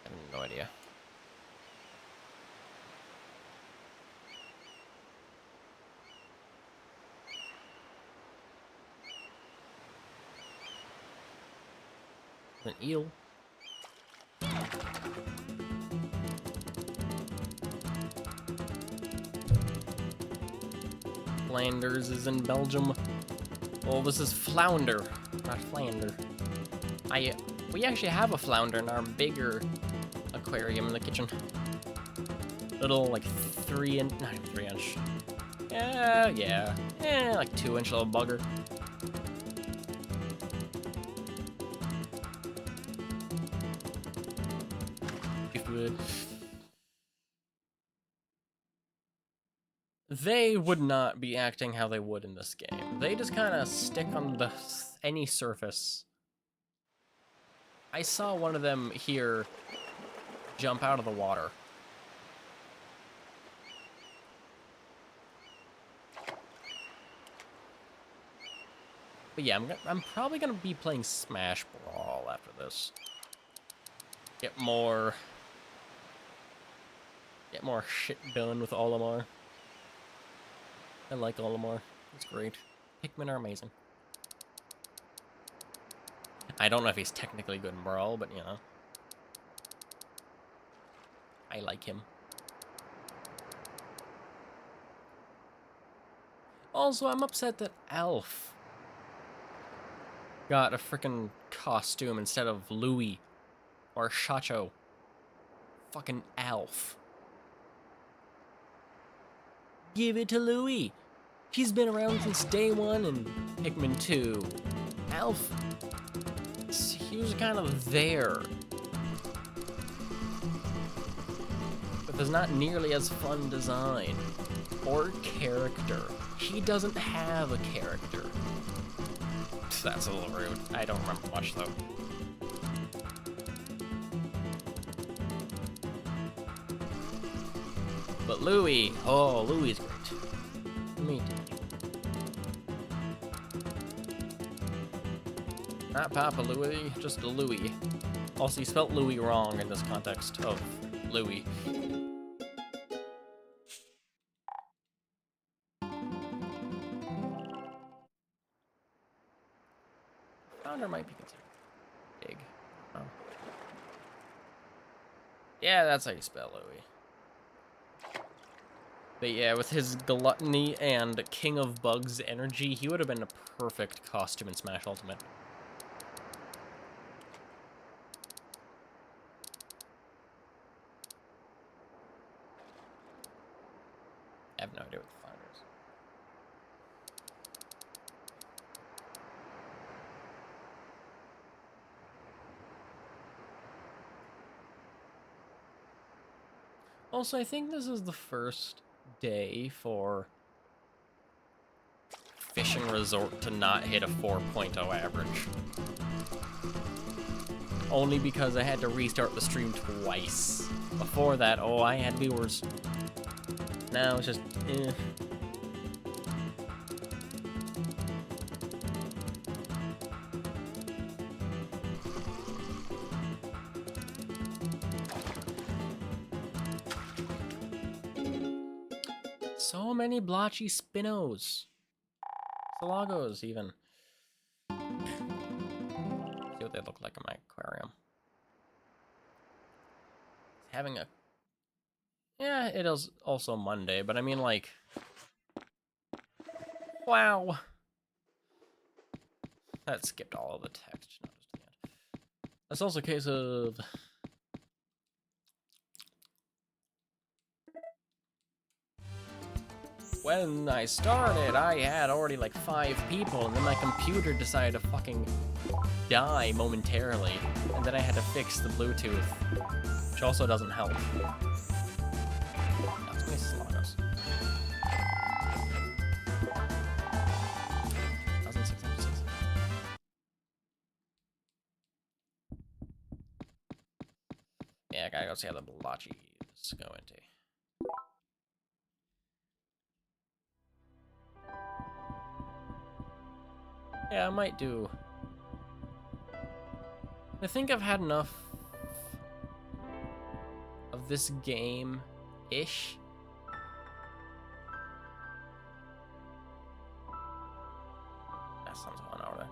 I have no idea. An eel. Flanders is in Belgium. Oh, this is flounder, not flander. We actually have a flounder in our bigger aquarium in the kitchen. Little, like, 3-inch, not even 3-inch. Yeah. Like 2-inch little bugger. If you would. They would not be acting how they would in this game. They just kind of stick on any surface. I saw one of them here jump out of the water. But yeah, I'm probably gonna be playing Smash Brawl after this. Get more shit done with Olimar. I like Olimar. It's great. Pikmin are amazing. I don't know if he's technically good in Brawl, but you know. I like him. Also, I'm upset that Alf got a freaking costume instead of Louie or Shacho. Fucking Alf. Give it to Louie. He's been around since day 1 in Pikmin 2. Alf, he was kind of there. But there's not nearly as fun design. Or character. He doesn't have a character. That's a little rude. I don't remember much, though. But Louie, oh, Louie's great. Me too. Not Papa Louie, just Louie. Also, you spelt Louie wrong in this context of Louie. Flounder might be considered big. Oh. Yeah, that's how you spell Louie. But yeah, with his gluttony and King of Bugs energy, he would have been a perfect costume in Smash Ultimate. I have no idea what the flounder is. Also, I think this is the first day for Fishing Resort to not hit a 4.0 average. Only because I had to restart the stream twice. Before that, oh, I had viewers. Now it's just, eh. So many blotchy Spinos. Salagos, even. See what they look like in my aquarium. Having a... Yeah, it is also Monday, but I mean, like... Wow. That skipped all of the text, not just the end. That's also a case of... When I started, I had already like 5 people, and then my computer decided to fucking die momentarily, and then I had to fix the Bluetooth, which also doesn't help. That's many Slagos. 1,606. Yeah, I gotta go see how the blotchies go into. Yeah, I might do. I think I've had enough of this game-ish. That sounds going over there.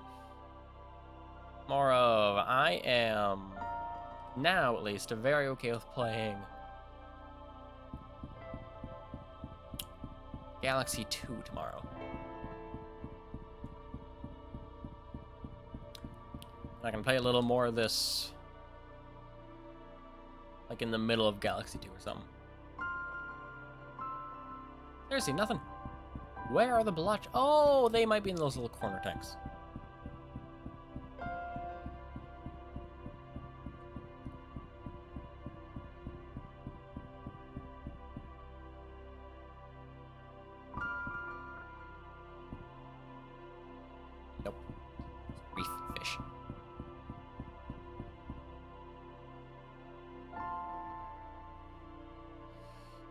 More of, I am, now at least, very okay with playing Galaxy 2 tomorrow. I can play a little more of this, like in the middle of Galaxy 2 or something. Seriously, nothing. Where are the blotch? Oh, they might be in those little corner tanks. Nope. Reef fish.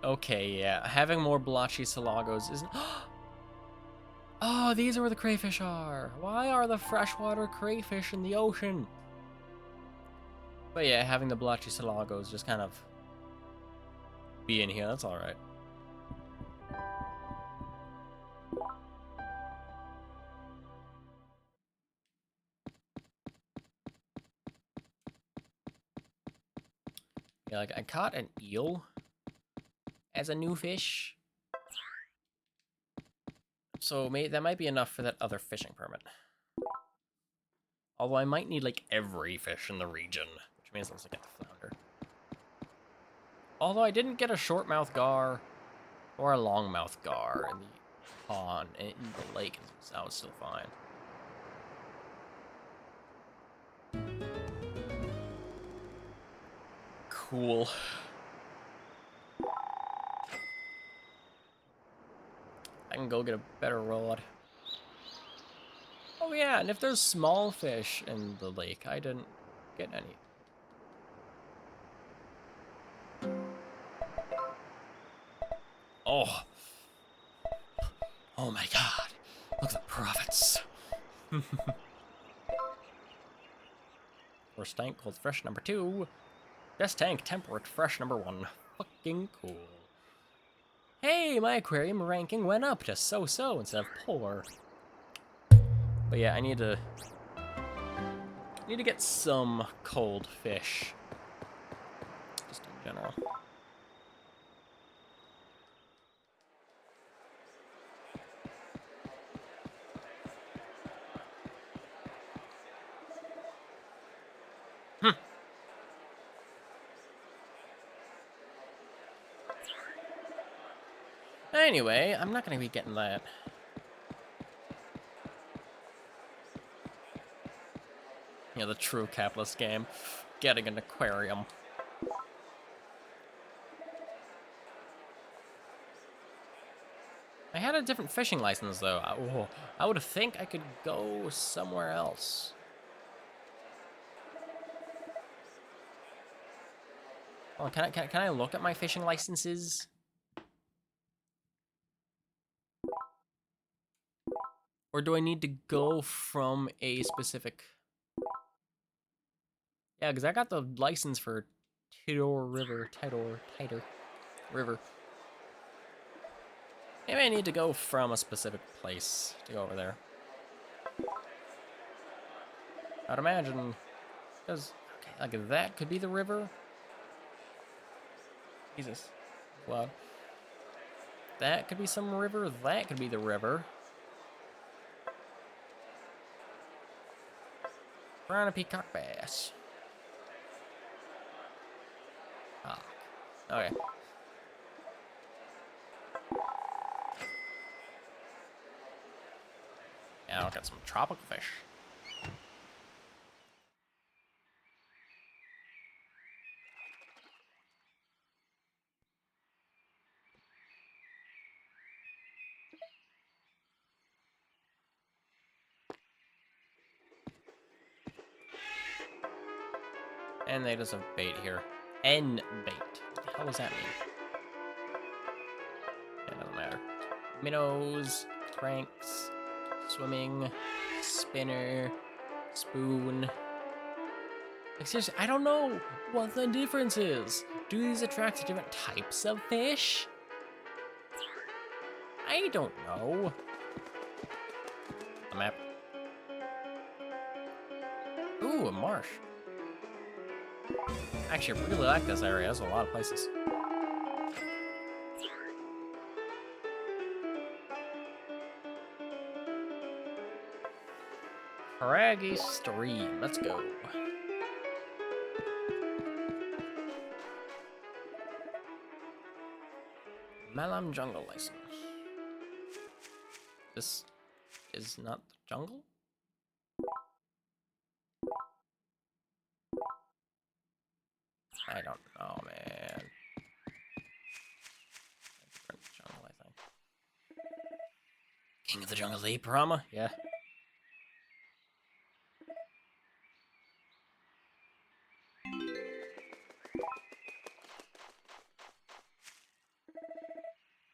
Okay, yeah. Having more blotchy Salagos isn't... Oh, these are where the crayfish are. Why are the freshwater crayfish in the ocean? But yeah, having the blotchy Salagos just kind of be in here, that's alright. Yeah, like, I caught an eel as a new fish. So that might be enough for that other fishing permit. Although I might need, like, every fish in the region, which means I'll get the flounder. Although I didn't get a short-mouth gar or a long-mouth gar in the pond, in the lake, so that was still fine. Cool. I can go get a better rod. Oh yeah, and if there's small fish in the lake, I didn't get any. Oh. Oh my god. Look at the profits. Worst tank, cold fresh number 2. Best tank, temperate fresh number 1. Fucking cool. Hey, my aquarium ranking went up to so-so instead of poor. But yeah, I need to get some cold fish. Just in general. Anyway, I'm not going to be getting that. You know, the true capitalist game. Getting an aquarium. I had a different fishing license though. I would think I could go somewhere else. Oh, can I look at my fishing licenses? Or do I need to go from a specific? Yeah, because I got the license for Tidor River. Maybe I need to go from a specific place to go over there. I'd imagine, because okay, like that could be the river. Jesus, wow. That could be some river. That could be the river. Brown peacock bass. Ah, okay. Now I'll get some tropical fish. And they just have bait here. N bait. What the hell does that mean? It doesn't matter. Minnows, cranks, swimming, spinner, spoon. Like, seriously, I don't know what the difference is. Do these attract different types of fish? I don't know. A map. Ooh, a marsh. Actually, I really like this area. There's a lot of places. Craggy Stream. Let's go. Malam Jungle license. This is not the jungle? I don't know, man. Different jungle, I think. King of the Jungle, the Parama? Yeah.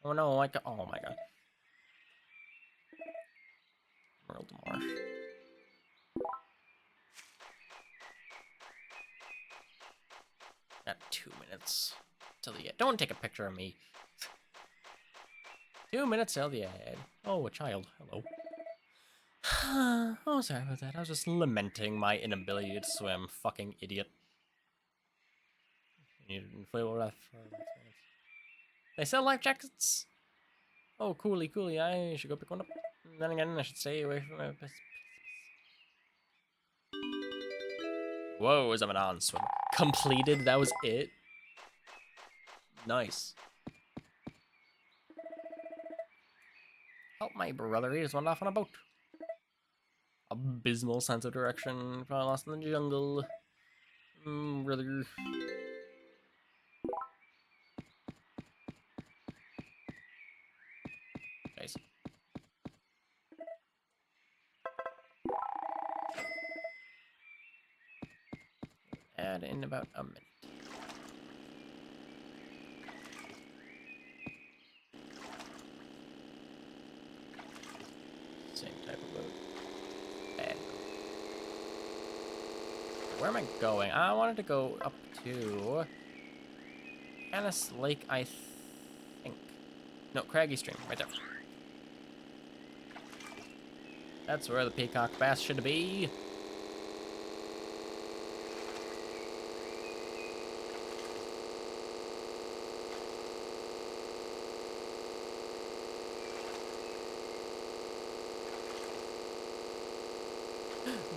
Oh no, like, oh my god. Emerald Marsh. Got 2 minutes till the end. Don't take a picture of me. 2 minutes till the end. Oh, a child. Hello. Oh, sorry about that. I was just lamenting my inability to swim. Fucking idiot. You need an inflatable raft for they sell life jackets? Oh, coolly. I should go pick one up. Then again, I should stay away from my best. Whoa, is a non swim completed? That was it? Nice. Help my brother, he just went off on a boat. Abysmal sense of direction. Probably lost in the jungle. Brother. Nice. And in about a minute. Same type of boat. And where am I going? I wanted to go up to Canis Lake, I think. No, Craggy Stream, right there. That's where the peacock bass should be.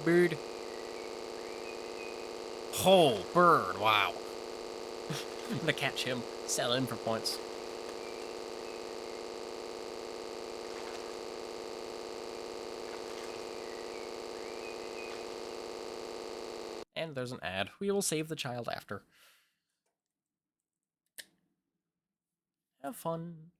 Bird. Whole bird, wow. I'm gonna catch him, sell in for points. And there's an ad. We will save the child after. Have fun.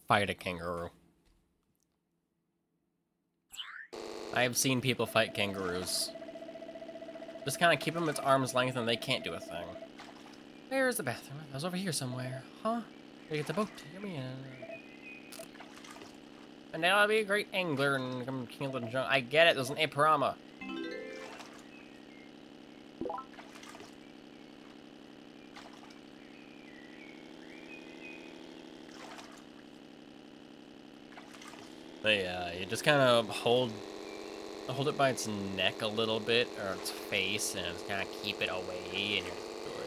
Fight a kangaroo. I have seen people fight kangaroos. Just kind of keep them at arm's length and they can't do a thing. Where is the bathroom? I was over here somewhere. Huh? Gotta get the boat. Get me in. And now I'll be a great angler and become king of the jungle. I get it. There's an Aparama. But yeah, you just kind of hold it by its neck a little bit, or its face, and just kind of keep it away, and you're good.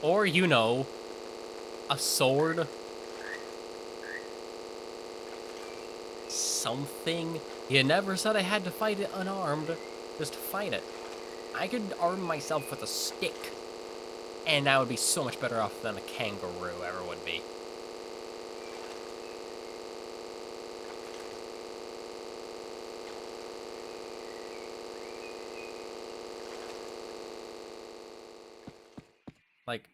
Or, you know, a sword. something. You never said I had to fight it unarmed. Just fight it. I could arm myself with a stick, and I would be so much better off than a kangaroo ever would be. Like,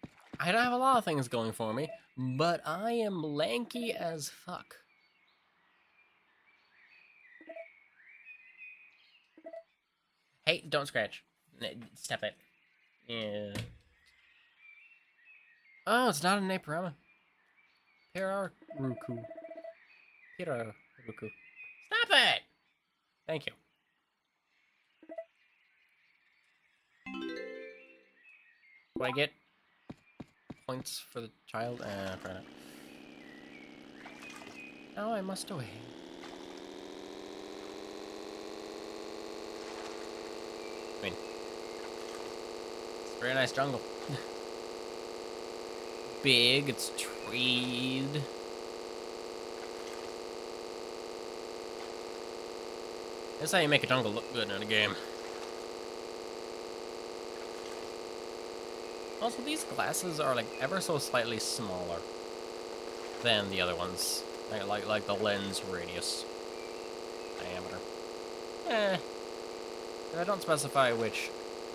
I don't have a lot of things going for me, but I am lanky as fuck. Hey, don't scratch. Stop it. Yeah. Oh, it's not an Aperama. Piraruku. Piraruku. Stop it! Thank you. Do I get points for the child? Try not. Oh, I must away. I mean, it's a very nice jungle. Big, it's treed. That's how you make a jungle look good in a game. Also, these glasses are like ever so slightly smaller than the other ones. Like the lens radius diameter. I don't specify which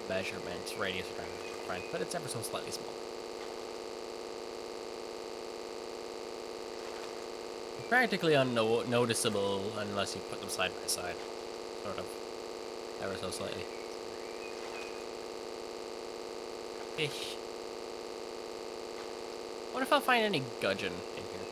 measurements, radius or diameter, fine, but it's ever so slightly smaller. Practically unnoticeable unless you put them side by side, sort of, ever so slightly. Ish. What if I'll find any gudgeon in here?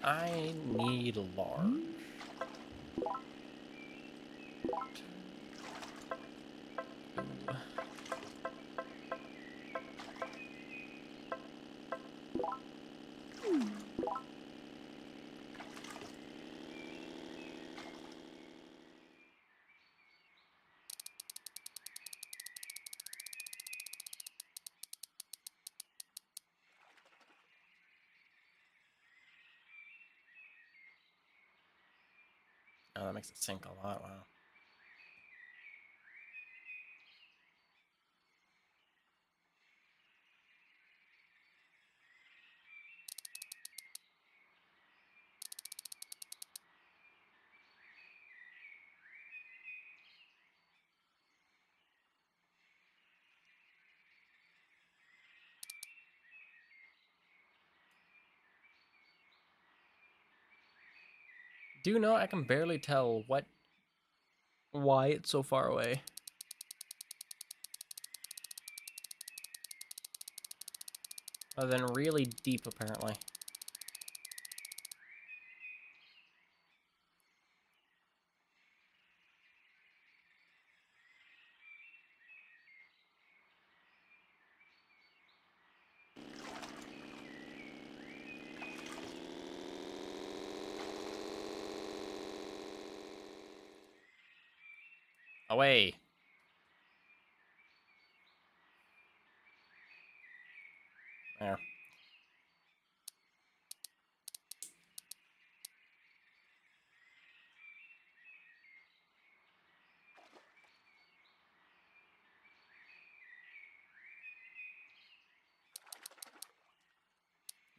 I need large. Ooh. Oh, that makes it sink a lot, wow. Do you know I can barely tell why it's so far away? Other than really deep, apparently. Away. There.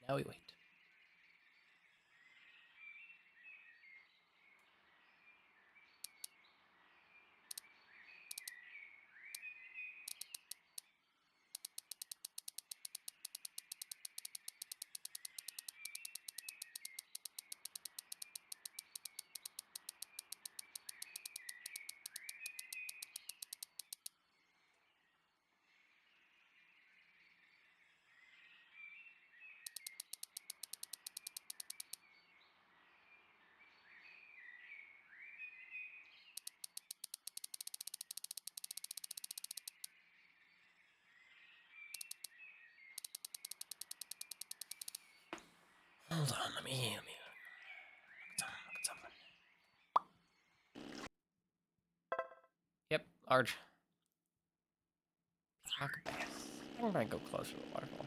Now we wait. Hold on, let me look at something. Yep, large. Rock bass. I'm gonna go closer to the waterfall.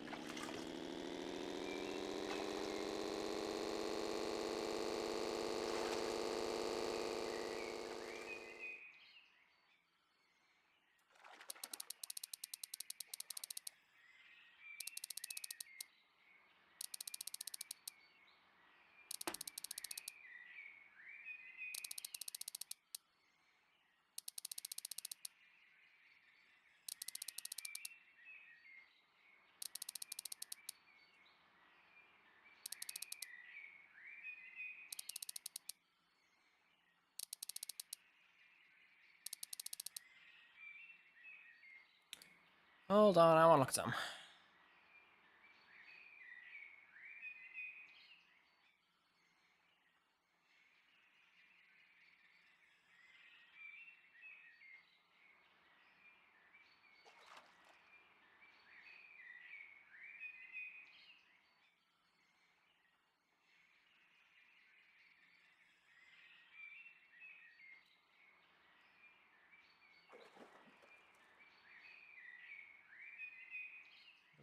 Hold on, I wanna look at something.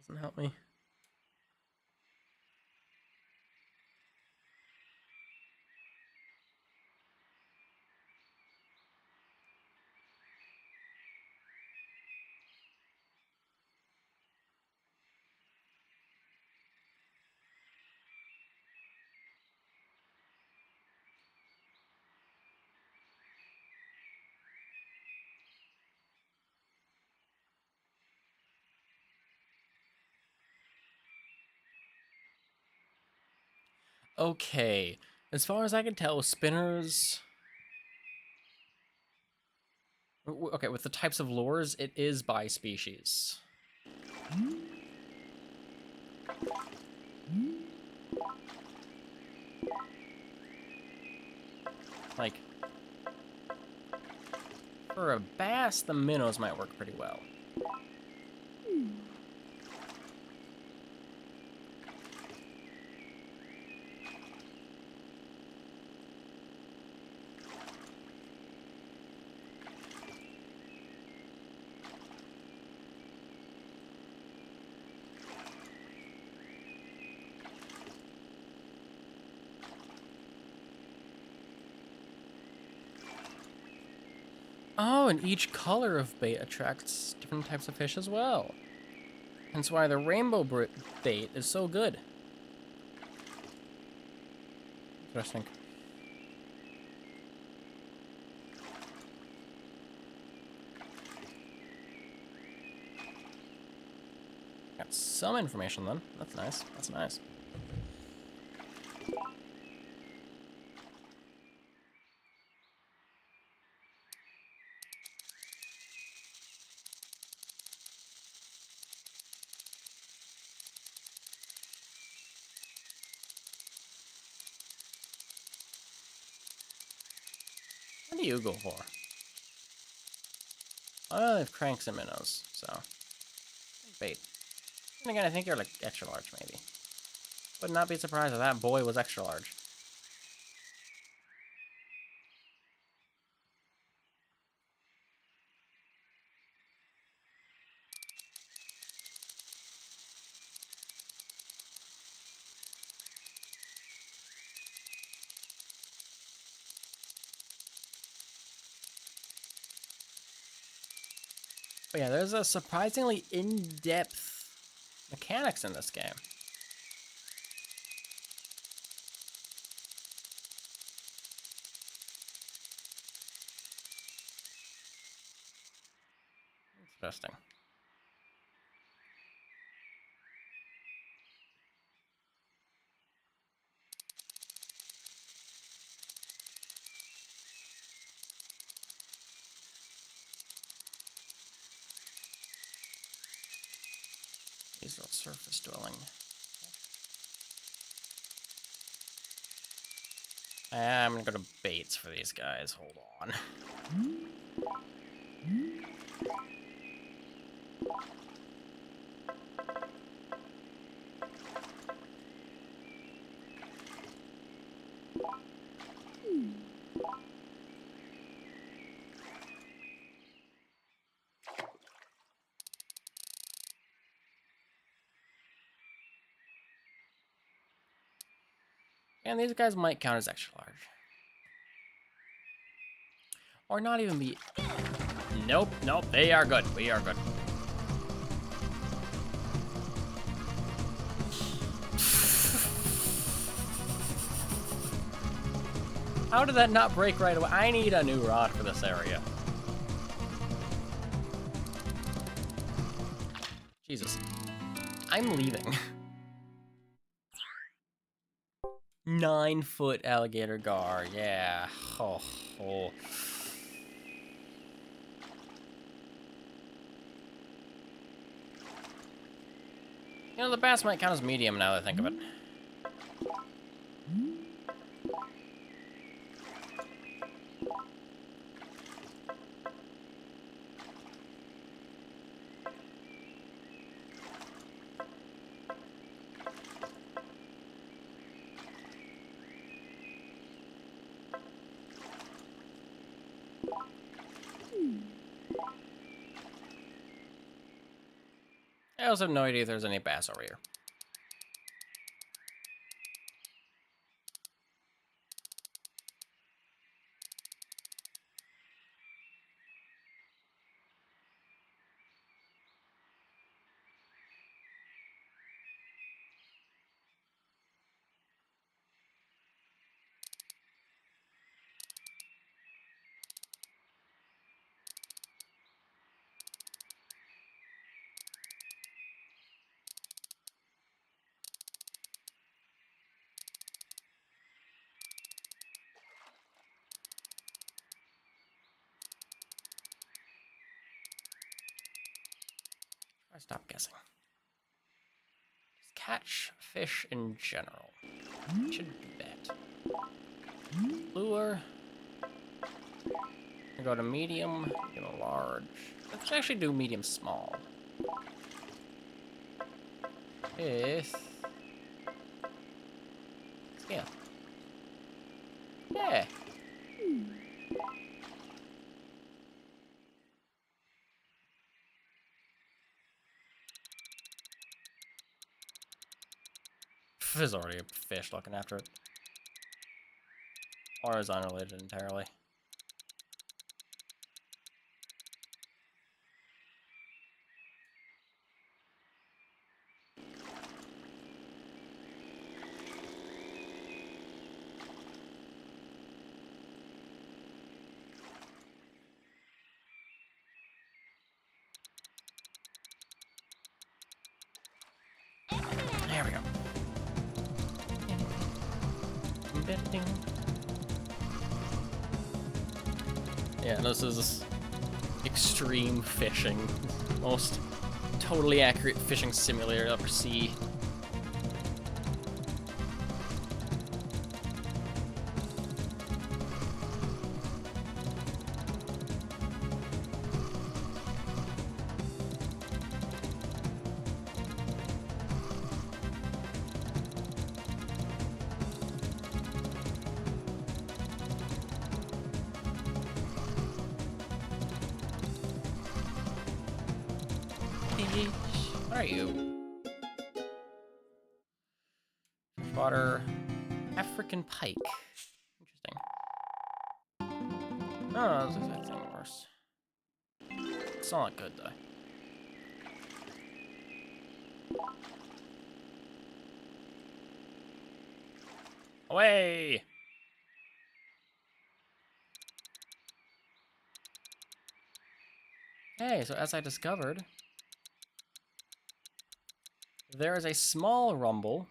Doesn't help me. Okay, as far as I can tell, spinners. Okay, with the types of lures, it is by species. Like, for a bass, the minnows might work pretty well. Oh, and each color of bait attracts different types of fish as well. Hence why the rainbow bait is so good. Interesting. Got some information then. That's nice. That's nice. What do you go for? Oh, they have cranks and minnows, so. Bait. And again, I think you're like extra large, maybe. Would not be surprised if that boy was extra large. But yeah, there's a surprisingly in-depth mechanics in this game. Interesting. These are surface dwelling. I'm gonna go to baits for these guys. Hold on. And these guys might count as extra large. Or not even be... Nope, nope, they are good. We are good. How did that not break right away? I need a new rod for this area. Jesus. I'm leaving. 9-foot alligator gar, yeah. Oh, oh. You know, the bass might count as medium now that I think of it. I also have no idea if there's any bass over here. I stop guessing. Just catch fish in general. Should do that. Lure. Go to medium, medium large. Let's actually do medium small. With scale. Yeah. There's already a fish looking after it. Or is unrelated entirely. There we go. Yeah, this is extreme fishing. Most totally accurate fishing simulator I'll ever see. What are you? Freshwater African pike. Interesting. Oh, this is anything worse. It's not good though. Away! Hey, so as I discovered, there is a small rumble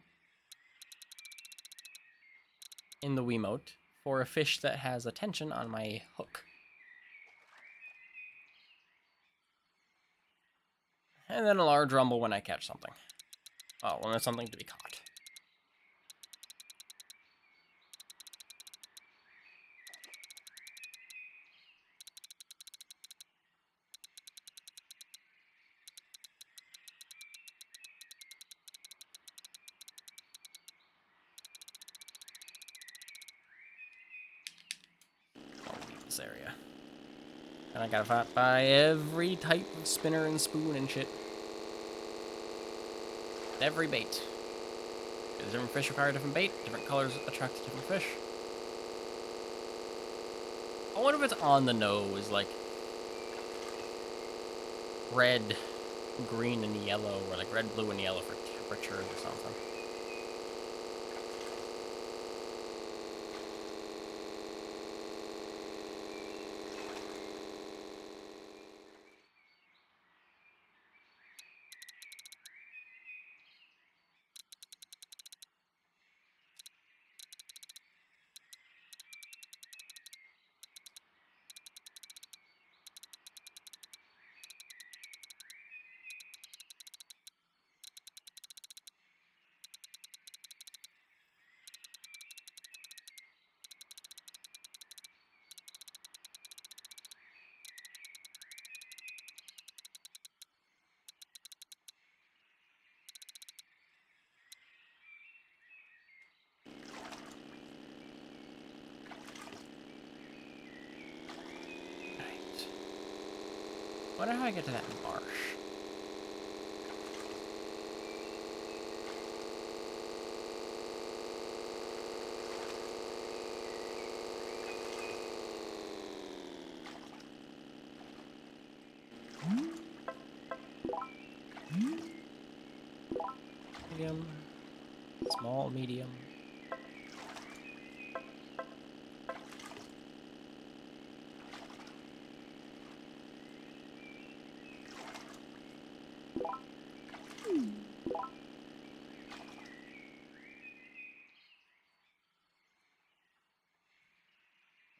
in the Wiimote for a fish that has attention on my hook. And then a large rumble when I catch something. Oh, when there's something to be caught. This area. And I gotta buy every type of spinner and spoon and shit. Every bait. Because different fish require different bait, different colors attract different fish. I wonder if it's on the nose, like red, green, and yellow, or like red, blue, and yellow for temperatures or something. Wonder how I get to that marsh. Medium, small, medium.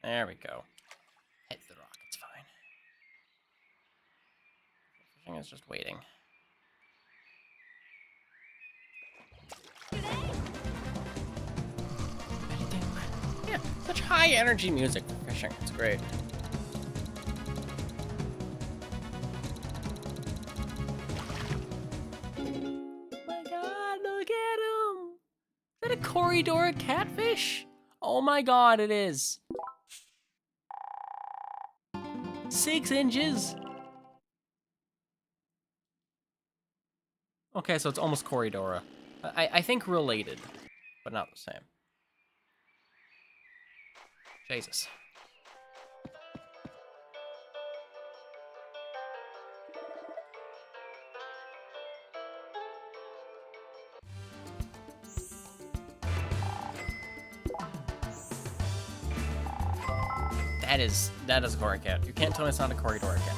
There we go. Hit the rock, it's fine. Fishing is just waiting. Yeah, such high energy music for fishing. It's great. Oh my god, look at him! Is that a Corridora catfish? Oh my god, it is. 6 inches. Okay, so it's almost Corridora. I think related, but not the same. Jesus. That is a Cory cat. You can't tell me it's not a Corridora cat.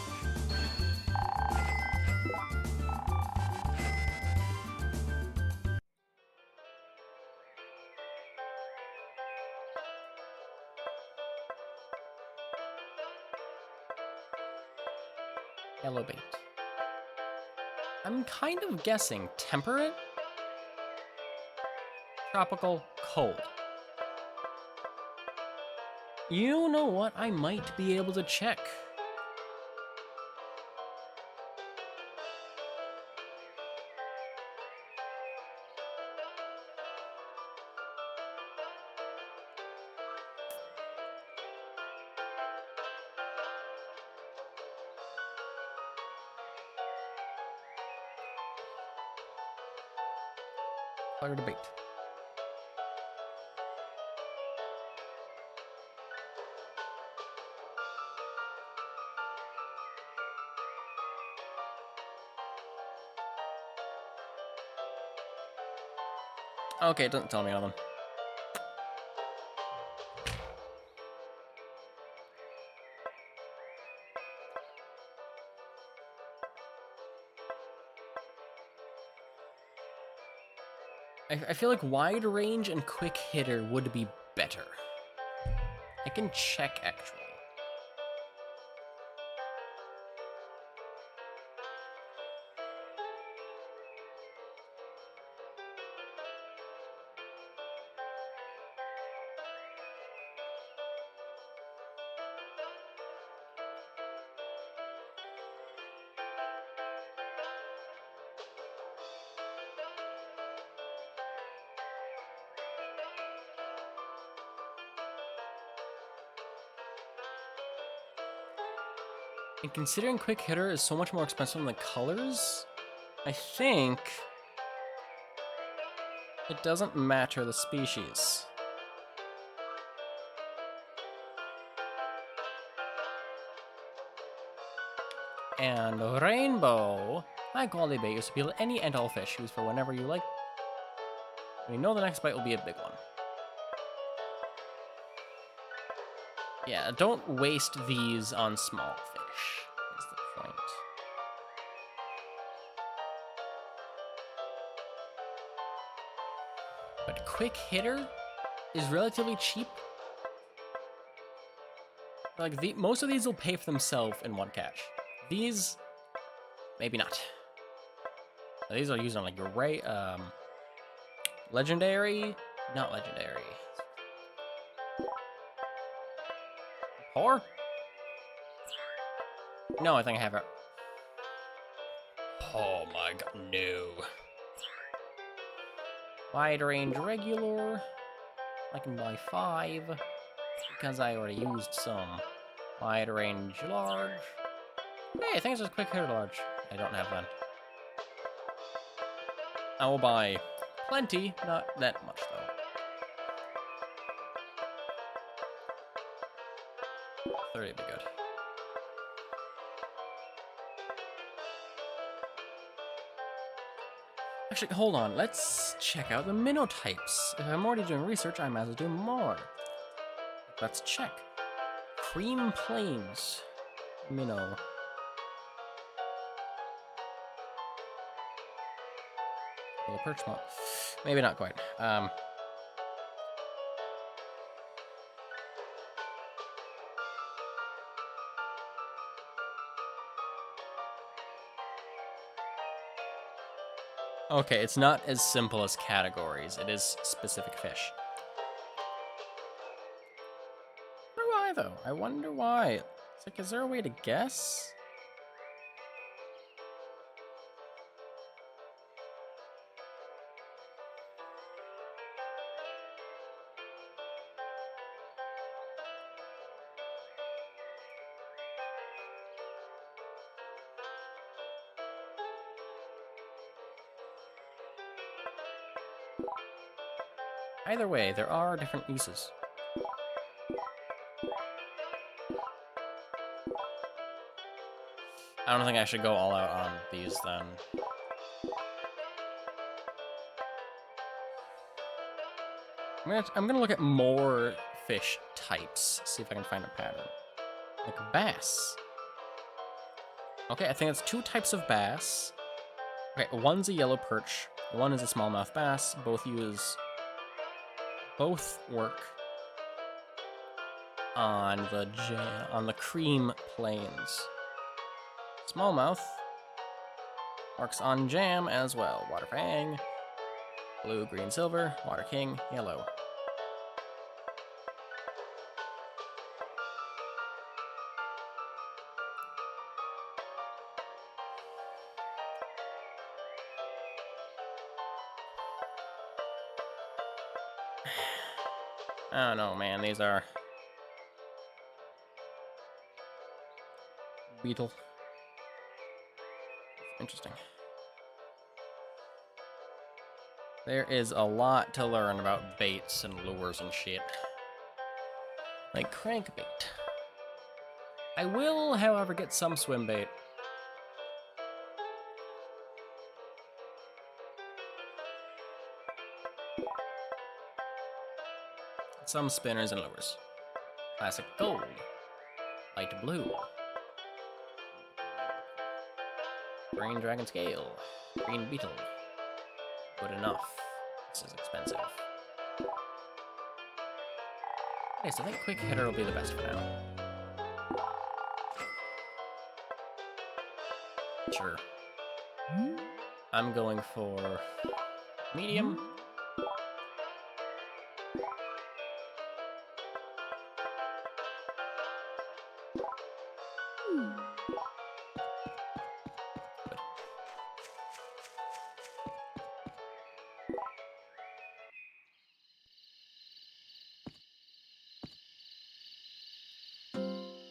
Yellow bait. I'm kind of guessing temperate, tropical, cold. You know what? I might be able to check. Color debate. Okay, it doesn't tell me on them. I feel like wide range and quick hitter would be better. I can check actually. And considering quick hitter is so much more expensive than the colors, I think It doesn't matter the species. And rainbow. High quality bait used to appeal to any and all fish. Use for whenever you like. We know the next bite will be a big one. Yeah, don't waste these on small fish, is the point. But quick hitter is relatively cheap. Like, most of these will pay for themselves in one catch. These, maybe not. These are used on, like, your legendary, not legendary. Poor? No, I think I have it. Oh my god, no. Wide range regular. I can buy 5 because I already used some. Wide range large. Hey, I think it's just quick hitter large. I don't have that. I will buy plenty, not that much though. 30 would be good. Actually, hold on. Let's check out the minnow types. If I'm already doing research, I might as well do more. Let's check. Cream Plains minnow. Little perch mod. Maybe not quite. Okay, it's not as simple as categories. It is specific fish. I wonder why, though. I wonder why. It's like, is there a way to guess? Either way, there are different uses. I don't think I should go all out on these then. I'm gonna look at more fish types, see if I can find a pattern. Like bass. Okay, I think it's 2 types of bass. Okay, one's a yellow perch, one is a smallmouth bass. Both work on the Cream Plains. Smallmouth works on jam as well. Water Fang, blue, green, silver, Water King, yellow. I don't know, man. These are beetle. Interesting. There is a lot to learn about baits and lures and shit. Like crankbait. I will, however, get some swim bait. Some spinners and lures. Classic gold. Light blue. Green dragon scale. Green beetle. Good enough. This is expensive. Okay, so I think quick hitter will be the best for now. Sure. I'm going for medium.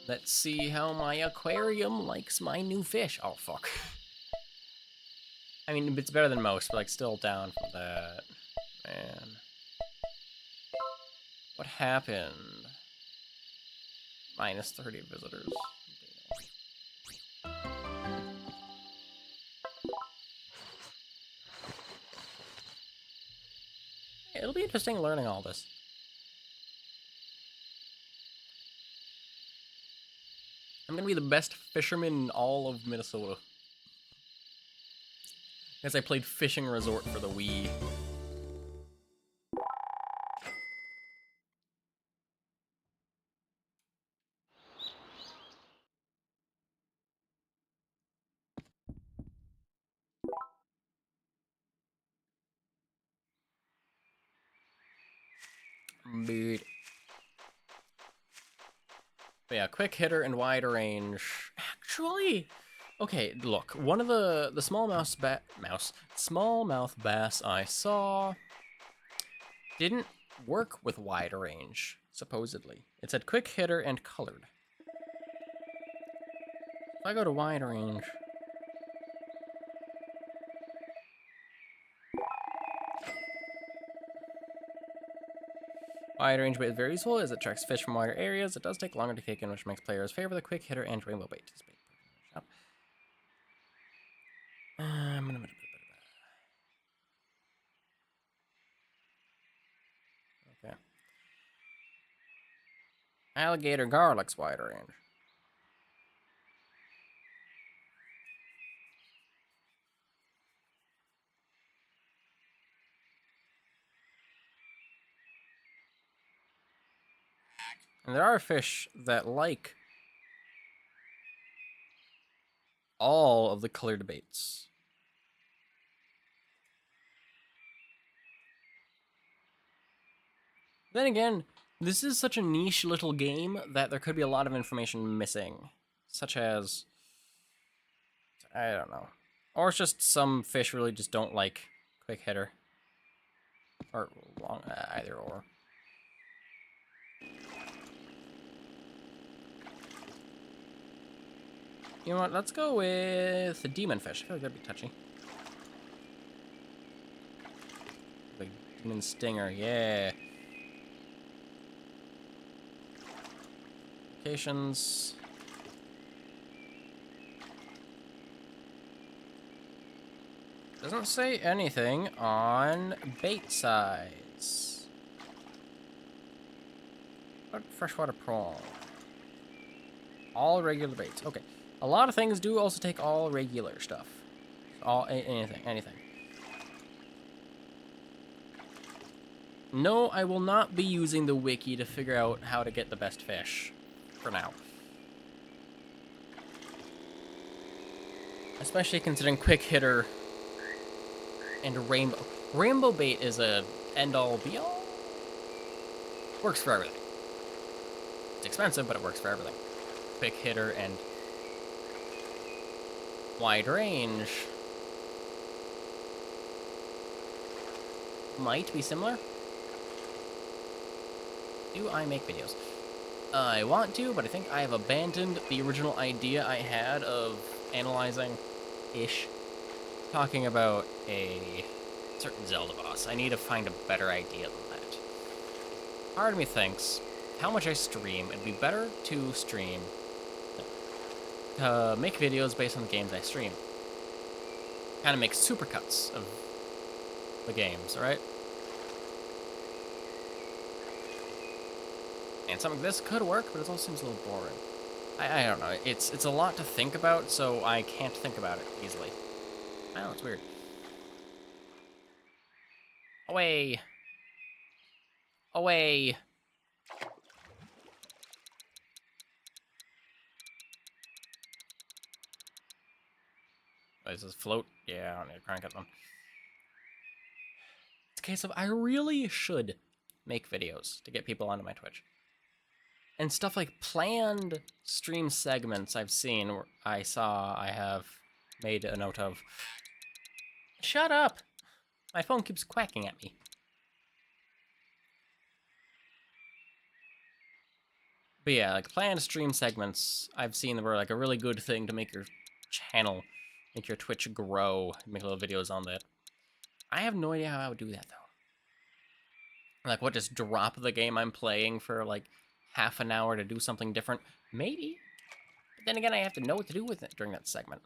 Let's see how my aquarium likes my new fish. Oh, fuck. I mean, it's better than most, but, like, still down from that. man. What happened? Minus 30 visitors. It'll be interesting learning all this. I'm gonna be the best fisherman in all of Minnesota. Because I played Fishing Resort for the Wii. But yeah, quick hitter and wide range. Actually, okay, look. One of the smallmouth bass I saw didn't work with wide range, supposedly. It said quick hitter and colored. If I go to wide range, wide range bait is very useful as it attracts fish from wider areas. It does take longer to kick in, which makes players favor the quick hitter and rainbow bait. Okay. Alligator garlic's wide range. And there are fish that like all of the colored baits. Then again, this is such a niche little game that there could be a lot of information missing. Such as, I don't know. Or it's just some fish really just don't like quick hitter. Or long, either or. You know what, let's go with the demon fish. I feel like that'd be touchy. The demon stinger, yeah. Locations. Doesn't say anything on bait size. What freshwater prawn? All regular baits. Okay. A lot of things do also take all regular stuff. Anything. No, I will not be using the wiki to figure out how to get the best fish. For now. Especially considering quick hitter and rainbow. Rainbow bait is a end-all be-all. Works for everything. It's expensive, but it works for everything. Quick hitter and wide range might be similar. Do I make videos? I want to, but I think I have abandoned the original idea I had of analyzing-ish, talking about a certain Zelda boss. I need to find a better idea than that. Part of me thinks, how much I stream, it'd be better to stream, make videos based on the games I stream. Kind of make supercuts of the games, alright? And something like this could work, but it also seems a little boring. I don't know. It's a lot to think about, so I can't think about it easily. I don't know, it's weird. Away! Away! Does this float? Yeah, I don't need to crank it then. It's a case of I really should make videos to get people onto my Twitch. And stuff like planned stream segments I've seen, where I have made a note of. Shut up! My phone keeps quacking at me. But yeah, like planned stream segments I've seen were like a really good thing to make your channel, make your Twitch grow, make little videos on that. I have no idea how I would do that though. Like, what, just drop the game I'm playing for, like, half an hour to do something different? Maybe. But then again, I have to know what to do with it during that segment.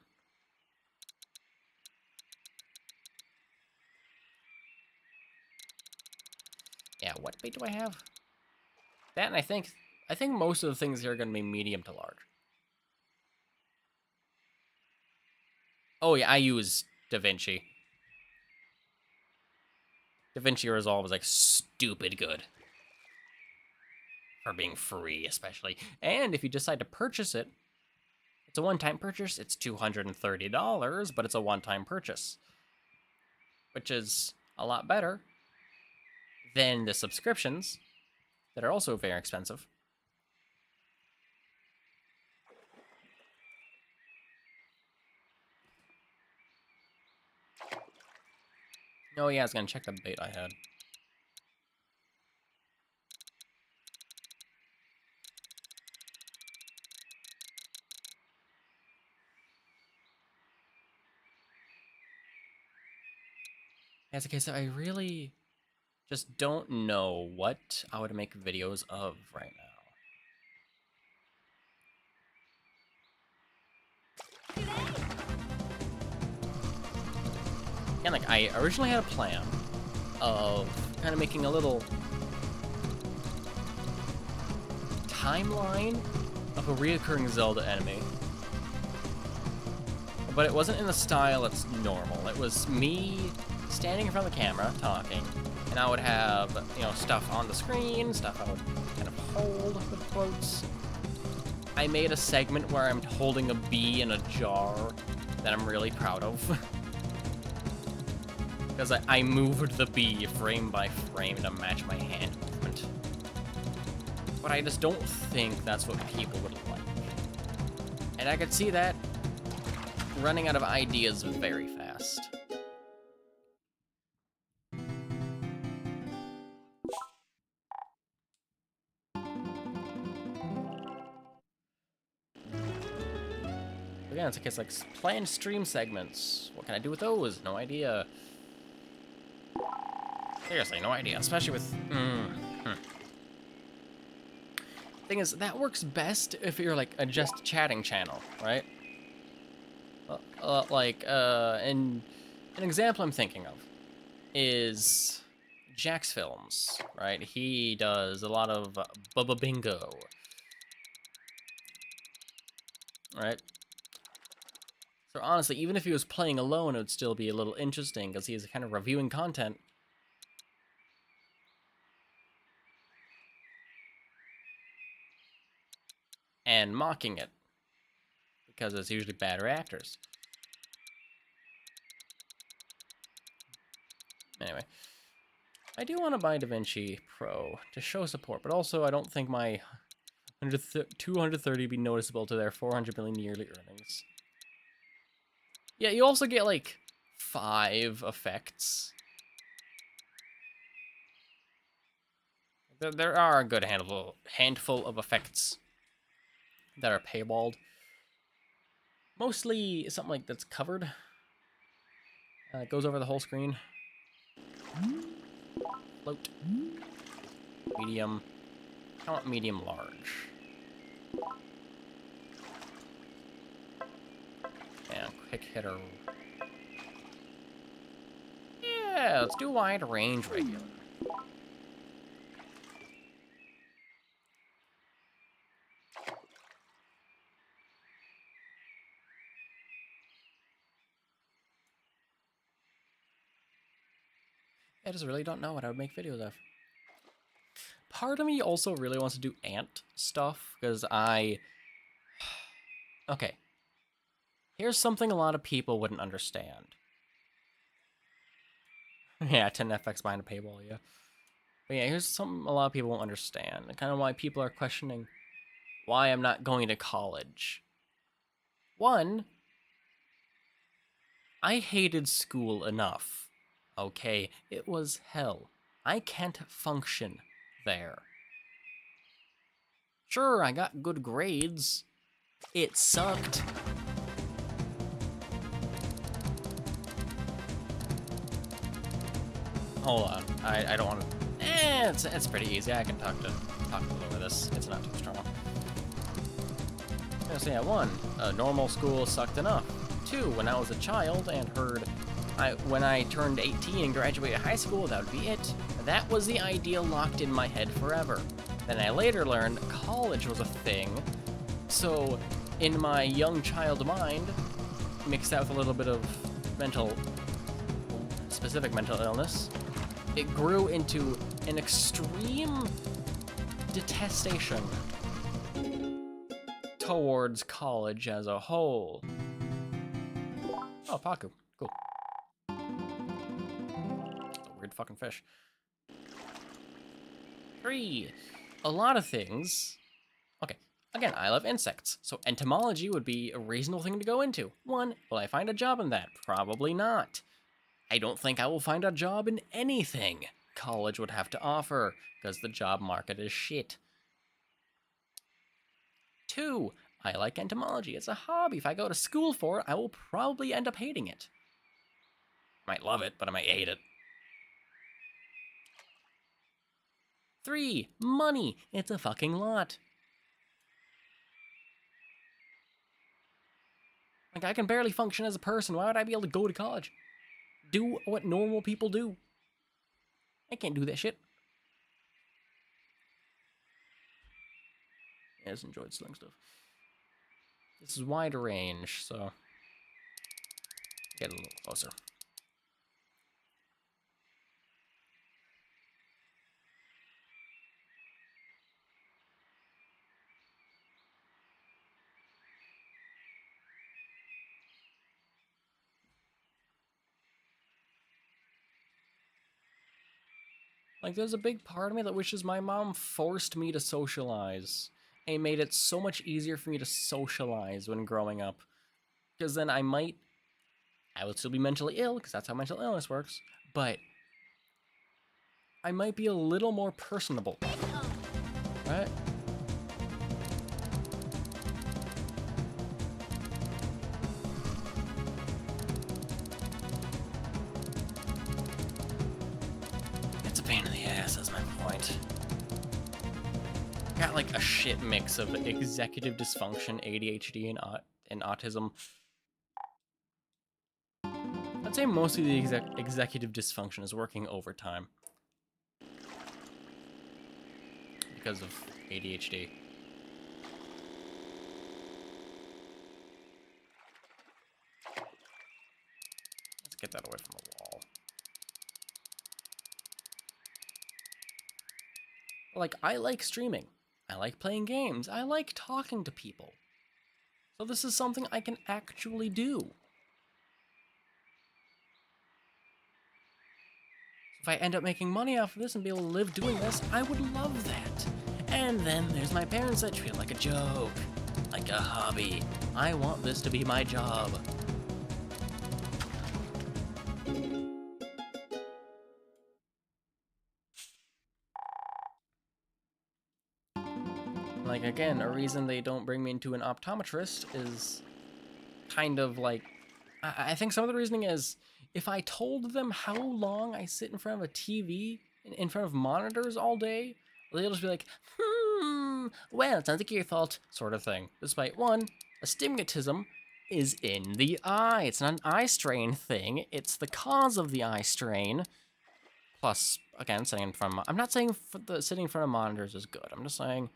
Yeah, what bait do I have? That, and I think most of the things here are going to be medium to large. Oh, yeah, I use DaVinci. DaVinci Resolve is, like, stupid good. For being free, especially. And if you decide to purchase it, it's a one-time purchase. It's $230, but it's a one-time purchase. Which is a lot better than the subscriptions that are also very expensive. Oh yeah, I was gonna check the bait I had. As a case, I really just don't know what I would make videos of right now. And like, I originally had a plan of kind of making a little timeline of a reoccurring Zelda enemy. But it wasn't in the style that's normal. It was me standing in front of the camera, talking, and I would have, you know, stuff on the screen, stuff I would kind of hold with quotes. I made a segment where I'm holding a bee in a jar that I'm really proud of. Because I moved the bee frame by frame to match my hand movement. But I just don't think that's what people would like. And I could see that running out of ideas very fast. Again, it's like, planned stream segments. What can I do with those? No idea. Seriously, no idea. Especially with... Thing is, that works best if you're like a just chatting channel, right? And an example I'm thinking of is Jack's Films, right? He does a lot of Bubba Bingo, right? So honestly, even if he was playing alone, it would still be a little interesting because he's kind of reviewing content. And mocking it. Because it's usually bad reactors. Anyway. I do want to buy DaVinci Pro to show support, but also I don't think my 230 would be noticeable to their 400 million yearly earnings. Yeah, you also get like 5 effects. There are a good handful of effects that are paywalled. Mostly something like that's covered. It goes over the whole screen. Float. Medium. I want medium large. And quick hitter. Yeah, let's do wide range regular. I just really don't know what I would make videos of. Part of me also really wants to do ant stuff, because okay. Here's something a lot of people wouldn't understand. Yeah, 10FX behind a paywall, yeah. But yeah, here's something a lot of people won't understand, and kind of why people are questioning why I'm not going to college. One, I hated school enough. Okay, it was hell. I can't function there. Sure, I got good grades. It sucked. Hold on, I don't want to It's pretty easy. I can talk to people over this. It's not too strong. So yeah, 1, a normal school sucked enough. 2, when I was a child and heard when I turned 18 and graduated high school, that would be it. That was the ideal locked in my head forever. Then I later learned college was a thing. So in my young child mind, mixed out with a little bit of specific mental illness, it grew into an extreme detestation towards college as a whole. Oh, Paku. Cool. It's a weird fucking fish. 3. A lot of things. Okay, again, I love insects, so entomology would be a reasonable thing to go into. 1, will I find a job in that? Probably not. I don't think I will find a job in anything college would have to offer, because the job market is shit. 2, I like entomology. It's a hobby. If I go to school for it, I will probably end up hating it. I might love it, but I might hate it. 3, money. It's a fucking lot. Like, I can barely function as a person. Why would I be able to go to college? Do what normal people do. I can't do that shit. I just enjoyed selling stuff. This is wide range, so get a little closer. Like, there's a big part of me that wishes my mom forced me to socialize and made it so much easier for me to socialize when growing up. Because then I would still be mentally ill, because that's how mental illness works, but I might be a little more personable, right? It's a pain in the ass, that's my point. Got like a shit mix of executive dysfunction, ADHD, and autism. I'd say most of the executive dysfunction is working overtime because of ADHD. Let's get that away from the wall. Like, I like streaming. I like playing games. I like talking to people. So this is something I can actually do. If I end up making money off of this and be able to live doing this, I would love that. And then there's my parents that treat it like a joke, like a hobby. I want this to be my job. Like, again, a reason they don't bring me into an optometrist is kind of like, I think some of the reasoning is, if I told them how long I sit in front of a TV, in front of monitors all day, they'll just be like, well, it sounds like your fault, sort of thing. Despite 1, astigmatism is in the eye. It's not an eye strain thing, it's the cause of the eye strain. Plus, again, sitting in front of, I'm not saying sitting in front of monitors is good, I'm just saying,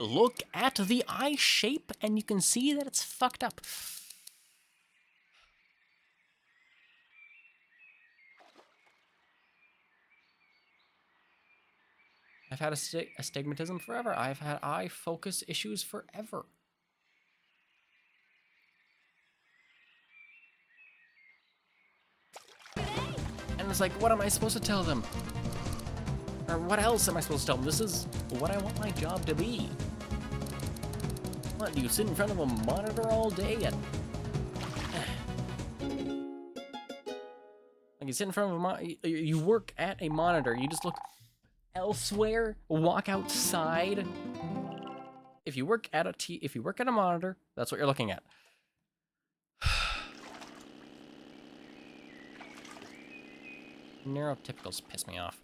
look at the eye shape and you can see that it's fucked up. I've had astigmatism forever. I've had eye focus issues forever. And it's like, what am I supposed to tell them? Or what else am I supposed to tell them? This is what I want my job to be. What, do you sit in front of a monitor all day and... Like, you sit in front of you work at a monitor, you just look elsewhere, walk outside. If you work at a monitor, that's what you're looking at. Neurotypicals piss me off.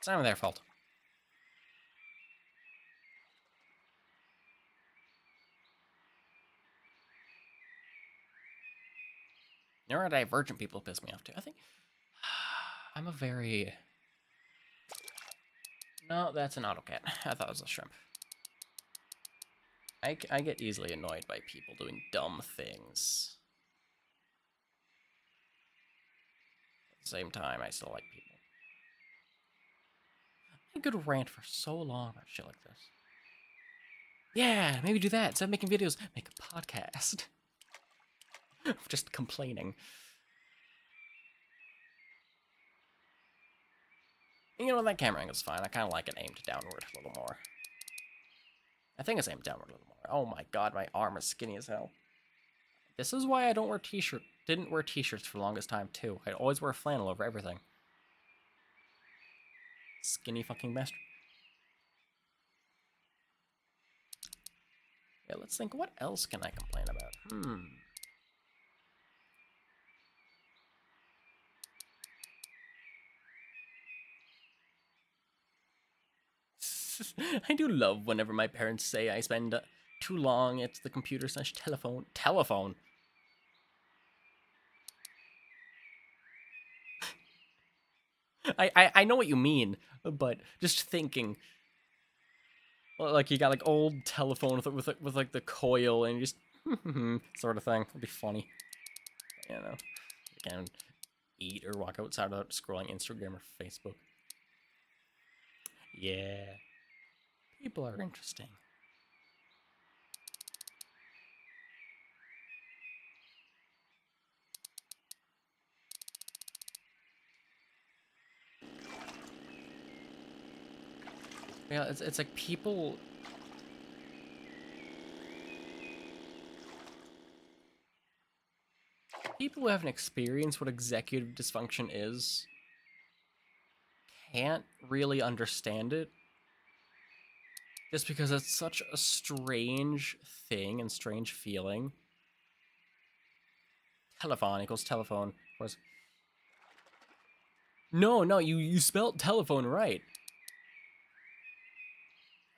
It's not even their fault. Neurodivergent people piss me off too. I think I'm a very... No, that's an AutoCAD. I thought it was a shrimp. I get easily annoyed by people doing dumb things. At the same time, I still like people. I could rant for so long about shit like this. Yeah, maybe do that. Instead of making videos, make a podcast. Just complaining. You know, that camera angle's fine. I kind of like it aimed downward a little more. I think it's aimed downward a little more. Oh my god, my arm is skinny as hell. This is why I don't wear t-shirts. Didn't wear t-shirts for the longest time, too. I'd always wear flannel over everything. Skinny fucking bastard. Yeah, let's think. What else can I complain about? I do love whenever my parents say I spend too long at the computer / telephone. Telephone. I know what you mean, but just thinking, like you got like old telephone with like the coil and you just sort of thing. It'd be funny, you know. You can eat or walk outside without scrolling Instagram or Facebook. Yeah, people are interesting. Yeah, it's like people. People who haven't experienced what executive dysfunction is can't really understand it. Just because it's such a strange thing and strange feeling. Telephone equals telephone, of course. No, you spelled telephone right.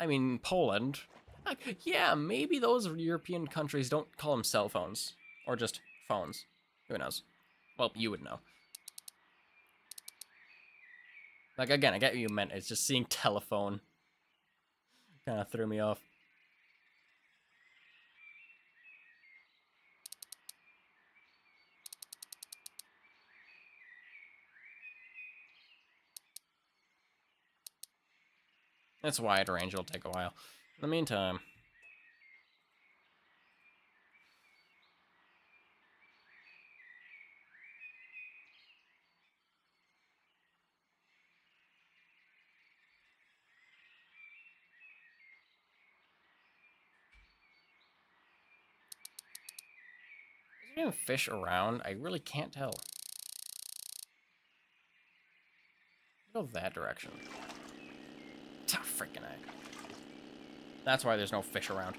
I mean, Poland. Yeah, maybe those European countries don't call them cell phones. Or just phones. Who knows? Well, you would know. Like, again, I get what you meant. It's just seeing telephone kind of threw me off. It's wide range. It'll take a while. In the meantime... Is there even fish around? I really can't tell. Go that direction. Ah, freaking egg. That's why there's no fish around.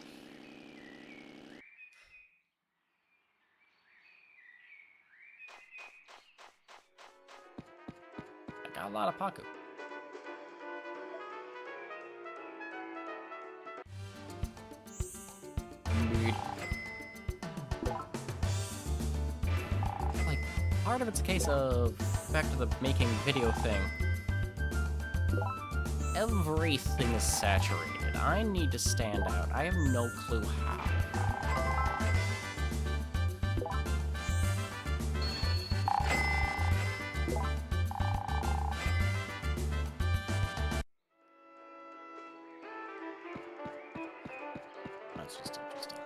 I got a lot of Paku. Indeed. Like, part of it's a case of, back to the making video thing. Everything is saturated. I need to stand out. I have no clue how. That's just interesting.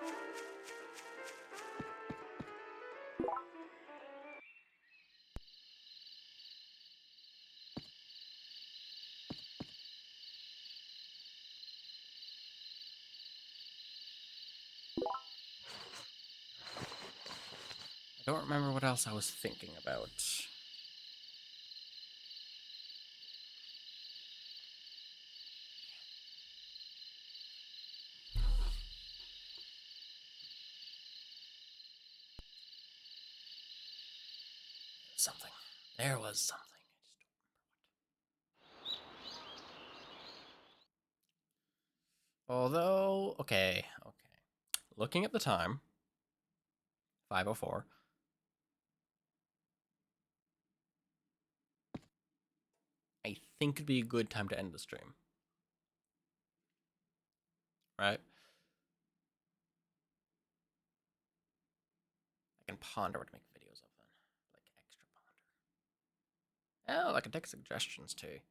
I don't remember what else I was thinking about. Something. There was something. Although, okay. Looking at the time, 5:04. I think it'd be a good time to end the stream, right? I can ponder what to make videos of then, like extra ponder. Oh, I can take suggestions too.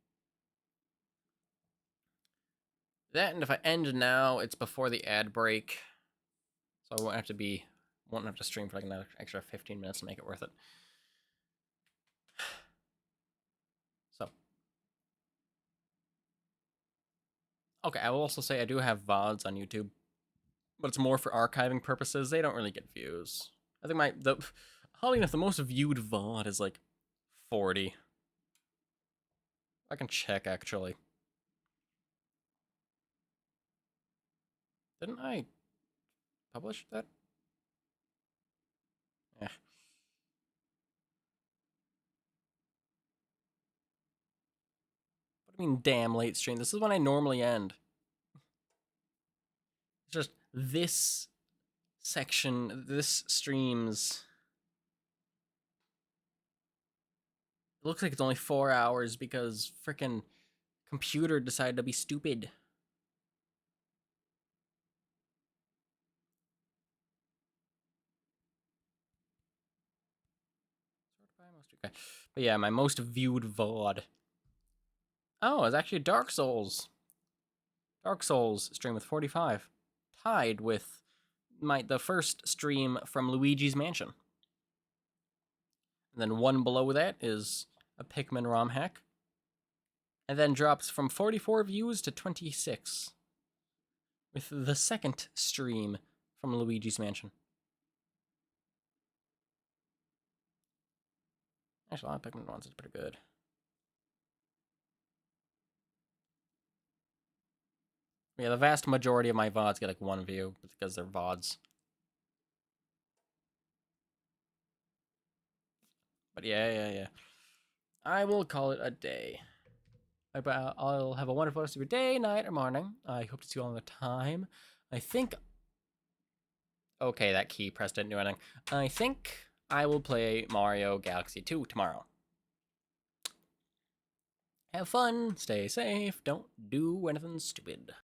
That, and if I end now, it's before the ad break, so I won't have to stream for like another extra 15 minutes to make it worth it. So, okay, I will also say I do have VODs on YouTube, but it's more for archiving purposes. They don't really get views. I think oddly enough, the most viewed VOD is like 40. I can check actually. Didn't I publish that? Yeah. What do you mean, damn late stream? This is when I normally end. It's just this section, this streams. It looks like it's only 4 hours because frickin' computer decided to be stupid. Okay. But yeah, my most viewed VOD. Oh, it's actually Dark Souls. Dark Souls stream with 45. Tied with the first stream from Luigi's Mansion. And then one below that is a Pikmin ROM hack. And then drops from 44 views to 26. With the second stream from Luigi's Mansion. Actually, a lot of Pikmin ones is pretty good. Yeah, the vast majority of my VODs get like 1 view because they're VODs. But yeah. I will call it a day. I'll have a wonderful rest of your day, night, or morning. I hope to see you all in the time. I think... Okay, that key press didn't do anything. I think I will play Mario Galaxy 2 tomorrow. Have fun, stay safe, don't do anything stupid.